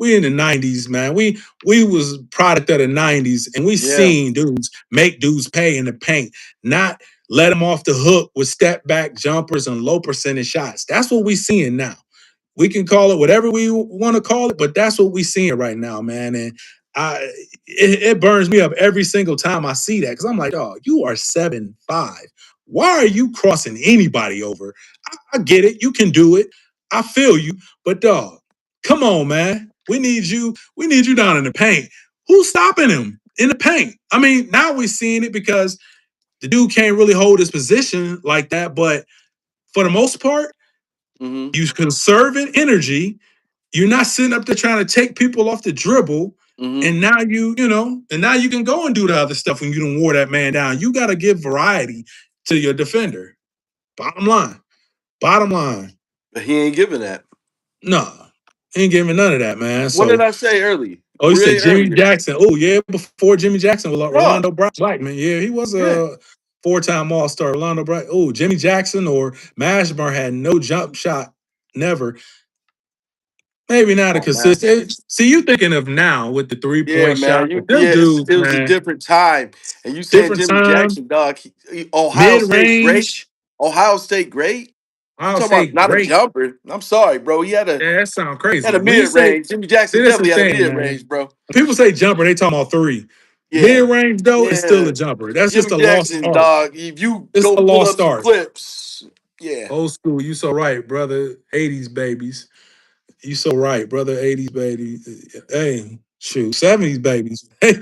in the 90s, man. We was product of the 90s, and we Yeah. seen dudes make dudes pay in the paint, not let them off the hook with step back jumpers and low percentage shots. That's what we seeing now. We can call it whatever we want to call it, but that's what we seeing right now, man. And I it burns me up every single time I see that because I'm like, oh, you are 7'5". Why are you crossing anybody over? I get it. You can do it. I feel you. But dog, come on, man. We need you. We need you down in the paint. Who's stopping him in the paint? I mean, now we're seeing it because the dude can't really hold his position like that. But for the most part, Mm-hmm. you conserving energy. You're not sitting up there trying to take people off the dribble. Mm-hmm. And now and now you can go and do the other stuff when you don't wore that man down. You got to give variety to your defender. Bottom line. Bottom line. But he ain't giving that. No, ain't giving none of that, man. What did So, I say early? oh, you said Really Jimmy earlier. Jackson. Oh, yeah, before Jimmy Jackson, Bro. Rolando Blackman. Yeah, he was Yeah. a four-time All-Star. Rolando Black. Oh, Jimmy Jackson or Mashburn had no jump shot, never. Maybe not a Oh man. consistent. See, you thinking of now with the Yeah, three-point man. shot, but them It dudes, was a man, different time. And you saying different Jimmy time, Jackson, dog, Ohio State great. mid-range. Ohio State great. You I'll talking say about not a great. jumper. I'm sorry, bro. Yeah, that sounds He had crazy. a When you mid say, range. Jimmy Jackson see, that's the definitely had a thing, mid man. range, bro. When people say jumper, they talking about three. Yeah. Mid range though is still Yeah. a jumper. That's just Jimmy a lost Jackson, art. dog. If you It's go a pull up lost some art. clips, yeah. Old school, you so right, brother. 80s babies. You so right, brother. 80s baby. Hey, shoot, 70s babies. I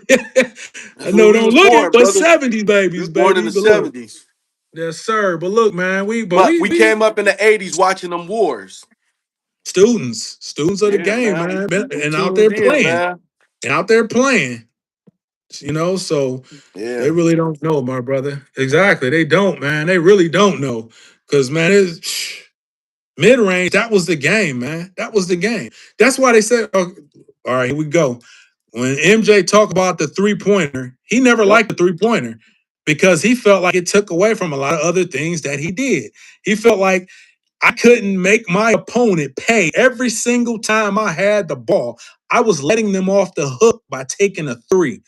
That's where know we don't was look it, born, but brother. 70s We babies, was born in baby. the But look, 70s. yes, sir. But look, man, But we came up in the 80s watching them wars. students of the Yeah, game, man. man, We and out there tuned in, playing, man. and out there playing. So they Yeah. really don't know, my brother. Exactly, they don't, man. They really don't know, because man, it's mid range. That was the game, man. That was the game. That's why they said, oh, all right, here we go. When MJ talked about the 3-pointer, he never Yep. liked the 3-pointer because he felt like it took away from a lot of other things that he did. He felt like I couldn't make my opponent pay every single time I had the ball. I was letting them off the hook by taking a three.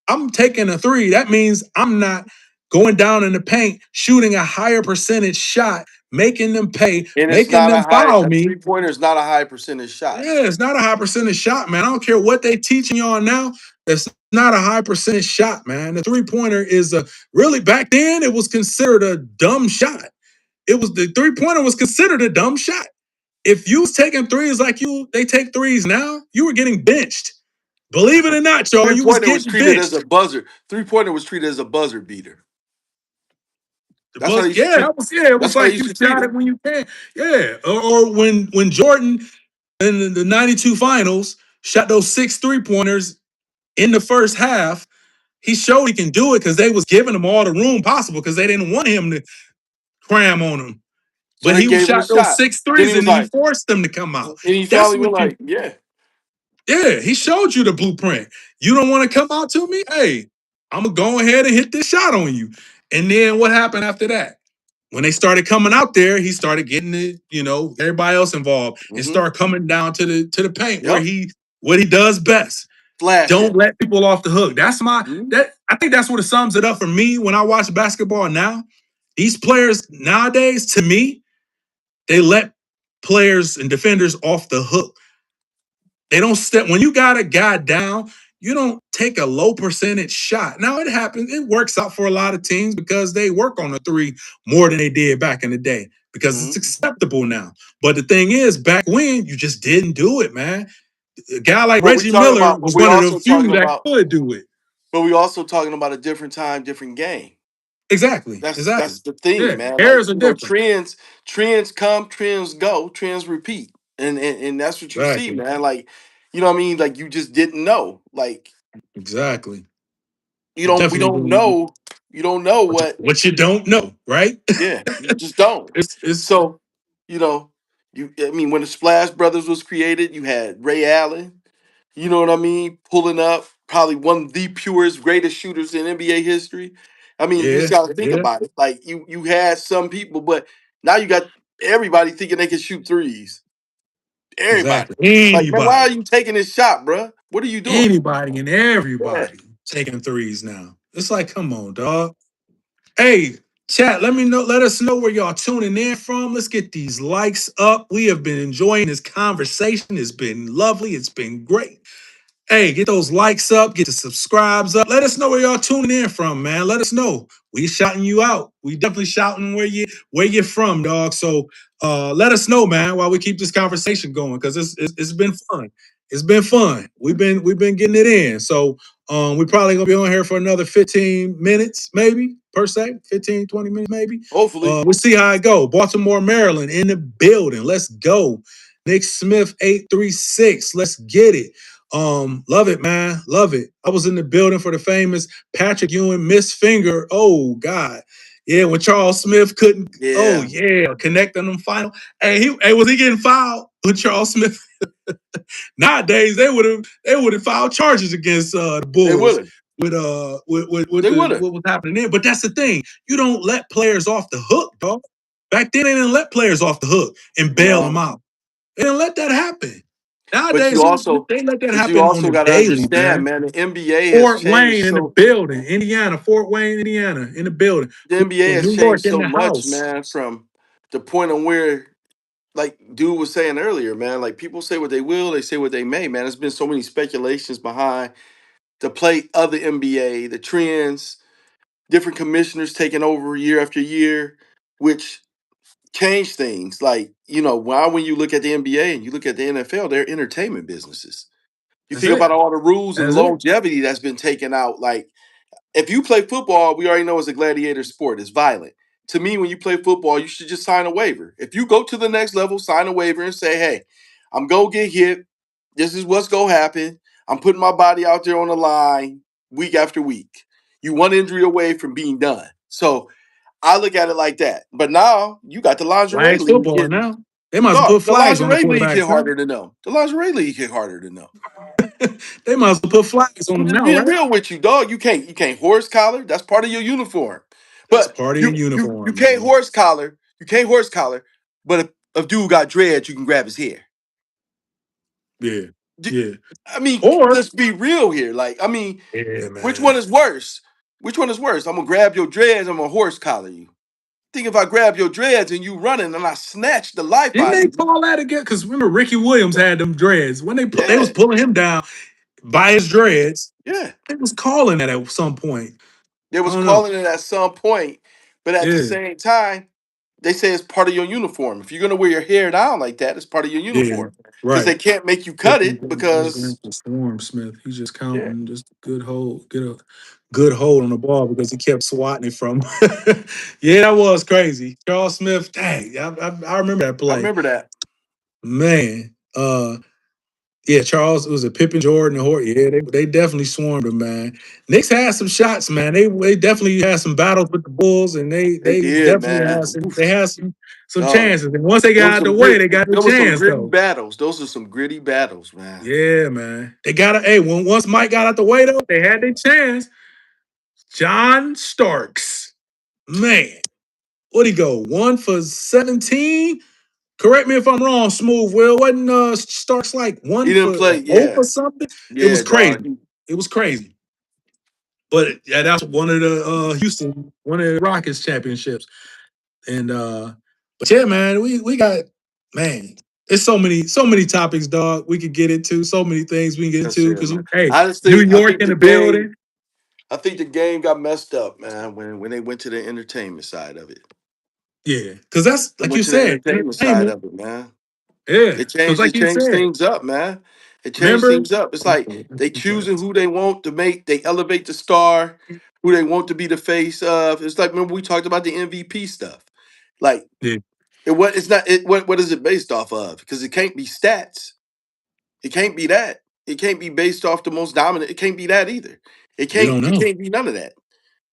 I'm taking a three. That means I'm not going down in the paint, shooting a higher percentage shot, making them pay, And it's making not them foul a me. 3-pointer is not a high percentage shot. Yeah, it's not a high percentage shot, man. I don't care what they teaching you on now. It's not a high percentage shot, man. The 3-pointer is a really back then it was considered a dumb shot. It was the 3-pointer was considered a dumb shot. If you was taking threes like they take threes now, you were getting benched. Believe it or not, y'all, you was 3-pointer was getting treated as a benched. buzzer. 3-pointer was treated as a buzzer beater. The That's how buzz, they used to yeah, treat. that was yeah. It was That's how they like used you to treat shot it. it when you can. Yeah, or when Jordan in the '92 finals shot those 6 3-pointers in the first half. He showed he can do it because they was giving him all the room possible because they didn't want him to cram on him. So But they he gave him a shot those shot. six Then threes he was and he like, forced them to come out. and he That's finally went what you. like, yeah. Yeah, he showed you the blueprint. You don't want to come out to me? Hey, I'm gonna go ahead and hit this shot on you. And then what happened after that? When they started coming out there, he started getting everybody else involved and Mm-hmm. start coming down to the paint where Yep. he what he does best. Flashing. Don't let people off the hook. That's my Mm-hmm. that I think that's what it sums it up for me when I watch basketball now. These players nowadays, to me, they let players and defenders off the hook. They don't step when you got a guy down, you don't take a low percentage shot. Now it happens, it works out for a lot of teams because they work on a three more than they did back in the day because it's Mm-hmm. acceptable now. But the thing is, back when you just didn't do it, man. A guy like But we Reggie talking Miller about, but was we one of the also few talking that about, could do it. but we also talking about a different time, different game. Exactly. That's Exactly. the thing, Yeah. man. Like, Errors are different. trends come, trends go, trends repeat, and that's what you see, Exactly. man. Like, you know what I mean? Like, you just didn't know. Like, Exactly. we Definitely don't do know. You don't know what. what you don't know, right? Yeah, you just don't. it's So, you know. I mean, when the Splash Brothers was created, you had Ray Allen. You know what I mean? Pulling up, probably one of the purest, greatest shooters in NBA history. I mean, you just Yeah, got to think yeah, about it. Like you had some people, but now you got everybody thinking they can shoot threes. Everybody. exactly. Like, man, why are Anybody, you taking this shot, bruh? What are you doing? anybody, and Yeah. everybody taking threes now. It's like, come on, dog. Hey, chat, let me know. Let us know where y'all tuning in from. Let's get these likes up. We have been enjoying this conversation. It's been lovely. It's been great. Hey, get those likes up, get the subscribes up. Let us know where y'all tuning in from, man. Let us know. We shouting you out. We definitely shouting where you're from, dog. So let us know, man, while we keep this conversation going, because it's been fun. It's been fun. We've been getting it in. So we probably gonna be on here for another 15 minutes, maybe per se, 15, 20 minutes, maybe. Hopefully. We'll see how it go. Baltimore, Maryland in the building. Let's go. Nick Smith 836. Let's get it. Love it, man. Love it. I was in the building for the famous Patrick Ewing missed finger. Oh God. Yeah, when Charles Smith couldn't, oh Yeah. yeah, connect on them final. Hey, was he getting fouled with Charles Smith? Nowadays they would have filed charges against the They Bulls would have. with They the would have. what was happening there. But that's the thing. You don't let players off the hook, dog. Back then they didn't let players off the hook and bail them No. out. They didn't let that happen. But Nowadays, you also they let that but you happen on also the got to daily, understand, man. man, the NBA has Fort changed Wayne in the so building, Indiana, Fort Wayne, Indiana, in the building. the NBA has New York changed in so the much, house. man, from the point of where like dude was saying earlier, man, like people say what they will, they say what they may, man. There's been so many speculations behind the play of the NBA, the trends, different commissioners taking over year after year, which change things. Like, when you look at the NBA and you look at the NFL, they're entertainment businesses. You That's think it. about all the rules and the That's it. longevity that's been taken out. Like, if you play football, we already know it's a gladiator sport. It's violent. To me, when you play football, you should just sign a waiver. If you go to the next level, sign a waiver and say, hey, I'm going to get hit. This is what's going to happen. I'm putting my body out there on the line week after week. You one injury away from being done. So I look at it like that. But now you got the lingerie Flag league football hitting. now. They might as well Dog, put the flags on the lingerie league hit quarterbacks now. harder than them. The lingerie league hit harder than them. They might as well put flags on I'm them just now, being right? real with you, dog. You can't horse collar. That's part of your uniform. That's But part of your you uniform, can't man. horse collar. You can't horse collar. But if dude got dreads, you can grab his hair. Yeah, D- yeah. I mean, Or let's be real here. Like, I mean, yeah, which man. one is worse? Which one is worse? I'm gonna grab your dreads. I'm gonna horse collar you. Think if I grab your dreads and you running and I snatch the life Didn't out of they you. call that again? Because remember, Ricky Williams had them dreads when they was Yeah, pulling him down by his dreads. yeah. They was calling that at some point. They I was don't know. calling it at some point, but at the Yeah, same time, they say it's part of your uniform. If you're gonna wear your hair down like that, it's part of your yeah. uniform because Right. they can't make you cut Fifteen it because Swarm Smith. He's just yeah, counting, just a good hold, get a good hold on the ball because he kept swatting it from. Yeah, that was crazy. Charles Smith, dang, I remember that I play, remember that. man. Yeah, Charles, it was a Pippen, Jordan, and Hort. Yeah, they definitely swarmed him, man. Knicks had some shots, man. They definitely had some battles with the Bulls, and they They they did, definitely man. had Oof, some dog. chances. And once they There got was out the some way, grit. they got the There was some chance gritty though. battles. Those are some gritty battles, man. Yeah, man. They got to. Hey, once Mike got out the way though, they had their chance. John Starks, man, what'd he go? 1 for 17. Correct me if I'm wrong, Smooth Will. Wasn't Starks like He one didn't for play. 0 Yeah, for something? It was yeah, dog. crazy. It was crazy. But yeah, that's one of the one of the Rockets championships. And but yeah, man, we got man. There's so many topics, dog. We could get into so many things we can get That's into it, because man. hey, New Honestly, I York think in the the game. building. I think the game got messed up, man, when they went to the entertainment side of it. Yeah, because that's They like you went to the said, entertainment side entertainment. of it, man. Yeah, It because changed. like It you changed said, things up, man. It changed remember. things up. It's like they choosing who they want to make. They elevate the star, who they want to be the face of. It's like remember we talked about the MVP stuff. Like Yeah, it's not. What is it based off of? Because it can't be stats. It can't be that. It can't be based off the most dominant. It can't be that either. It we can't. don't It know. can't be none of that.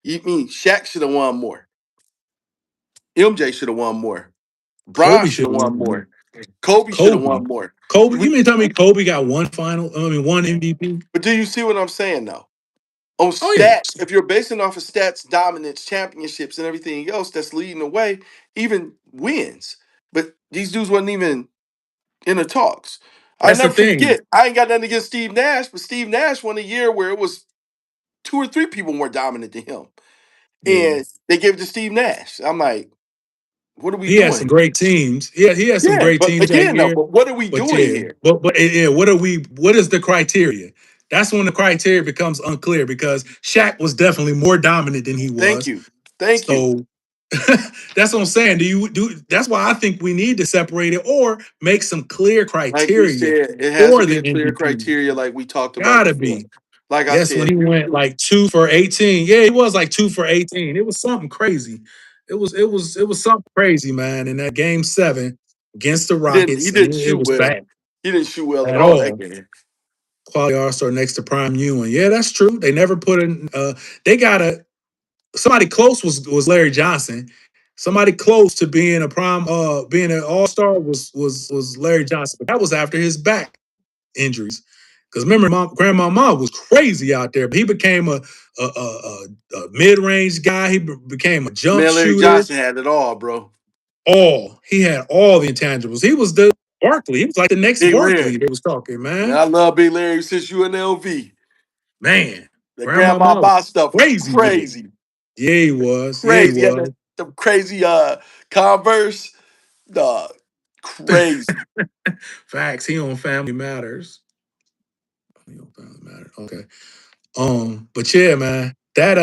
You mean Shaq should have won more. MJ should have won more. Kobe Bron should should have have won won. more. Kobe should have Kobe. won more. Kobe, We, you mean tell me Kobe got one final, I mean one MVP? but do you see what I'm saying though? On Oh yeah. stats, if you're basing off of stats, dominance, championships, and everything else that's leading the way, even wins. But these dudes wasn't even in the talks. I That's the never thing. forget. I ain't got nothing against Steve Nash, but Steve Nash won a year where it was two or three people more dominant than him, Yeah. and they gave it to Steve Nash. I'm like, what are we He had some doing? great teams. Yeah, he had some Yeah, great but teams that again, though, year. but what are we But doing yeah, here? yeah, what is the criteria? That's when the criteria becomes unclear because Shaq was definitely more dominant than he Thank was. you, thank you. So that's what I'm saying. Do you do that's why I think we need to separate it or make some clear Like we criteria said, it has to for be the a clear MVP. criteria, like we talked about Gotta before. be. Like I Yes, when said, he went like 2 for 18. Yeah, he was like 2 for 18. It was something crazy. It was something crazy, man. In that game 7 against the he Rockets, and didn't it shoot was well. bad He didn't shoot well at at all that all. game. Quality All-Star next to Prime Ewing. Yeah, that's true. They never put in they got a somebody close was Larry Johnson. Somebody close to being a prime being an all-star was Larry Johnson. But that was after his back injuries. Because remember, Grandma Ma was crazy out there, but he became a mid-range guy. He became a jump Man, Larry shooter. Johnson had it all, bro. He had all the intangibles. He was the Barkley. He was like the next Big Barkley Larry. they was talking, Man, man. I love Big Larry since UNLV. Man, The Grandma grandma Ma was boss stuff was crazy with it. crazy. Yeah, he was. Yeah, he Crazy. He had was. the crazy Converse. Dog. Crazy. Facts. He on Family Matters. He on Family Matters. Okay. But yeah, man, that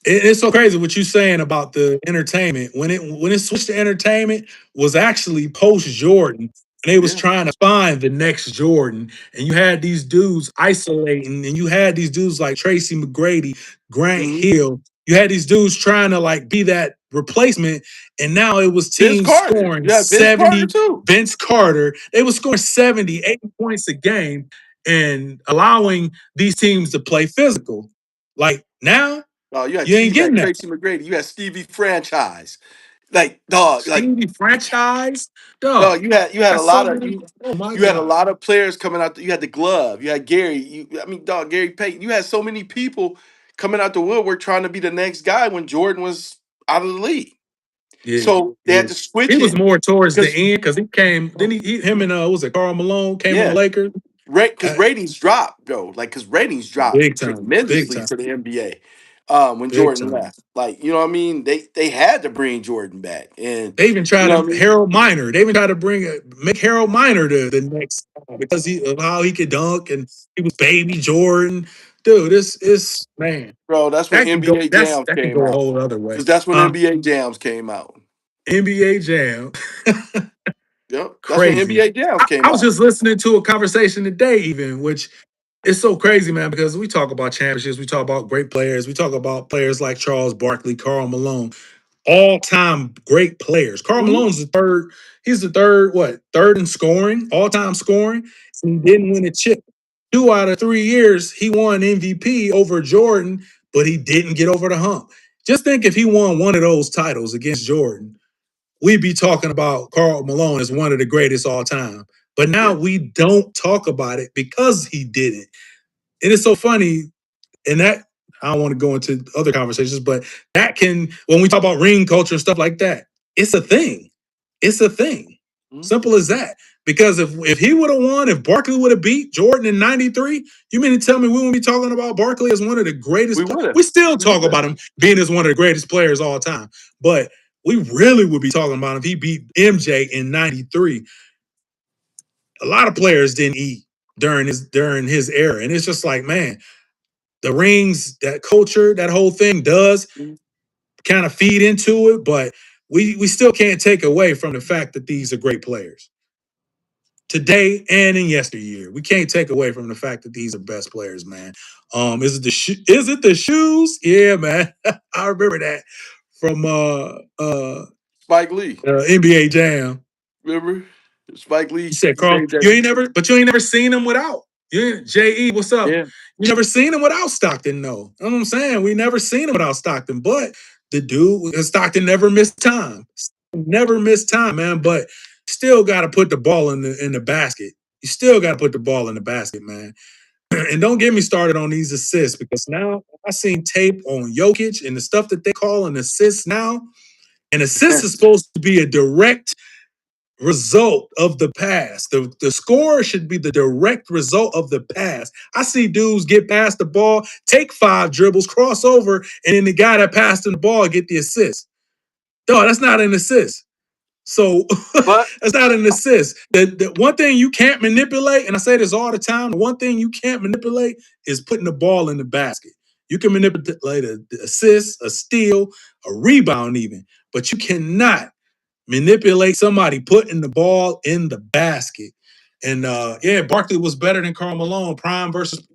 it's so crazy what you saying about the entertainment. When it switched to entertainment was actually post Jordan. And they was Yeah. trying to find the next Jordan. And you had these dudes isolating, and you had these dudes like Tracy McGrady, Grant Mhm. Hill. You had these dudes trying to like be that replacement. And now it was Vince teams Carter. scoring You had Vince Carter 70, too. Vince Carter. They were scoring 70, 80 points a game and allowing these teams to play physical. Like now, Oh, you ain't You had getting that. Tracy McGrady. You had Stevie Franchise. Like dog. Like Stevie franchise, no, dog. you had a That's so lot of many. Oh my you had a god, lot of players coming out. You had the glove. You had Gary. I mean, dog, Gary Payton. You had so many people coming out the woodwork trying to be the next guy when Jordan was out of the league. yeah, So they yeah. had to switch He was it more towards the because end because he came. Then him and what was it Carl Malone came on the yeah, Lakers. because Uh, ratings dropped though. Like because ratings dropped big tremendously time, for the NBA when big Jordan time. left. Like you know what I mean? They had to bring Jordan back, and They even you tried know what I to mean, Harold Miner. They even tried to make Harold Miner the next because of how he could dunk and he was baby Jordan. Dude, this is man. bro. That's when That could go. NBA Jams That could came go a out. whole other way. Because that's when NBA Jams came out. NBA Jam, Yep, that's when crazy. NBA Jams I came was out. just listening to a conversation today, even which is so crazy, man. Because we talk about championships, we talk about great players, we talk about players like Charles Barkley, Karl Malone, all-time great players. Karl Mhm. Malone's the third. He's the third. What third in scoring, all-time scoring? He didn't win a chip. 2 out of 3 years, he won MVP over Jordan, but he didn't get over the hump. Just think if he won one of those titles against Jordan, we'd be talking about Karl Malone as one of the greatest all time. But now Yeah. we don't talk about it because he didn't. It is so funny, and that I don't want to go into other conversations, but that can when we talk about ring culture and stuff like that, it's a thing. It's a thing. Mhm. Simple as that. Because if he would have won, if Barkley would have beat Jordan in '93, you mean to tell me we wouldn't be talking about Barkley as one of the We greatest would have. we still We talk would have. about him being as one of the greatest players all time. But we really would be talking about if he beat MJ in '93. A lot of players didn't eat during his era. And it's just like, man, the rings, that culture, that whole thing does Mhm. kind of feed into it, but we still can't take away from the fact that these are great players today and in yesteryear. We can't take away from the fact that these are best players, man. Is it the shoes? Yeah, man. I remember that from Spike Lee. NBA Jam. Remember? Spike You Lee. said, He Carl, made that. you ain't never seen him without. Yeah, JE, what's up? Yeah. You never seen him without Stockton, no. You know what I'm saying? We never seen him without Stockton, but the dude, Stockton never missed time. Never missed time, man. But still got to put the ball in the basket. You still got to put the ball in the basket, man. And don't get me started on these assists because now I seen tape on Jokic and the stuff that they call an assist now. An assist is supposed to be a direct result of the pass. The score should be the direct result of the pass. I see dudes get past the ball, take 5 dribbles, cross over, and then the guy that passed him the ball get the assist. Dog, that's not an assist. So But that's not an assist. The one thing you can't manipulate, and I say this all the time, the one thing you can't manipulate is putting the ball in the basket. You can manipulate a assist, a steal, a rebound, even, but you cannot manipulate somebody putting the ball in the basket. And yeah, Barkley was better than Karl Malone, prime versus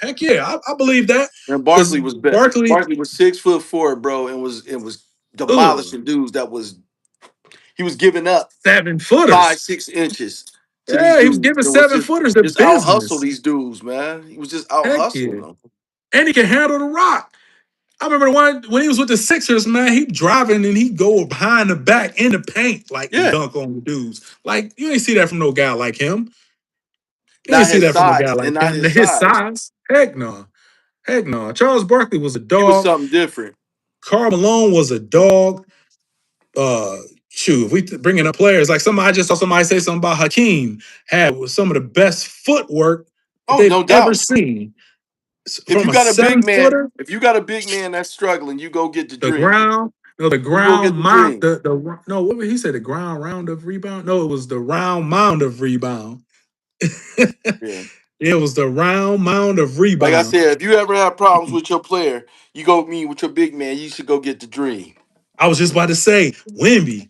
heck yeah, I believe that and because Barkley was bet. Barkley, Barkley was 6'4", bro, and was ugh, demolishing dudes. He was giving up 5, seven-footers. 6 inches to these Yeah, he was dudes. giving It was seven just footers the just out hustle business. these dudes, man. He was just out Heck yeah. hustling them. And he can handle the rock. I remember the one when he was with the Sixers, man, he driving and he go behind the back in the paint like and Yeah, dunk on the dudes. Like you ain't see that from no guy like him. You ain't not see his that from a guy size, like and not him. his His size. size, heck no. Heck no. Charles Barkley was a He was dog. something different. Karl Malone was a dog. Shoot, if we bringing up players like somebody, I just saw somebody say something about Hakeem had some of the best footwork that Oh, they've no ever doubt. seen If from you a got a big man, seven-footer. if you got a big man that's struggling, you go get the The dream. ground, no, the You go ground get the mound, dream. the no, what did he say? The ground round of rebound? No, it was the round mound of rebound. Yeah. It was the round mound of Like I rebound. said, if you ever have problems with your player, you go meet with your big man. You should go get the dream. I was just about to say, Wimby,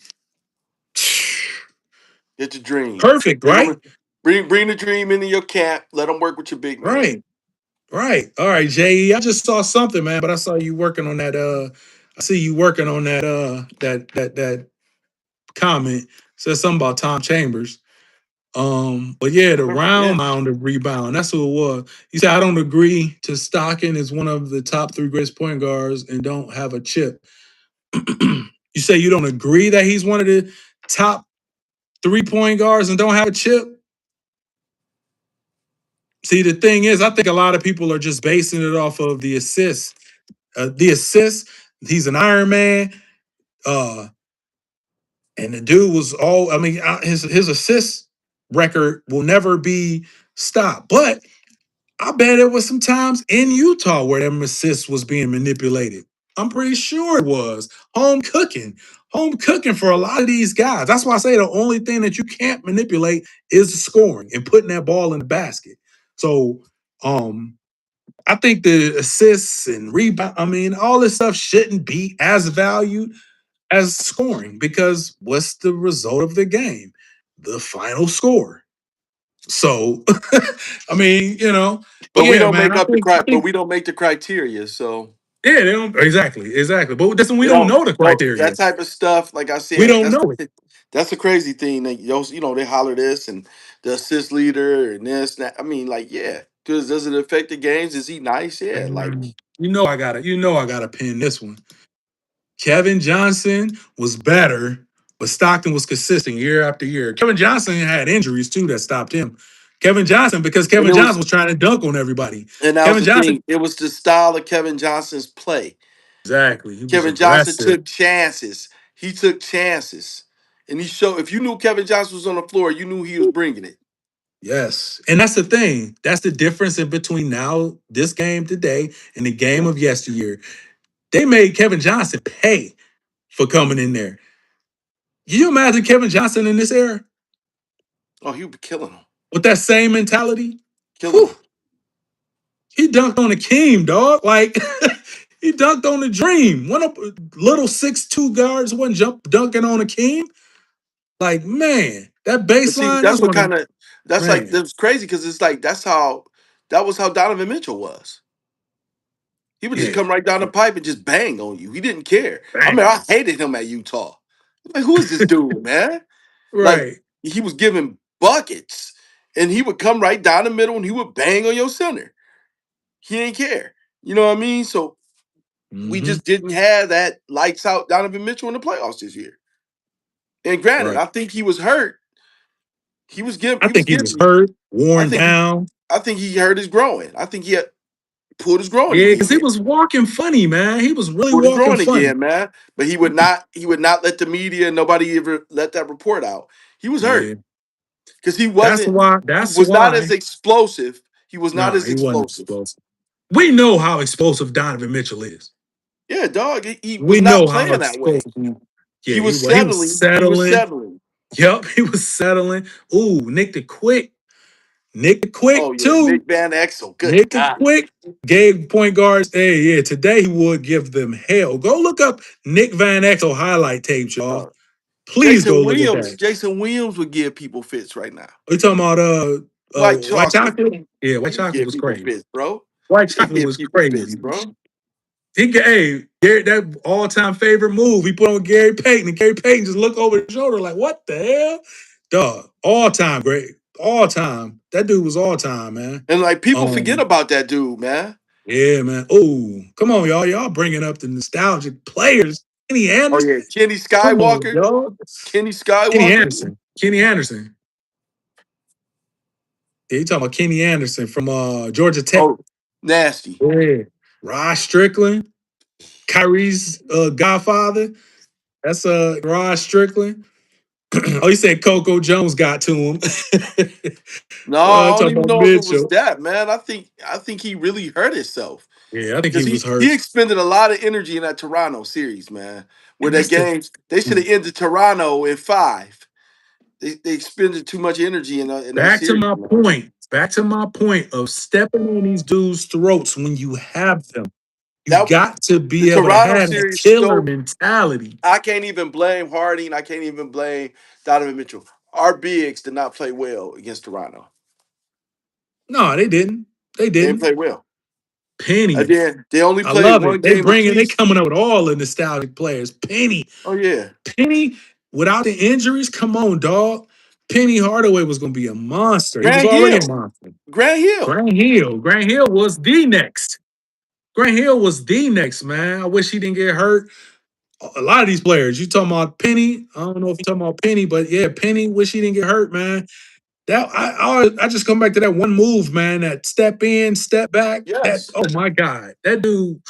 Get the dream. perfect, Bring right? them, bring the dream into your camp. Let them work with your big man. Right, right. All right, JE. I just saw something, man, but I saw you working on that. I see you working on that. That comment says something about Tom Chambers. But yeah, the round Yeah. mound of rebound. That's who it was. He said, I don't agree to Stockton is one of the top 3 greatest point guards and don't have a chip. You say you don't agree that he's one of the top 3 point guards and don't have a chip? See, the thing is, I think a lot of people are just basing it off of the assists. The assists, he's an Iron Man. Uh, and the dude was all, I mean, his assist record will never be stopped. But I bet it was some times in Utah where them assists was being manipulated. I'm pretty sure it was home cooking for a lot of these guys. That's why I say the only thing that you can't manipulate is the scoring and putting that ball in the basket. So, I think the assists and rebound, I mean, all this stuff shouldn't be as valued as scoring because what's the result of the game? The final score. So, I mean, but But we yeah, don't man, make I up the think, I but think, we don't make the criteria. So yeah, they don't exactly. But that's when we you don't know, know the that criteria. type of stuff. Like I We said, don't know it. that's a crazy thing. That they holler this and the assist leader and this. And that. I mean, like, yeah, because does it affect the games? Is he nice? Yeah, like I gotta pin this one. Kevin Johnson was better, but Stockton was consistent year after year. Kevin Johnson had injuries too that stopped him. Because and Kevin it was Johnson was trying to dunk on everybody. and that was Kevin the Johnson, thing. It was the style of Kevin Johnson's play. exactly. He was Kevin Johnson aggressive. took chances. He took chances, and he showed. If you knew Kevin Johnson was on the floor, you knew he was bringing it. Yes. And that's the thing. That's the difference in between now, this game today, and the game Yeah. of yesteryear. They made Kevin Johnson pay for coming in there. Can you imagine Kevin Johnson in this era Oh, he would be killing him, with that same mentality? killing Whew, him. he dunked on the King, dog. Like he dunked on the Dream. One of little 6'2" guards wasn't dunking on a King. Like, man, that But see, baseline, that's that's what one of kind of that's like man. that's crazy because it's like that was how Donovan Mitchell was. He would just Yeah. come right down the pipe and just bang on you. He didn't care. I mean, I Bang. hated him at Utah. Like, who is this dude, man? Like, Right. he was giving buckets, and he would come right down the middle and he would bang on your center. He didn't care. You know what I mean? So we Mm-hmm. just didn't have that lights out Donovan Mitchell in the playoffs this year. And granted, Right. I think he was hurt. I he was think he was giving me. hurt, I worn think he down. I think he hurt his growing. I think he had pulled his growing Yeah, because he again. was walking funny, man. He was really Pulled his walking growing funny. again, man. But he would not let the media and nobody ever let that report out. He was hurt Yeah, because he that's wasn't why. he That's was not as why. explosive. He was not Nah, as he wasn't explosive. explosive. We know how explosive Donovan Mitchell is. Yeah, dog. He was We not know how playing that way. explosive. Yeah, He was he was settling. He was settling. settling. Yep, he was settling. Ooh, Nick the Quick. Nick the Oh Quick yeah, too. Nick Van Exel. Good Nick the God. Quick gave point guards. Hey, yeah, today he would give them hell. Go look up Nick Van Exel highlight tapes, y'all. Uh, Please go look at that. Jason Williams would give people fits right now. Are you talking about White white chocolate. chocolate? Yeah, white He chocolate give was people crazy. fits, bro. White He chocolate give was people fits, crazy. bro. Hey, Gary, that all-time favorite move. He put on Gary Payton, and Gary Payton just looked over his shoulder like, what the hell? Dog, all-time great. All-time. That dude was all-time, man. And like people forget Um, about that dude, man. yeah, man. Oh, come on, y'all. Y'all bringing up the nostalgic players. Kenny Oh Anderson. yeah, Kenny Come on, Skywalker. y'all. Kenny Kenny Skywalker. Anderson. Kenny Anderson. Yeah, you talking about Kenny Anderson from Georgia Tech. Oh, nasty. Yeah. Rod Strickland. Kyrie's godfather. That's Rod Strickland. Oh, you said Coco Jones got to him. No, I don't Talking even about know if it was Mitchell. that, man. I think he really hurt himself Yeah, I think he because was he hurt. expended a lot of energy in that Toronto series, man. Where And that that's the games they should have ended Toronto in 5. They expended too much energy in that back to series, my man. point. Back to my point of stepping on these dudes' throats when you have them. You That got to the be able to Toronto have that series killer showed. mentality. I can't even blame Harding. I can't even blame Donovan Mitchell. Our bigs did not play well against Toronto. No, they didn't. They They didn't didn't. play well. And Penny. then they only I played love it. one They game bringing, they apiece. coming up with all the nostalgic players. Penny. Oh yeah, Penny, without the injuries, come on, dog. Penny Hardaway was going to be a monster. He was Grant already a Hill. monster. Grant Hill. Grant Hill. Grant Hill was the next. Grant Hill was the next, man. I wish he didn't get hurt. A lot of these players, you talking about Penny. I don't know if you're talking about Penny, but yeah, Penny, wish he didn't get hurt, man. That I just come back to that one move, man. That step in, step back. That Yes. oh my God. That dude,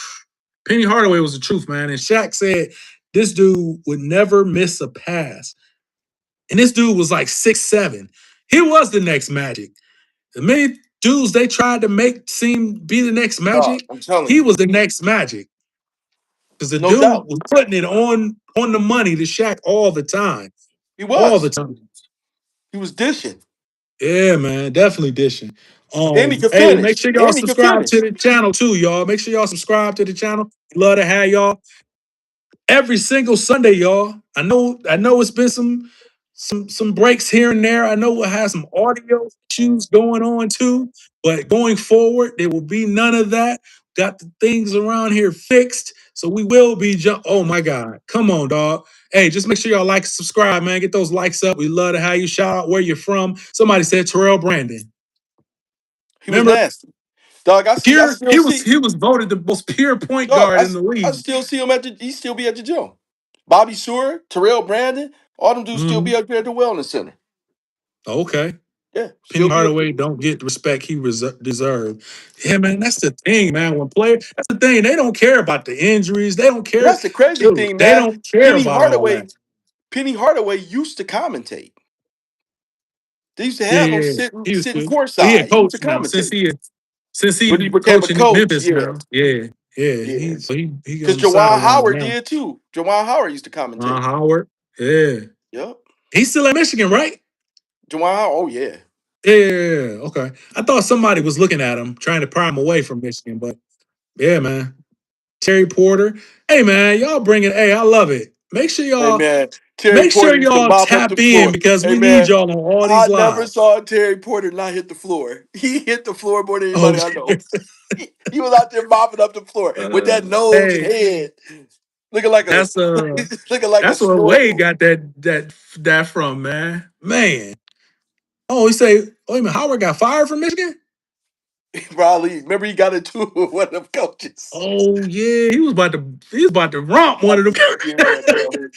Penny Hardaway was the truth, man. And Shaq said this dude would never miss a pass. And this dude was like 6'7". He was the next Magic. The many dudes they tried to make seem be the next Dog, Magic, I'm telling he you. was the next Magic. Because the No dude doubt. was putting it on the money to Shaq all the time. He All the was. time. He was dishing. Yeah, man. Definitely dishing. And he could Hey, make finish. sure y'all And he could subscribe to finish. the channel too, y'all. Make sure y'all subscribe to the channel. Love to have y'all every single Sunday, y'all. I know it's been some breaks here and there. I know we'll have some audio issues going on too, but going forward, there will be none of that. Got the things around here fixed, so we will be oh my God. Come on, dog. Hey, just make sure y'all like, subscribe, man. Get those likes up. We love to have you. Shout out where you're from. Somebody said Terrell Brandon. He was Remember, nasty. Dog, I see. I pure, still see. he was voted the most pure point Dog, guard in the I league. still see him at the. He still be at the gym. Bobby Seward, Terrell Brandon, all them dudes still be Mhm. up there at the wellness center. Okay. Yeah, Penny still be up there. Hardaway don't get the respect he deserved. Yeah, man, that's the thing, man. When players, that's the thing. They don't care about the injuries. They don't But care, that's the crazy dude. thing, They man. don't care Penny about all Hardaway, that. Penny Hardaway used to commentate. They used to Yeah, have him yeah, sitting he used sitting to. But he a courtside. He used coach to now. commentate. Since When he he became a coaching in coach, Memphis yeah, now. Yeah, yeah. yeah. He Because on the Jawan sideline Howard now. did too. Jawan Howard used to commentate. Howard. Yeah, Yep. he's still at Michigan, right? Jawan Howard, oh yeah. Yeah, yeah, yeah. Okay. I thought somebody was looking at him, trying to pry him away from Michigan, but yeah, man. Terry Porter. Hey man, y'all bring it. Hey, I love it. Hey man, Terry Make sure Porter used to y'all mop up the tap in floor. because Hey we need man, y'all on all these I never lives. saw Terry Porter not hit the floor. He hit the floor more than Oh, anybody I know. He was out there mopping up the floor with that nose and hey, head, looking like a that's looking like a that's where Wade snorkel. got that from, man. Man. Oh, he say, oh, wait a minute, Howard got fired from Michigan? Probably remember he got into it with one of them coaches. Oh yeah, he was about to romp one of them. Yeah, bro.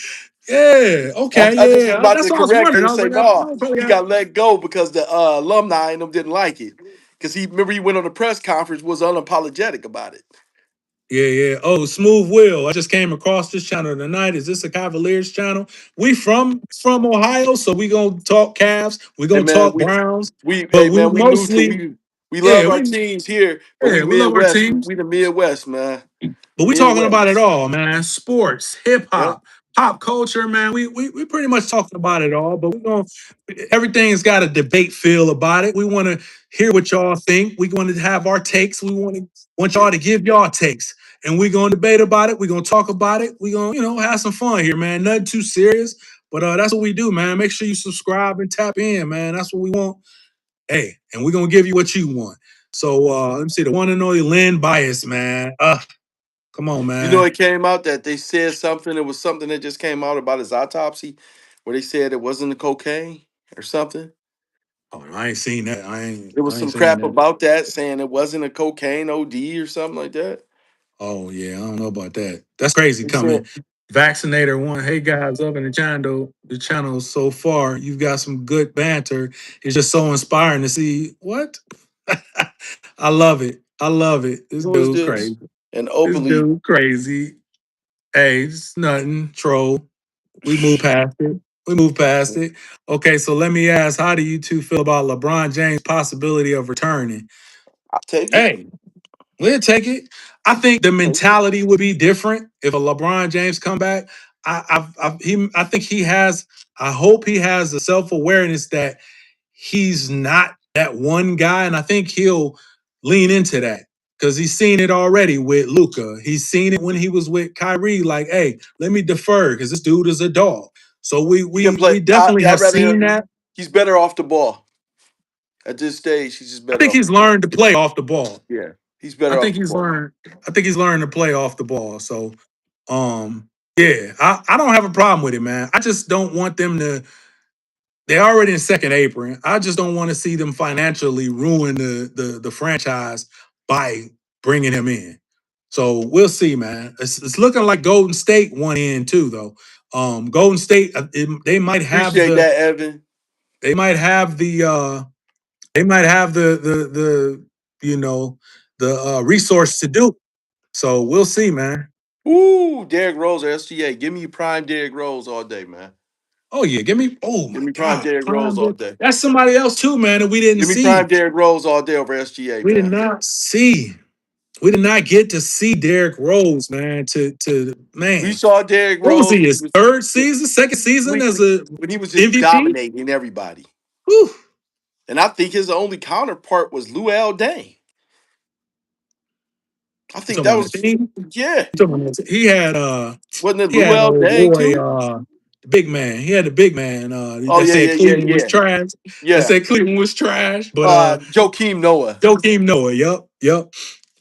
Yeah. Okay. I just was Yeah. about That's to what I was correct wondering. her and I was say, like, no, I probably he got. got let go because the alumni and them didn't like it. Because he remember he went on the press conference, was unapologetic about it. Yeah, yeah. Oh, Smooth Will. I just came across this channel tonight. Is this a Cavaliers channel? We from Ohio, so we gonna talk Cavs. We Hey gonna man, talk Browns, hey but we man, we neutral. mostly, We yeah, love our teams here, but we we love our Midwest. teams. We the Midwest, man. But we talking about it Midwest. all, man. Sports, hip Yep. hop, pop culture, man. We pretty much talking about it all. But we going everything's got a debate feel about it. We want to hear what y'all think. We want to have our takes. We want y'all to give y'all takes, and we gonna debate about it. We gonna talk about it. We gonna have some fun here, man. Nothing too serious, but that's what we do, man. Make sure you subscribe and tap in, man. That's what we want. Hey, and we're gonna give you what you want. So let me see the one and only Lynn Bias, man. Come on, You know, man. it came out that they said something. It was something that just came out about his autopsy, where they said it wasn't the cocaine or something. Oh, I ain't seen that. There was I ain't some seen crap that. about that, saying it wasn't a cocaine OD or something like that. Oh yeah, I don't know about that. That's crazy They said coming. Vaccinator one. Hey guys, loving the channel so far. You've got some good banter. It's just so inspiring to see what. I love it. I love it. This who is dude this? crazy. And This openly, dude crazy. Hey, it's nothing. Troll. We move past it. We move past it. Okay, so let me ask, how do you two feel about LeBron James' possibility of returning? I take it. Hey, we'll take it. I think the mentality would be different if a LeBron James come back. I think he has. I hope he has the self awareness that he's not that one guy, and I think he'll lean into that because he's seen it already with Luca. He's seen it when he was with Kyrie. Like, hey, let me defer because this dude is a dog. So we He can we play. we definitely I'd have rather seen him. that. He's better off the ball at this stage. He's just I better think off he's the ball. learned to play off the ball. Yeah, he's I better off think the he's ball. learned. I think he's learned to play off the ball. So, yeah, I don't have a problem with it, man. I just don't want them to. They're already in second apron. I just don't want to see them financially ruin the franchise by bringing him in. So we'll see, man. It's looking like Golden State won in too, though. Golden State, they might have Appreciate the, that, Evan. they might have the, they might have the you know the resource to do. So we'll see, man. Ooh, Derrick Rose or SGA. Give me prime Derrick Rose all day, man. Oh yeah, give me. Oh Give my me prime God, Derrick Rose Prime. all day. That's somebody else too, man, that we didn't Give me prime see. Derrick Rose all day over SGA, We did man. not see. We did not get to see Derrick Rose, man. To We man, saw Derrick what was Rose he? when he His was third season, second season as a when he was just MVP. dominating everybody. Whew. And I think his only counterpart was Luol Deng. I You think talking that about the was team? yeah. You talking about he had Wasn't it he had Luol old Deng boy too? the big man. He had the big man. Oh They yeah, said yeah, yeah, Cleveland was yeah, trash. They yeah. said Cleveland was trash, but Joakim Noah. Joakim Noah. Yep, yep.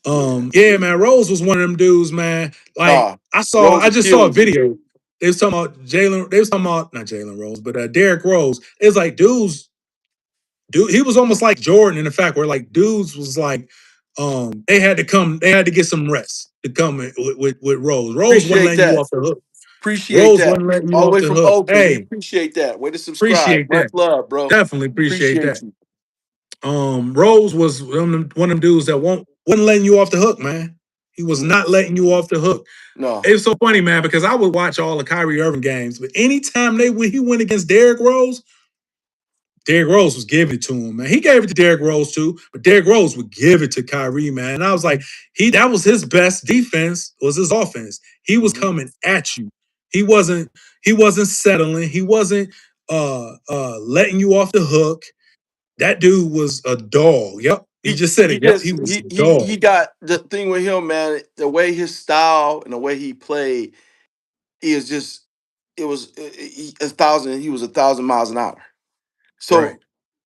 Yeah. Yeah, man. Rose was one of them dudes, man. Like Nah. I Rose will just saw a kill you. video. They was talking about Jalen. They was talking about not Jalen Rose, but Derrick Rose. It's like dude, he was almost like Jordan in the fact where like dudes was like, they had to get some rest to come with Rose. Rose wasn't Appreciate letting you that. off the hook. Appreciate Rose that. wasn't letting you All the off way the from hook. Oakland. We Hey, appreciate that. Way to subscribe. appreciate Much that. love, bro. Definitely appreciate Appreciate that. you. Rose was one of them dudes that wasn't letting you off the hook, man. He was Mm, not letting you off the hook. no. It's so funny, man, because I would watch all the Kyrie Irving games, but anytime when he went against Derrick Rose was giving it to him, man. He gave it to Derrick Rose too, but Derrick Rose would give it to Kyrie, man. And I was like, that was his best defense, was his offense. He was Mhm. coming at you. He wasn't he wasn't settling. He wasn't letting you off the hook. That dude was a dog. Yep. You just said He it. Yep. He just was a he dog. got the thing with him, man. The way his style and the way he played is just it was a thousand. He was 1,000 miles an hour. Right. So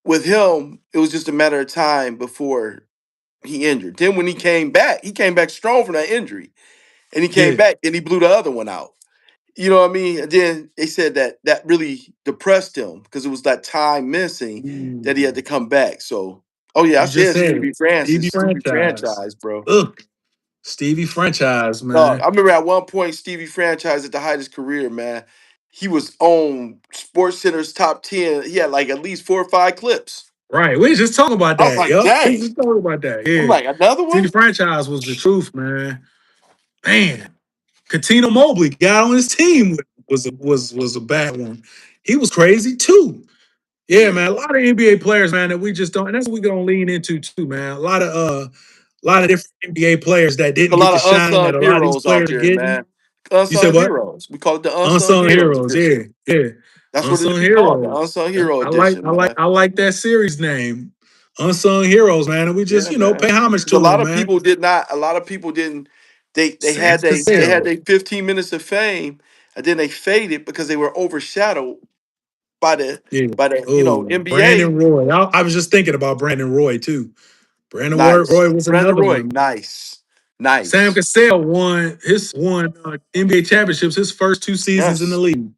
with him, it was just a matter of time before he injured. Then when he came back strong from that injury, and he came Yeah. back and he blew the other one out. You know what I mean? And then they said that that really depressed him because it was that time missing that he had Ooh. to come back. So, oh yeah, I You just said said it. Stevie Stevie Francis, Stevie franchise. franchise, bro. Ugh. Stevie franchise, Dog, man. I remember at one point Stevie franchise at the height of his career, man. he was on Sports Center's top 10. He had like at least 4 or 5 clips. Right. We was just talking about I was that. like, Yup. We was dang. just talking about that. I'm Yeah. like, another City one? franchise was the truth, man. Man. Katina Mobley got on his team was a bad one. He was crazy too. Yeah, Yeah. man. A lot of NBA players, man, that we just don't, and that's what we're gonna lean into too, man. A lot of different NBA players that A didn't get lot the of shine that unsung a lot of these heroes out players are there, getting. man. You said Unsung what? heroes. We call it the unsung Unsung hero heroes. edition. Yeah, yeah. That's what it Unsung be called, the heroes. unsung hero I like, edition, I like, man. I like that series name. Unsung heroes, man. And we just, Yeah, pay man. homage 'Cause a to them, lot of man. people did not. A lot of people didn't. Sam They had Cassell. their 15 minutes of fame, and then they faded because they were overshadowed by the Yeah. Oh, NBA. Brandon Roy. I was just thinking about Brandon Roy too. Nice, Roy was Brandon another Roy. one. Nice, Sam nice. Cassell won NBA championships his first 2 seasons in the Yes, league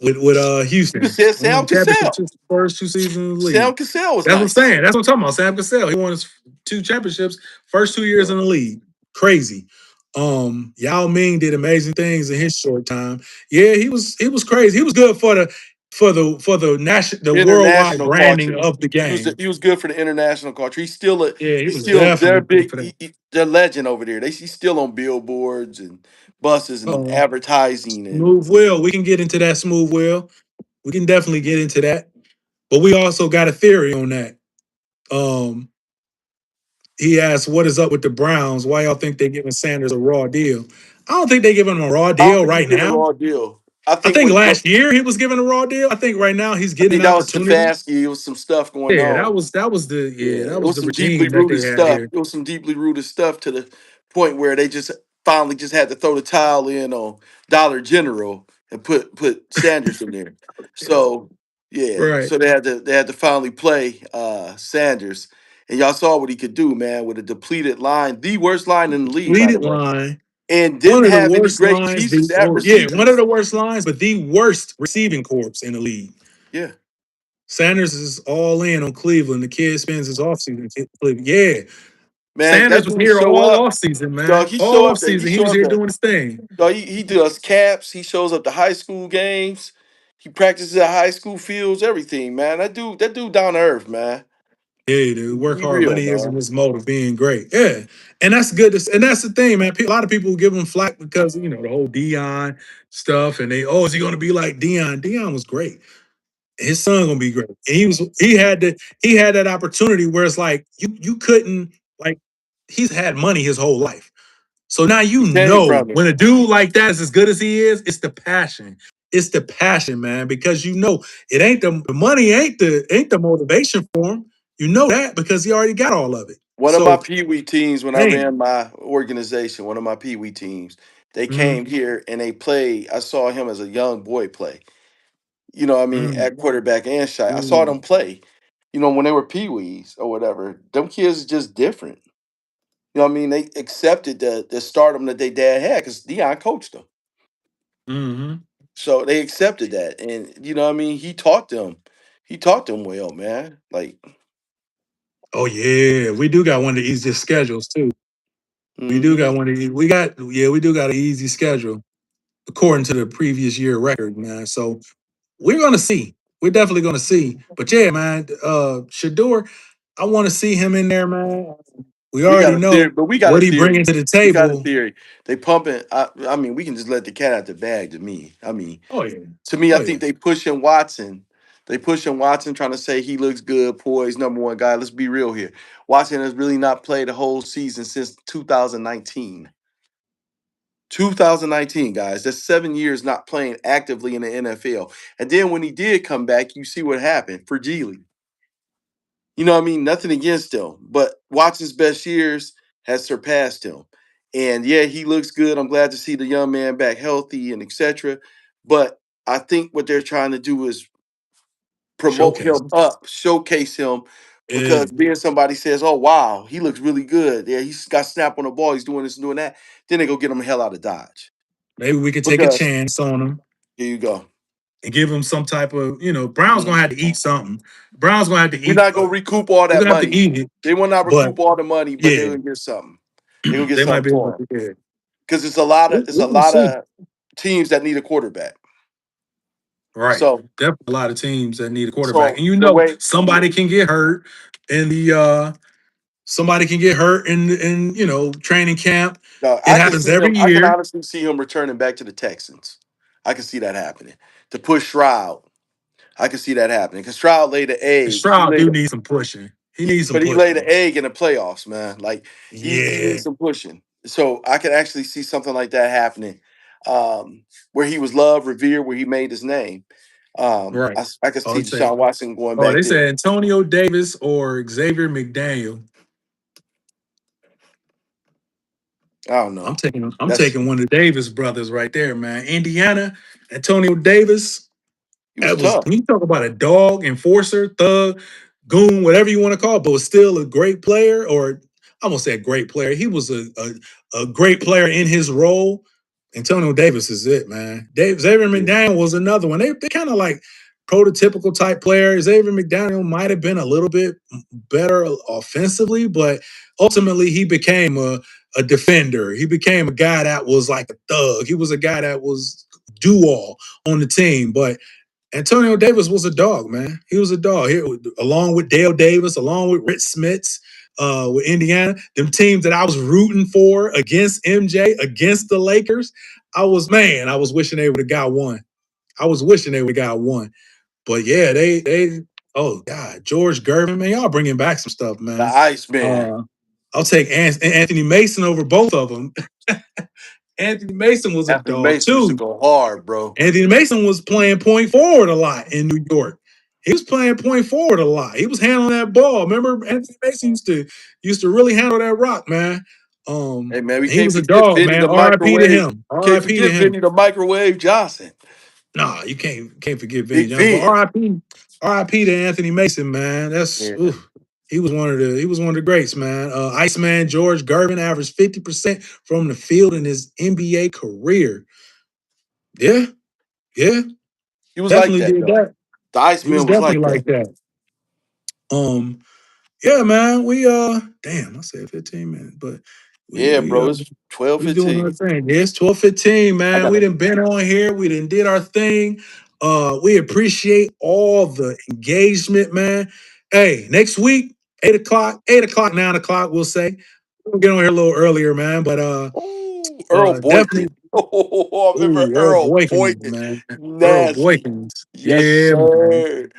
with you just Houston. said Won Sam championships Cassell. his first 2 seasons in the league. Sam Cassell was That's what I'm nice. saying. That's what I'm talking about. Sam Cassell. He won his 2 championships first 2 years Yeah. in the league. Crazy. Yao Ming did amazing things in his short time. Yeah, he was crazy. He was good the worldwide International branding culture. of the game. He was good for the international culture. Yeah, he He's was still definitely they're good big. for that. They're legend over there. He's still on billboards and buses and Oh, advertising and smooth will. We can get into that smooth will. We can definitely get into that. But we also got a theory on that. Um, he asked, "What is up with the Browns? Why y'all think they giving Sanders a raw deal?" I don't think they giving him a raw I don't deal think he's right giving a now. raw deal. I I think think when he last year he was given a raw deal. I think right now he's I getting think an that was opportunity. Stefanski. It was some stuff going Yeah, on. that It was was the some deeply regime that rooted they had stuff. here. It was some deeply rooted stuff to the point where they just finally just had to throw the towel in on Dollar General and put Sanders in there. So yeah, Right, so they had to finally play Sanders, and y'all saw what he could do, man, with a depleted line, the worst line in the league, by the completed way, line. and One didn't of the have any worst great lines. pieces at One of receivers. the worst lines, but the worst receiving corps in the league. Yeah, Sanders is all in on Cleveland. The kid spends his offseason in Cleveland. Yeah. man, Sanders that was dude here show all up, offseason, dog. man. He show All up there. He offseason. He show was up here there. doing his thing. No, he does caps. He shows up to high school games. He practices at high school fields, everything, man. That dude down to earth, man. Yeah, dude. Work He hard, real, money isn't man. his motive, being great. Yeah. And that's good. And that's the thing, man. A lot of people give him flack because, the whole Dion stuff. And is he gonna be like Dion? Dion was great. His son gonna be great. And he had that opportunity where it's like you couldn't like he's had money his whole life. So now He came from it. when a dude like that is as good as he is, it's the passion. It's the passion, man, because it ain't the money ain't the motivation for him. You know that because he already got all of it. One of my So, Pee Wee teams, when I man, ran my organization, one of my Pee Wee teams, they mm, came here and they played. I saw him as a young boy play. You know what I mean? mm, At quarterback and shot. I saw mm, them play. When they were Pee Wees or whatever, them kids is just different. You know what I mean? They accepted the stardom that their dad had because Dion coached them. mm. So they accepted that, and you know what I mean. He taught them. He taught them well, man. Like, Oh yeah, we do got one of the easiest schedules too. We do hmm got one of the, we do got an easy schedule according to the previous year record, man. So we're gonna see. We're definitely gonna see. But yeah, man, Shador, I want to see him in there, man. We we got already a theory, know but we got a what he bringing theory. to the We got a table. theory. They pumping. I mean, we can just let the cat out the bag. Oh yeah, To me, I oh yeah. think they pushing Watson. They pushing Watson, trying to say he looks good, poised, number one guy. Let's be real here. Watson has really not played a whole season since 2019. 2019, guys. That's 7 years not playing actively in the NFL. And then when he did come back, you see what happened for Geely. You know what I mean? Nothing against him, but Watson's best years has surpassed him. And yeah, he looks good. I'm glad to see the young man back healthy and etc. But I think what they're trying to do is promote Showcase. him up, showcase him, Yeah, because being somebody says, "Oh wow, he looks really good. Yeah, he's got snap on the ball. He's doing this and doing that." Then they go get him the hell out of Dodge. maybe we could take a Because chance on him here you go. and give him some type of, Brown's Mhm. gonna have to eat something. Brown's gonna have to You're eat. not gonna recoup all They're that gonna have to money. eat it, They will not but recoup all the money, but they're yeah, gonna get something. They're gonna get they might something be able for him to. Yeah, because we're it's a gonna lot see. of teams that need a quarterback. Right. So Definitely a lot of teams that need a quarterback. so And you the know way somebody can get hurt in the somebody can get hurt in training camp. It I can happens see him. every I can year. honestly see him returning back to the Texans. I can see that happening to push Stroud. I can see that happening because Stroud laid the egg. He Stroud laid, do need some pushing. He needs some but he laid pushing. an egg in the playoffs, man. Like he Yeah. needs some pushing. So I can actually see something like that happening, where he was loved, revered, where he made his name. Right. I can Oh, see Deshaun Watson going they back there. said Antonio Davis or Xavier McDaniel. I don't I'm know. taking I'm That's taking one of the Davis brothers right there, man. Indiana, Antonio Davis. he was That was tough. when you talk about a dog, enforcer, thug, goon, whatever you want to call it, but was still a great player, or I won't say a great player. He was a great player in his role. Antonio Davis is it, man. Xavier Yeah. McDaniel was another one. They kind of like prototypical type player. Xavier McDaniel might have been a little bit better offensively, but ultimately he became a defender. He became a guy that was like a thug. He was a guy that was do all on the team, but Antonio Davis was a dog, man. He was a dog. Along with Dale Davis, along with Rich Smits, with Indiana, them teams that I was rooting for against MJ, against the Lakers. I was wishing they would have got one. I was wishing they would have got one. But yeah, they oh God, George Gervin, man, y'all bringing back some stuff, The man. Iceman. Uh, I'll take Anthony Mason over both of them. Anthony Mason was a Anthony dog Mason used to too. go hard, bro. Anthony Mason was playing point forward a lot in New York. He was playing point forward a lot. He was handling that ball. Remember, Anthony Mason used to really handle that rock, man. Hey man, we And he can't was a forget dog, Vinny man. the R.I.P. to microwave. him. Can't R.I.P. to forget him. Vinny the microwave Johnson. Nah, you can't forget Vinny Big Johnson. But Vin. R.I.P. to Anthony Mason, man. That's Yeah. oof. He was one of the greats, man. Iceman George Gervin averaged 50% from the field in his NBA career. Yeah, yeah, He was like definitely that did though. that. The He was Iceman was definitely like that. like that. Um, yeah, man. We damn, I said 15 minutes, but we Yeah, we bro. It's 12, we doing our 15. thing. Yes, 12:15, I man. We gotta done been on here. We done did our thing. We appreciate all the engagement, man. Hey, next week, 8 o'clock, 9 o'clock, we'll say. We'll get on here a little earlier, man. But Oh, Earl definitely, Boykin. Oh, I remember ooh, Earl Earl Boykins, Boykin. man. Earl Nasty. Boykins. Yes, Yeah, man. sir.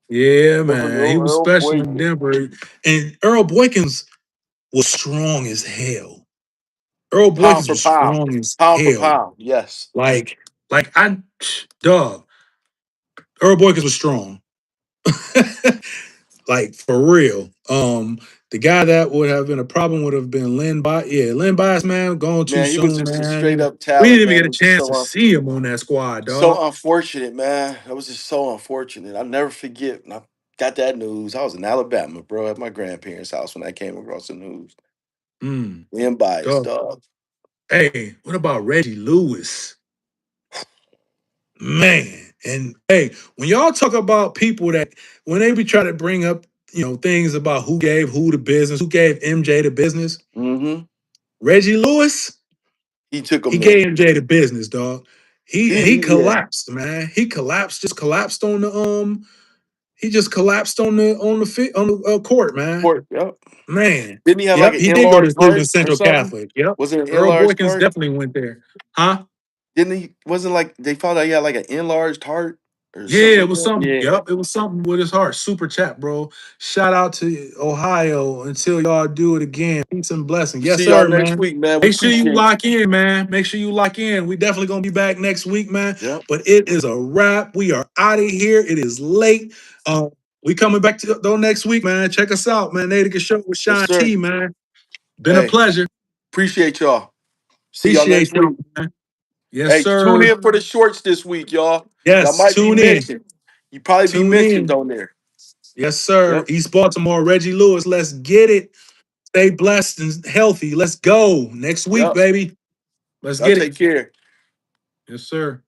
Yeah, Remember man. He no was Earl special in Boykin. Denver. And Earl Boykins was strong as hell. Earl Pound Boykins for was pound. strong as Pound for hell. pound. Yes. Like, dog, Earl Boykins was strong. Like for real. The guy that would have been a problem would have been Lynn Bias. Yeah, Lynn Bias, man, gone too Man, he was soon, just a straight man. up We talent, didn't even man. get It a was just chance to see him on that squad, dog. so unfortunate, man. That was just so unfortunate. I'll never forget when I got that news. I was in Alabama, bro, at my grandparents' house when I came across the news. Mm, Being biased, dog. dog. Hey, what about Reggie Lewis? Man, and hey, when y'all talk about people that when they be trying to bring up, things about who gave who the business, who gave MJ the business, Mm-hmm. Reggie Lewis, He took he him there. gave MJ the business, dog. He Yeah. collapsed, man. He collapsed, just collapsed on the he just collapsed on the court, man. Court. Yep. Man. Didn't he have like Yep, an he did go to enlarged Cleveland heart or Central something? Catholic. Yep. Was it an Earl enlarged Boykins heart? definitely went there. Huh? Didn't he? Wasn't like they found out he had like an enlarged heart or something Yeah, it like was that? something. Yeah. Yep, it was something with his heart. Super chat, bro. Shout out to Ohio until y'all do it again. Peace and blessing. Yes, See y'all sir, next man. week, man. We Make sure you appreciate lock in, man. Make sure you lock in. We definitely gonna be back next week, man. you. Yep. But it is a wrap. We are out of here. It is late. We coming back to though next week, man. Check us out, man. Naticus Show with Yes, Sean sir. T, man. Been a Hey, pleasure. appreciate y'all. See y'all next Appreciate y'all, week. man. Yes, Hey, tune sir. in for the shorts this week, y'all. Y'all Yes, might be tune in. mentioned. You probably be Tune mentioned in. on there. Yes, sir. Yep. East Baltimore, Reggie Lewis. Let's get it. Stay blessed and healthy. Let's go. Next week, Yep. baby. Let's Y'all get it. take care. Yes, sir.